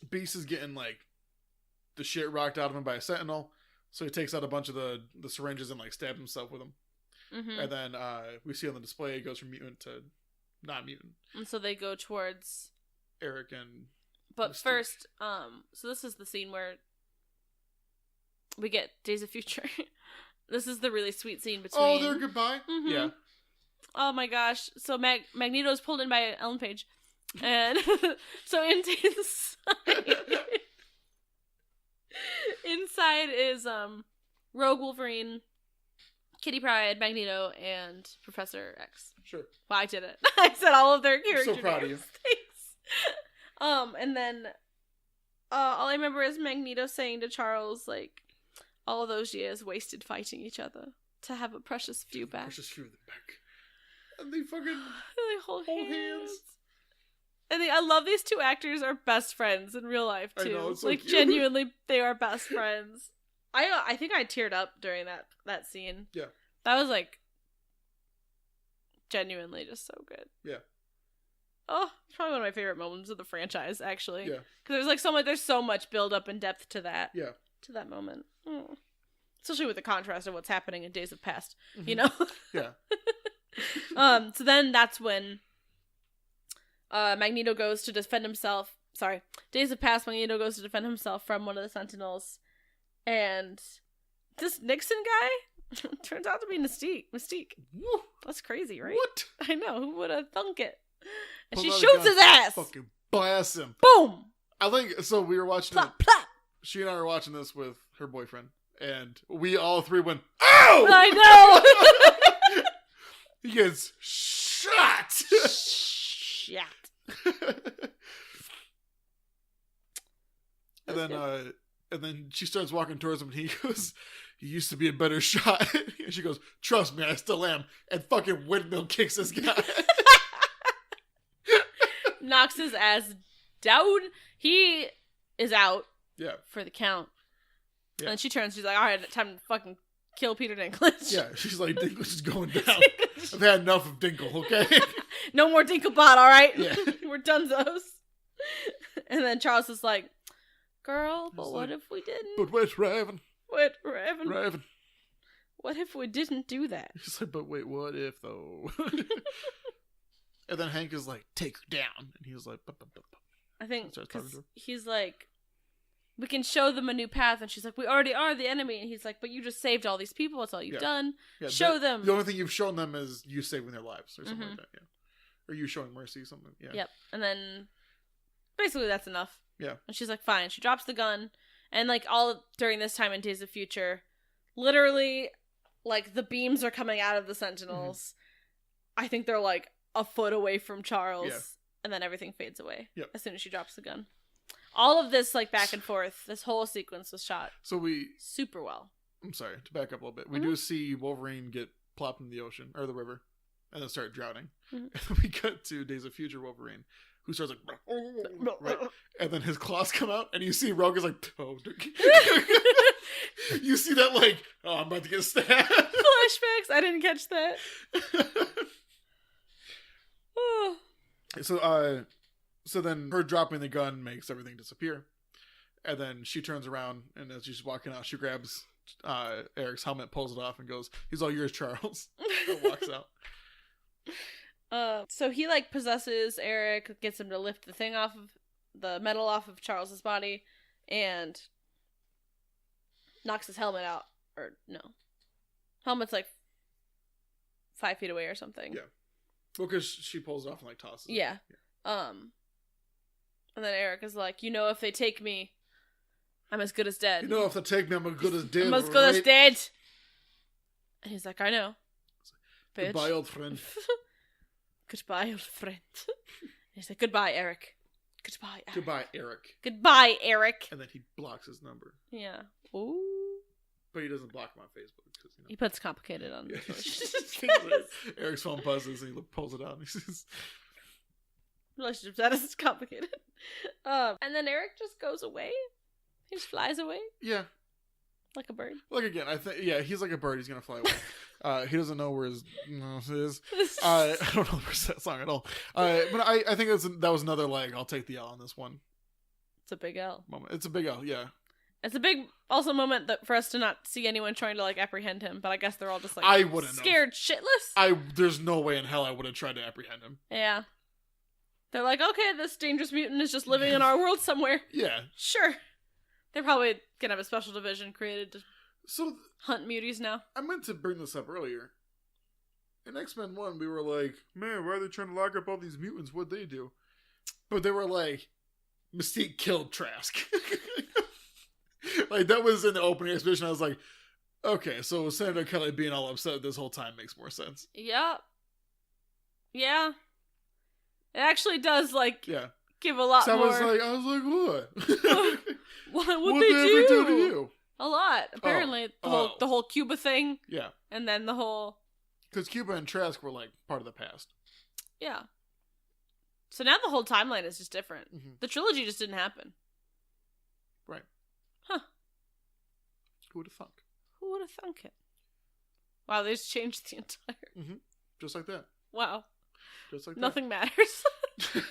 Beast is getting like the shit rocked out of him by a sentinel, so he takes out a bunch of the syringes and like stabs himself with them. And then we see on the display it goes from mutant to non-mutant. And so they go towards Eric and... But first, so this is the scene where we get Days of Future. This is the really sweet scene between... Oh, their goodbye? Mm-hmm. Yeah. Oh my gosh. So Magneto's pulled in by Ellen Page. And so inside is Rogue Wolverine, Kitty Pryde, Magneto, and Professor X. Sure. Well, I did it. I said all of their characters. I'm so proud of you. Thanks. And then all I remember is Magneto saying to Charles, like, all of those years wasted fighting each other to have a precious few back. Precious few of them back. And they fucking they hold hands. And I love these two actors are best friends in real life too. I know, it's so like cute. Genuinely, they are best friends. I think I teared up during that scene. Yeah. That was like genuinely just so good. Yeah. Oh, it's probably one of my favorite moments of the franchise, actually. Yeah. Because there's so much build up and depth to that. Yeah. To that moment. Mm. Especially with the contrast of what's happening in Days of Past, you know? Yeah. So then that's when Magneto goes to defend himself. Sorry. Days of Past, Magneto goes to defend himself from one of the Sentinels. And this Nixon guy turns out to be Mystique. Woo. That's crazy, right? What? I know. Who would have thunk it? And Pull she out a shoots gun, his ass. Fucking blast him. Boom. I think so. We were watching Plop, it. plop. She and I were watching this with her boyfriend, and we all three went, "Ow!" I know. He gets shot. Shit. And then she starts walking towards him, and he goes, "You used to be a better shot." And she goes, "Trust me, I still am." And fucking windmill kicks this guy. Knocks his ass down. is out Yeah. for the count. Yeah. And she turns, she's like, all right, time to fucking kill Peter Dinklage. Yeah, she's like, Dinklage is going down. I've had enough of Dinkle, okay? No more Dinklebot, all right? Yeah. We're donezo's. And then Charles is like, girl, but He's what like, if we didn't? But wait, Raven. What, Raven? Raven. What if we didn't do that? He's like, but wait, what if, though? And then Hank is like, take her down. And he was like, bup, bup, bup, bup. I think Starts talking to her. he's like, we can show them a new path. And she's like, we already are the enemy. And he's like, but you just saved all these people. That's all you've done. Yeah, show them. The only thing you've shown them is you saving their lives or something Mhm. like that, yeah. Or you showing mercy, something, yeah. Yep. And then basically that's enough. Yeah. And she's like, fine. She drops the gun. And like all during this time in Days of Future, literally, like the beams are coming out of the Sentinels. I think they're like a foot away from Charles. Yeah. And then everything fades away as soon as she drops the gun. All of this like back and forth, this whole sequence was shot So super well. I'm sorry, to back up a little bit. We do see Wolverine get plopped in the ocean, or the river, and then start drowning. Mhm. And then we cut to Days of Future Wolverine, who starts like, right? And then his claws come out, and you see Rogue is like, oh. You see that like, oh, I'm about to get stabbed. Flashbacks. I didn't catch that. Oh. So then her dropping the gun makes everything disappear. And then she turns around, and as she's walking out, she grabs Eric's helmet, pulls it off, and goes, he's all yours, Charles. And walks out. So he like possesses Eric, gets him to lift the thing off of the metal off of Charles's body, and knocks his helmet out. Or no, helmet's like 5 feet away or something. Yeah. Well, because she pulls it off and like tosses it. Yeah. And then Eric is like, if they take me, I'm as good as dead. If they take me, I'm as good as dead. I'm as good as dead. And he's like, I know. Bitch. Goodbye, old friend. Goodbye, old friend. He's like, goodbye, Eric. Goodbye, Eric. Goodbye, Eric. Goodbye, Eric. And then he blocks his number. Yeah. Ooh. But he doesn't block him on Facebook. He puts complicated on. Eric's phone buzzes and he pulls it out and he says, relationship status is complicated. And then Eric just goes away. He just flies away. Yeah. Like a bird. Like again, he's like a bird. He's gonna fly away. He doesn't know where his nose is. I don't know the rest of that song at all. But I think that was another like, I'll take the L on this one. It's a big L. Moment. It's a big L, yeah. It's a big also moment that for us to not see anyone trying to like apprehend him, but I guess they're all just like I wouldn't scared shitless. There's no way in hell I would have tried to apprehend him. Yeah. They're like, okay, this dangerous mutant is just living in our world somewhere. Yeah. Sure. They're probably gonna have a special division created to hunt muties now. I meant to bring this up earlier. In X-Men 1, we were like, man, why are they trying to lock up all these mutants? What'd they do? But they were like, Mystique killed Trask. Like, that was in the opening exhibition. I was like, okay, so Senator Kelly being all upset this whole time makes more sense. Yep. Yeah. It actually does, like, yeah. give a lot more. I was like, what? What'd they ever do to you? A lot, apparently. The whole Cuba thing. Yeah. And then the whole... Because Cuba and Trask were, like, part of the past. Yeah. So now the whole timeline is just different. Mm-hmm. The trilogy just didn't happen. Right. Huh. Who would have thunk? Who would have thunk it? Wow, they just changed the entire... Mm-hmm. Just like that. Wow. Just like Nothing matters.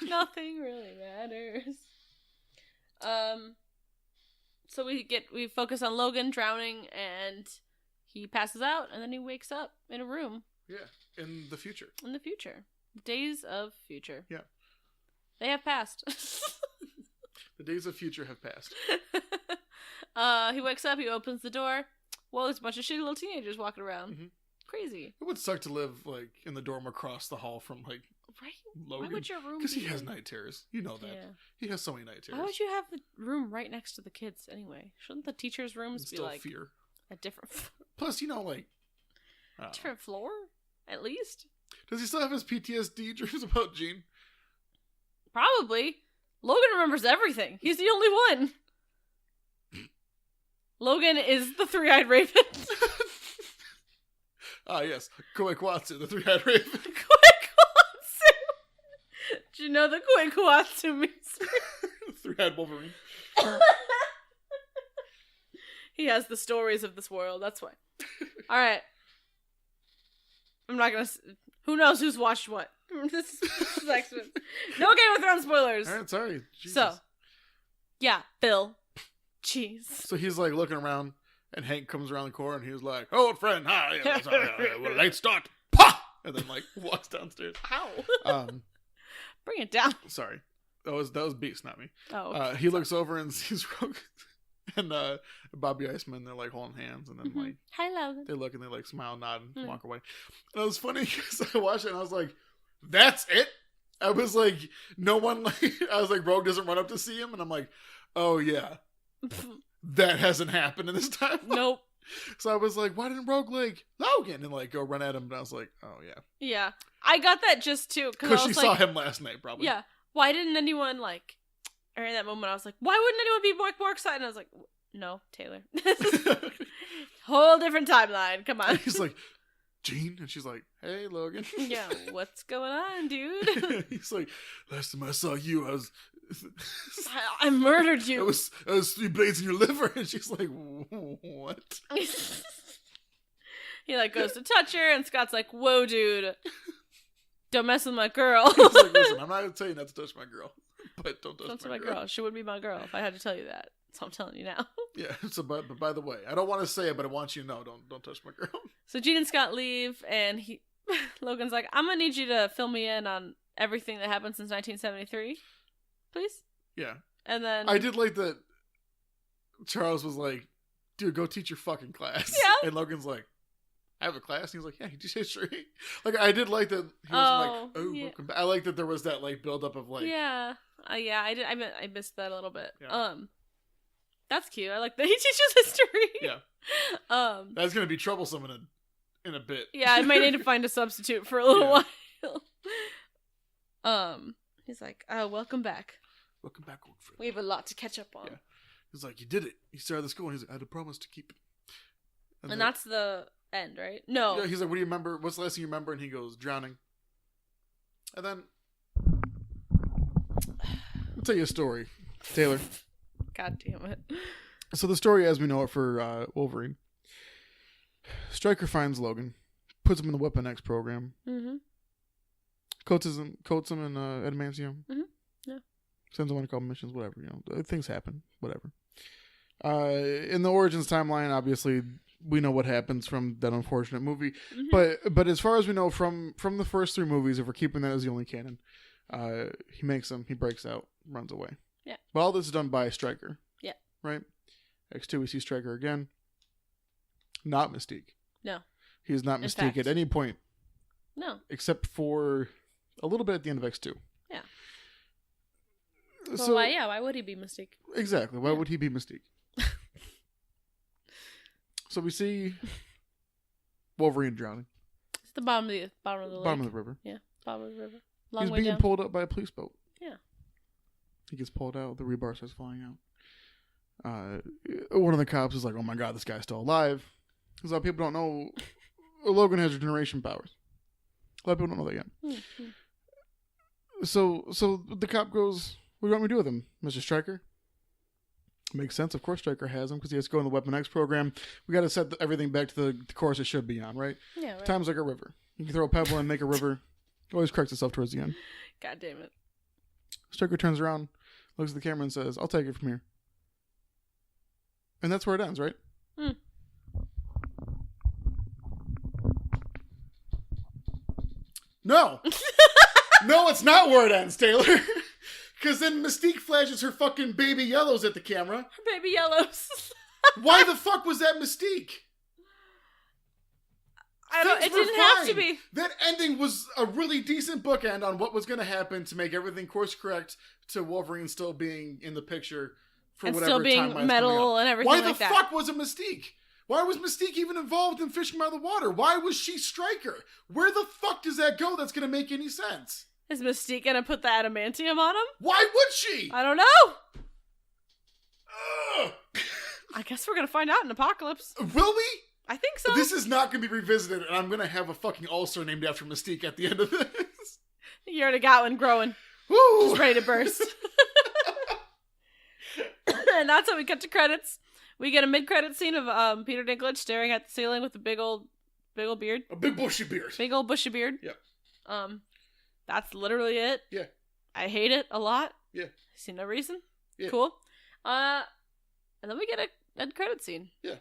Nothing really matters. So we focus on Logan drowning, and he passes out, and then he wakes up in a room. Yeah, in the future. In the future. Days of future. Yeah. They have passed. The days of future have passed. He wakes up, he opens the door. Well, there's a bunch of shitty little teenagers walking around. Mm-hmm. Crazy. It would suck to live, like, in the dorm across the hall from, like, right? Logan. Why would your room Because he has night terrors. You know that. Yeah. He has so many night terrors. Why would you have the room right next to the kids anyway? Shouldn't the teachers' rooms be, like, fear. A different... Plus, like... different floor? At least? Does he still have his PTSD dreams about Jean? Probably. Logan remembers everything. He's the only one. Logan is the three-eyed raven. Yes. Koikwatsu, the three-eyed raven. Koikwatsu! Do you know the Koikwatsu means? Three-head Wolverine. He has the stories of this world. That's why. All right. I'm not gonna. Who knows who's watched what? This is X-Men. No Game of Thrones spoilers. All right, sorry. Jesus. So, yeah, Bill. Jeez. So he's like looking around, and Hank comes around the corner, and he's like, "Old friend, hi. Well, late start." Pah! And then like walks downstairs. Ow. Bring it down. Sorry, that was Beast, not me. Oh. Okay. He looks over and sees Rogue and Bobby Iceman. They're like holding hands, and then like Hi, Logan. they look and they like smile, nod, and walk away. And it was funny because I watched it and I was like, "That's it." I was like, no one like. I was like, Rogue doesn't run up to see him, and I'm like, "Oh yeah, that hasn't happened in this time." Nope. So I was like, "Why didn't Rogue like Logan and like go run at him?" And I was like, "Oh yeah, Yeah, I got that just too because she saw him last night, probably." Yeah. Why didn't anyone like? Or in that moment, I was like, "Why wouldn't anyone be more excited?" And I was like, "No, Taylor. Whole different timeline. Come on." He's like, "Jean," and she's like, "Hey, Logan." Yeah, what's going on, dude? He's like, "Last time I saw you, I was." I murdered you. I was 3 blades in your liver, and she's like, "What?" He like goes to touch her, and Scott's like, "Whoa, dude, don't mess with my girl." He's like, "Listen, I'm not gonna tell you not to touch my girl, but don't touch my girl. She would be my girl if I had to tell you that. So I'm telling you now." Yeah. So, but by the way, I don't want to say it, but I want you to know, don't touch my girl. So Gene and Scott leave, and Logan's like, "I'm gonna need you to fill me in on everything that happened since 1973, please." Yeah. And then I did like that. Charles was like, "Dude, go teach your fucking class." Yeah. And Logan's like, "I have a class." And he's like, "Yeah, you teach history." Like, I did like that. He wasn't like, "Oh, yeah. welcome back." I like that there was that like build up of like, yeah, I did. I missed that a little bit. Yeah. That's cute. I like that he teaches history. Yeah. That's gonna be troublesome in a bit. Yeah, I might need to find a substitute for a little while. He's like, "Oh, welcome back. Welcome back, old friend. We have a lot to catch up on." Yeah. He's like, "You did it. You started the school." And he's like, "I had a promise to keep it." And that's the end, right? No. Yeah, he's like, "What do you remember? What's the last thing you remember?" And he goes, "Drowning." And then I'll tell you a story, Taylor. God damn it. So the story as we know it for Wolverine. Stryker finds Logan, puts him in the Weapon X program, coats him in adamantium, Yeah. sends him on a couple missions, whatever, things happen, whatever. In the Origins timeline, obviously, we know what happens from that unfortunate movie, but as far as we know from the first 3 movies, if we're keeping that as the only canon, he makes them, he breaks out, runs away. Yeah. But all this is done by Stryker. Yeah. Right? X2, we see Stryker again. Not Mystique. No. He is not Mystique at any point. No. Except for a little bit at the end of X2. Yeah. So, So why would he be Mystique? Exactly. Why would he be Mystique? So we see Wolverine drowning. It's the bottom of the lake. Bottom of the river. Yeah, bottom of the river. Long He's way being down. pulled up by a police boat. Yeah. He gets pulled out. The rebar starts flying out. One of the cops is like, "Oh my god, this guy's still alive." Because a lot of people don't know Logan has regeneration powers. A lot of people don't know that yet. Mm-hmm. So the cop goes, "What do you want me to do with him, Mr. Stryker?" Makes sense. Of course Stryker has him because he has to go in the Weapon X program. We got to set everything back to the course it should be on, right? Yeah, right. Time's like a river. You can throw a pebble and make a river. It always corrects itself towards the end. God damn it. Stryker turns around, looks at the camera and says, "I'll take it from here." And that's where it ends, right? Hmm. No! No, it's not where it ends, Taylor. Because then Mystique flashes her fucking baby yellows at the camera. Her baby yellows. Why the fuck was that Mystique? It didn't have to be. That ending was a really decent bookend on what was going to happen to make everything course correct to Wolverine still being in the picture for And whatever still being timeline metal and everything Why like the that. fuck was it Mystique? Why was Mystique even involved in fishing by the water? Why was she Stryker? Where the fuck does that go that's going to make any sense? Is Mystique gonna put the adamantium on him? Why would she? I don't know. Ugh. I guess we're gonna find out in Apocalypse. Will we? I think so. This is not going to be revisited, and I'm going to have a fucking ulcer named after Mystique at the end of this. You already got one growing. Woo! Just ready to burst. And that's how we cut to credits. We get a mid-credit scene of Peter Dinklage staring at the ceiling with a big old beard. A big bushy beard. Big old bushy beard. Yep. That's literally it. Yeah. I hate it a lot. Yeah. I see no reason. Yeah. Cool. And then we get a end credit scene. Yeah.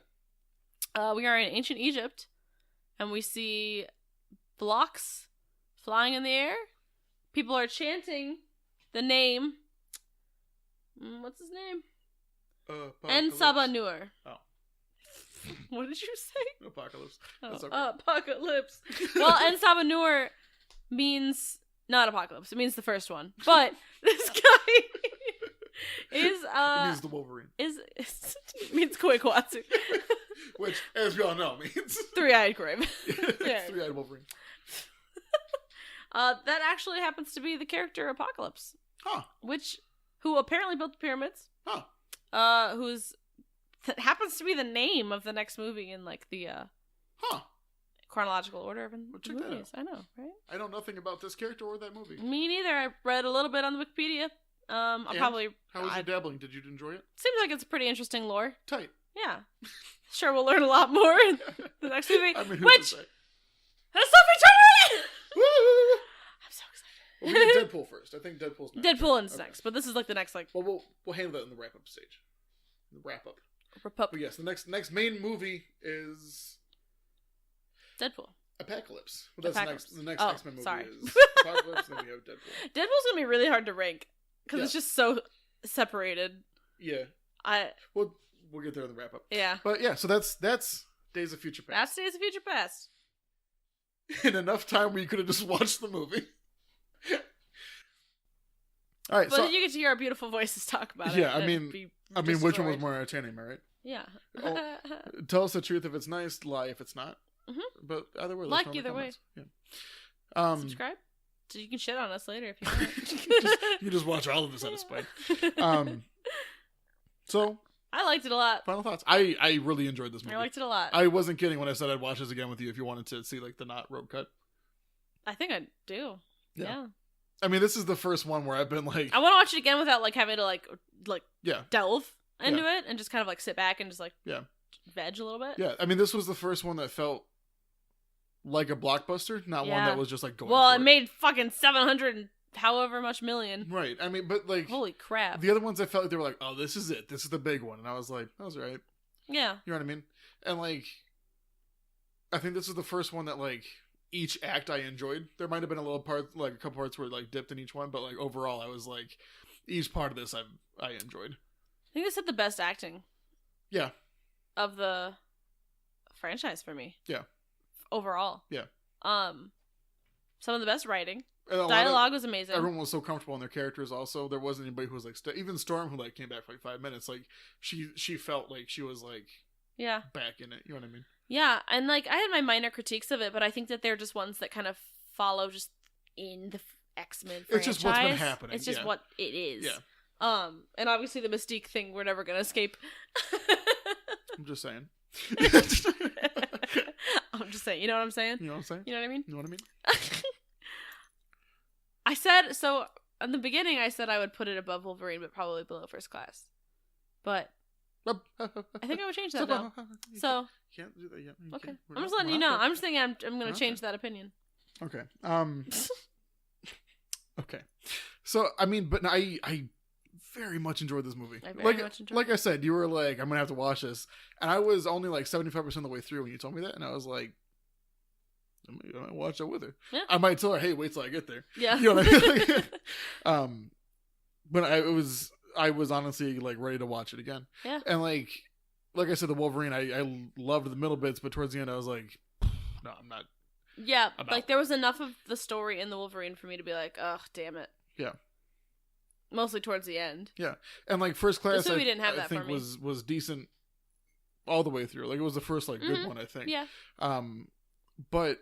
We are in ancient Egypt, and we see blocks flying in the air. People are chanting the name. What's his name? Ensabanur. Oh. What did you say? Apocalypse. Oh, That's okay. Apocalypse. Well, Ensabanur means not apocalypse. It means the first one. But this guy is it means the Wolverine. It means Koikwatsu. Which, as we all know, means three-eyed Kraven. Yeah. Three-eyed Wolverine. That actually happens to be the character Apocalypse. Huh. Who apparently built the pyramids. Huh. Happens to be the name of the next movie in like the chronological order of the movies. I know, right? I know nothing about this character or that movie. Me neither. I read a little bit on the Wikipedia. How was your dabbling? Did you enjoy it? Seems like it's pretty interesting lore. Tight. Yeah. Sure, we'll learn a lot more in the next movie. I mean, which has Sophie Turner in it! Woo! I'm so excited. Well, we get Deadpool first. I think Deadpool's next. Deadpool is next, but this is like the next like. Well, we'll handle that in the wrap up stage. The wrap up. But yes, the next main movie is Deadpool. Apocalypse. Well, that's Apocalypse. the next X-Men movie sorry. is Apocalypse, and then we have Deadpool. Deadpool's gonna be really hard to rank because it's just so separated. Yeah. We'll get there in the wrap up. Yeah. But yeah, so that's Days of Future Past. That's Days of Future Past. In enough time where you could have just watched the movie. All right. But then you get to hear our beautiful voices talk about it. Yeah, I mean, which one was more entertaining, am I right? Yeah. Tell us the truth if it's nice, lie if it's not. Mm-hmm. But either way, like either way. Yeah. Subscribe. So you can shit on us later if you want. you just watch all of this on a spike. So I liked it a lot. Final thoughts. I really enjoyed this movie. I liked it a lot. I wasn't kidding when I said I'd watch this again with you if you wanted to see like the not rope cut. I think I do. Yeah. I mean, this is the first one where I've been like, I want to watch it again without like having to like delve into it and just kind of like sit back and just like veg a little bit. Yeah, I mean, this was the first one that felt like a blockbuster, not one that was just like going. Well, it made fucking 700 and however much million. Right. I mean, but like, holy crap. The other ones I felt like they were like, oh, this is it. This is the big one, and I was like, that was right. Yeah. You know what I mean? And like, I think this is the first one that like each act I enjoyed. There might have been a little part, like a couple parts where it, like dipped in each one, but like overall, I was like, each part of this I enjoyed. I think this had the best acting. Yeah. Of the franchise for me. Yeah. Overall. Yeah. Some of the best writing. Dialogue was amazing. Everyone was so comfortable in their characters. Also, there wasn't anybody who was like even Storm, who like came back for like 5 minutes. Like she felt like she was like back in it. You know what I mean? Yeah, and like I had my minor critiques of it, but I think that they're just ones that kind of follow just in the X-Men franchise. It's just what's been happening. It's just what it is. Yeah. And obviously the Mystique thing we're never gonna escape. I'm just saying. I'm just saying. You know what I'm saying? You know what I'm saying? You know what I mean? You know what I mean? I said, so in the beginning I said I would put it above Wolverine, but probably below First Class. But I think I would change that now. So you can't do that yet. Okay. I'm just letting you know. I'm just thinking I'm going to change that opinion. Okay. Okay. So, I mean, but I very much enjoyed this movie. Like I said, you were like, I'm going to have to watch this. And I was only like 75% of the way through when you told me that. And I was like, I might watch that with her. Yeah. I might tell her, hey, wait till I get there. Yeah. You know what I mean? But I was honestly like ready to watch it again. Yeah. And like I said, the Wolverine, I loved the middle bits, but towards the end I was like, no, I'm not. Yeah. Like there was enough of the story in the Wolverine for me to be like, oh, damn it. Yeah. Mostly towards the end. Yeah. And like First Class, I didn't have that I think for me. was decent all the way through. Like it was the first like good one, I think. Yeah. But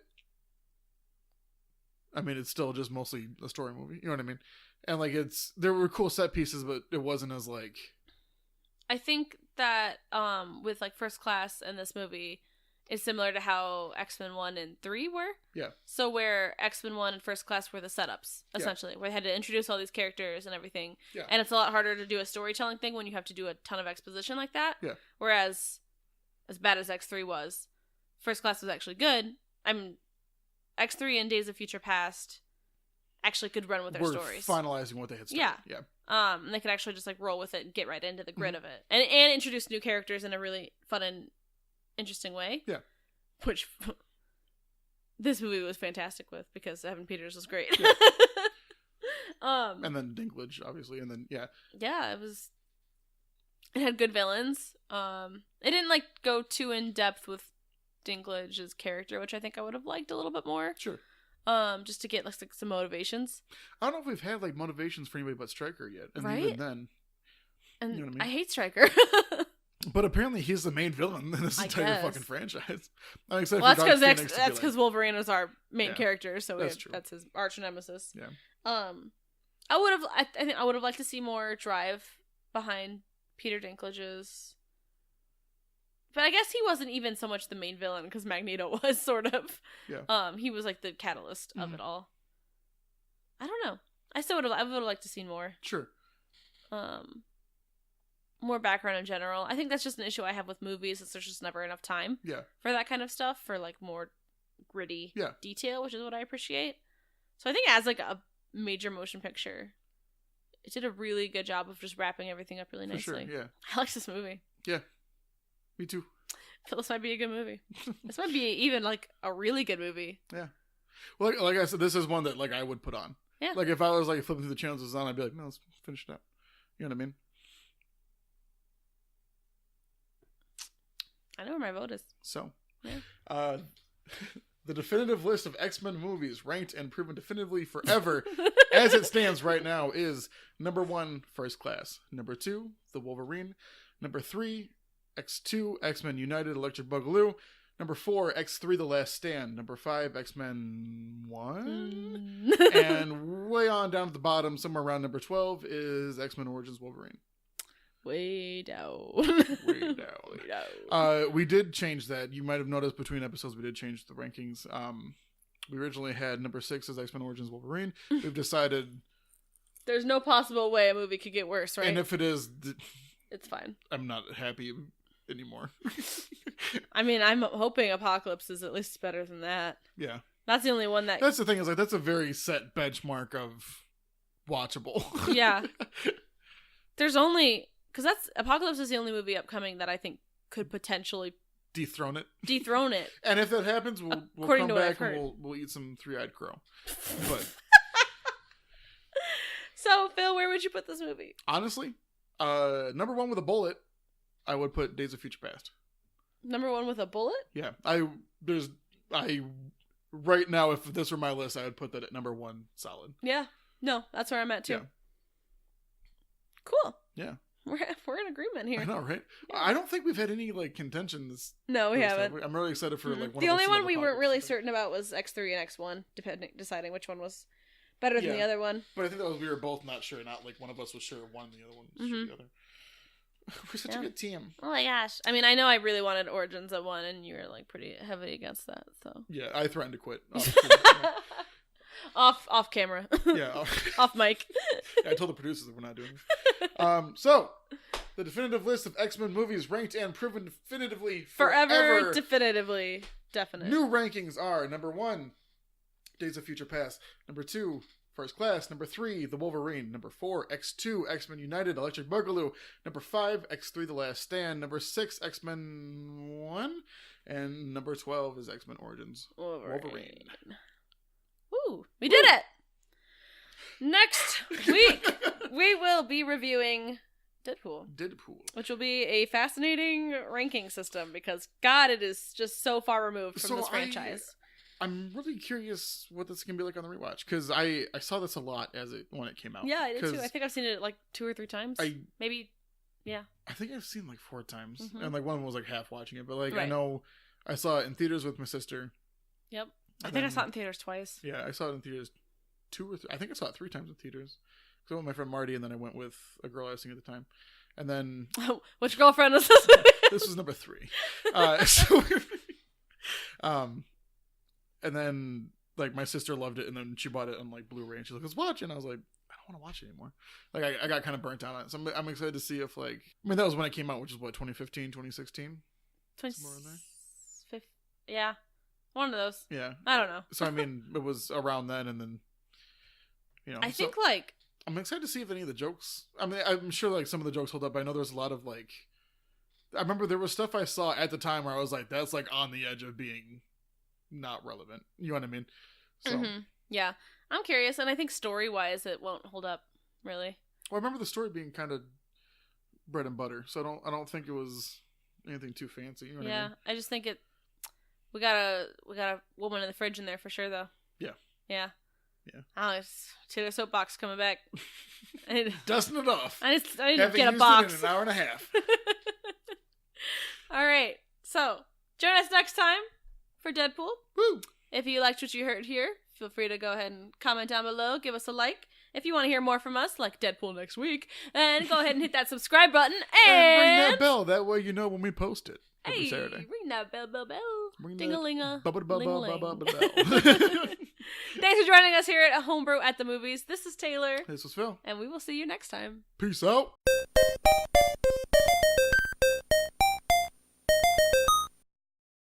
I mean, it's still just mostly a story movie. You know what I mean? And like there were cool set pieces, but it wasn't as like. I think that with like First Class and this movie, is similar to how X-Men 1 and 3 were. Yeah. So where X-Men 1 and First Class were the setups, essentially, where they had to introduce all these characters and everything. Yeah. And it's a lot harder to do a storytelling thing when you have to do a ton of exposition like that. Yeah. Whereas, as bad as X3 was, First Class was actually good. X3 and Days of Future Past actually could run with their stories. Finalizing what they had started. Yeah. And they could actually just like roll with it and get right into the grid of it. And introduce new characters in a really fun and interesting way. Yeah. Which this movie was fantastic with, because Evan Peters was great. Yeah. And then Dinklage, obviously, and then yeah, it had good villains. It didn't like go too in depth with Dinklage's character, which I think I would have liked a little bit more. Sure. Just to get like some motivations. I don't know if we've had like motivations for anybody but Stryker yet, and right? even then, and you know what I mean? I hate Stryker. But apparently he's the main villain in this entire fucking franchise. I'm excited well, for that's because Wolverine was our main character, so that's his arch nemesis. Yeah. I think I would have liked to see more drive behind Peter Dinklage's. But I guess he wasn't even so much the main villain, because Magneto was, sort of. Yeah. He was like the catalyst of it all. I don't know. I would have liked to see more. Sure. More background in general. I think that's just an issue I have with movies, is there's just never enough time. Yeah. For that kind of stuff, for like more gritty yeah. detail, which is what I appreciate. So I think as like a major motion picture, it did a really good job of just wrapping everything up really nicely. For sure, yeah. I like this movie. Yeah. Me too. I feel this might be a good movie. This might be even like a really good movie. Yeah. Well, like I said, this is one that like I would put on. Yeah. Like if I was like flipping through the channels it was on, I'd be like, no, let's finish it up. You know what I mean? I know where my vote is. So, yeah. The definitive list of X-Men movies ranked and proven definitively forever as it stands right now is number 1, First Class. Number 2, The Wolverine. Number 3, X2, X-Men United, Electric Boogaloo. Number 4, X3, The Last Stand. Number 5, X-Men 1. And way on down at the bottom, somewhere around number 12, is X-Men Origins Wolverine. Way down. Way down. We did change that. You might have noticed between episodes we did change the rankings. We originally had number 6 as X-Men Origins Wolverine. We've decided there's no possible way a movie could get worse, right? And if it is, it's fine. I'm not happy anymore. I mean, I'm hoping Apocalypse is at least better than that. Yeah. That's the only one that... That's the thing, is like that's a very set benchmark of watchable. Yeah. There's only... Because Apocalypse is the only movie upcoming that I think could potentially... Dethrone it. And if that happens, we'll come back and we'll eat some three-eyed crow. But... So, Phil, where would you put this movie? Honestly, number 1 with a bullet, I would put Days of Future Past. Number 1 with a bullet? Yeah. Right now, if this were my list, I would put that at number 1 solid. Yeah. No, that's where I'm at too. Yeah. Cool. Yeah. We're in agreement here. I know, right? Yeah. I don't think we've had any like contention this. No, we haven't. I'm really excited for like one. The only one we weren't really certain about was X3 and X1, deciding which one was better than the other one. But I think that was we were both not sure. Not like one of us was sure one, and the other one was sure the other. We're such a good team. Oh my gosh! I mean, I know I really wanted Origins at 1, and you were like pretty heavy against that. So yeah, I threatened to quit. Off camera. Yeah. Off mic. Yeah, I told the producers that we're not doing this. So, the definitive list of X-Men movies ranked and proven definitively forever. Definitively. Definite. New rankings are number 1, Days of Future Past. Number 2, First Class. Number 3, The Wolverine. Number 4, X2, X-Men United, Electric Boogaloo. Number 5, X3, The Last Stand. Number 6, X-Men 1. And number 12 is X-Men Origins Wolverine. Woo! We did it! Next week, we will be reviewing Deadpool. Which will be a fascinating ranking system because, God, it is just so far removed from this franchise. I'm really curious what this can be like on the rewatch because I saw this a lot when it came out. Yeah, I did too. I think I've seen it like 2 or 3 times. Maybe, yeah. I think I've seen like 4 times. Mm-hmm. And like one was like half watching it. But like I know I saw it in theaters with my sister. Yep. I think I saw it in theaters twice. Yeah, I saw it in theaters 2 or 3. I think I saw it 3 times in theaters. So I went with my friend Marty, and then I went with a girl I was seeing at the time. And then... Which girlfriend was this? This was number 3. And then like my sister loved it, and then she bought it on like Blu-ray, and she's like, "Let's watch it." And I was like, "I don't want to watch it anymore." Like I got kind of burnt out on it, so I'm excited to see if like that was when it came out, which is what 2015, 2016, somewhere in there. Yeah, one of those. Yeah, I don't know. So it was around then, and then I think like I'm excited to see if any of the jokes. I'm sure like some of the jokes hold up, but I know there's a lot of like. I remember there was stuff I saw at the time where I was like, "That's like on the edge of being not relevant." You know what I mean? So yeah, I'm curious, and I think story-wise, it won't hold up really. Well, I remember the story being kind of bread and butter, so I don't think it was anything too fancy. You know what I mean? I just think we got a woman in the fridge in there for sure, though. Yeah. Yeah. Oh, it's Taylor soapbox coming back. Dusting it off. I need to get a box. It in an hour and a half. All right. So join us next time for Deadpool. Woo! If you liked what you heard here, feel free to go ahead and comment down below. Give us a like. If you want to hear more from us, like Deadpool next week, then go ahead and hit that subscribe button and ring that bell. That way you know when we post it every Saturday. Ring that bell. Ding-a-ling-a. Ling-a-ling. Thanks for joining us here at Home Brew at the Movies. This is Taylor. This was Phil. And we will see you next time. Peace out.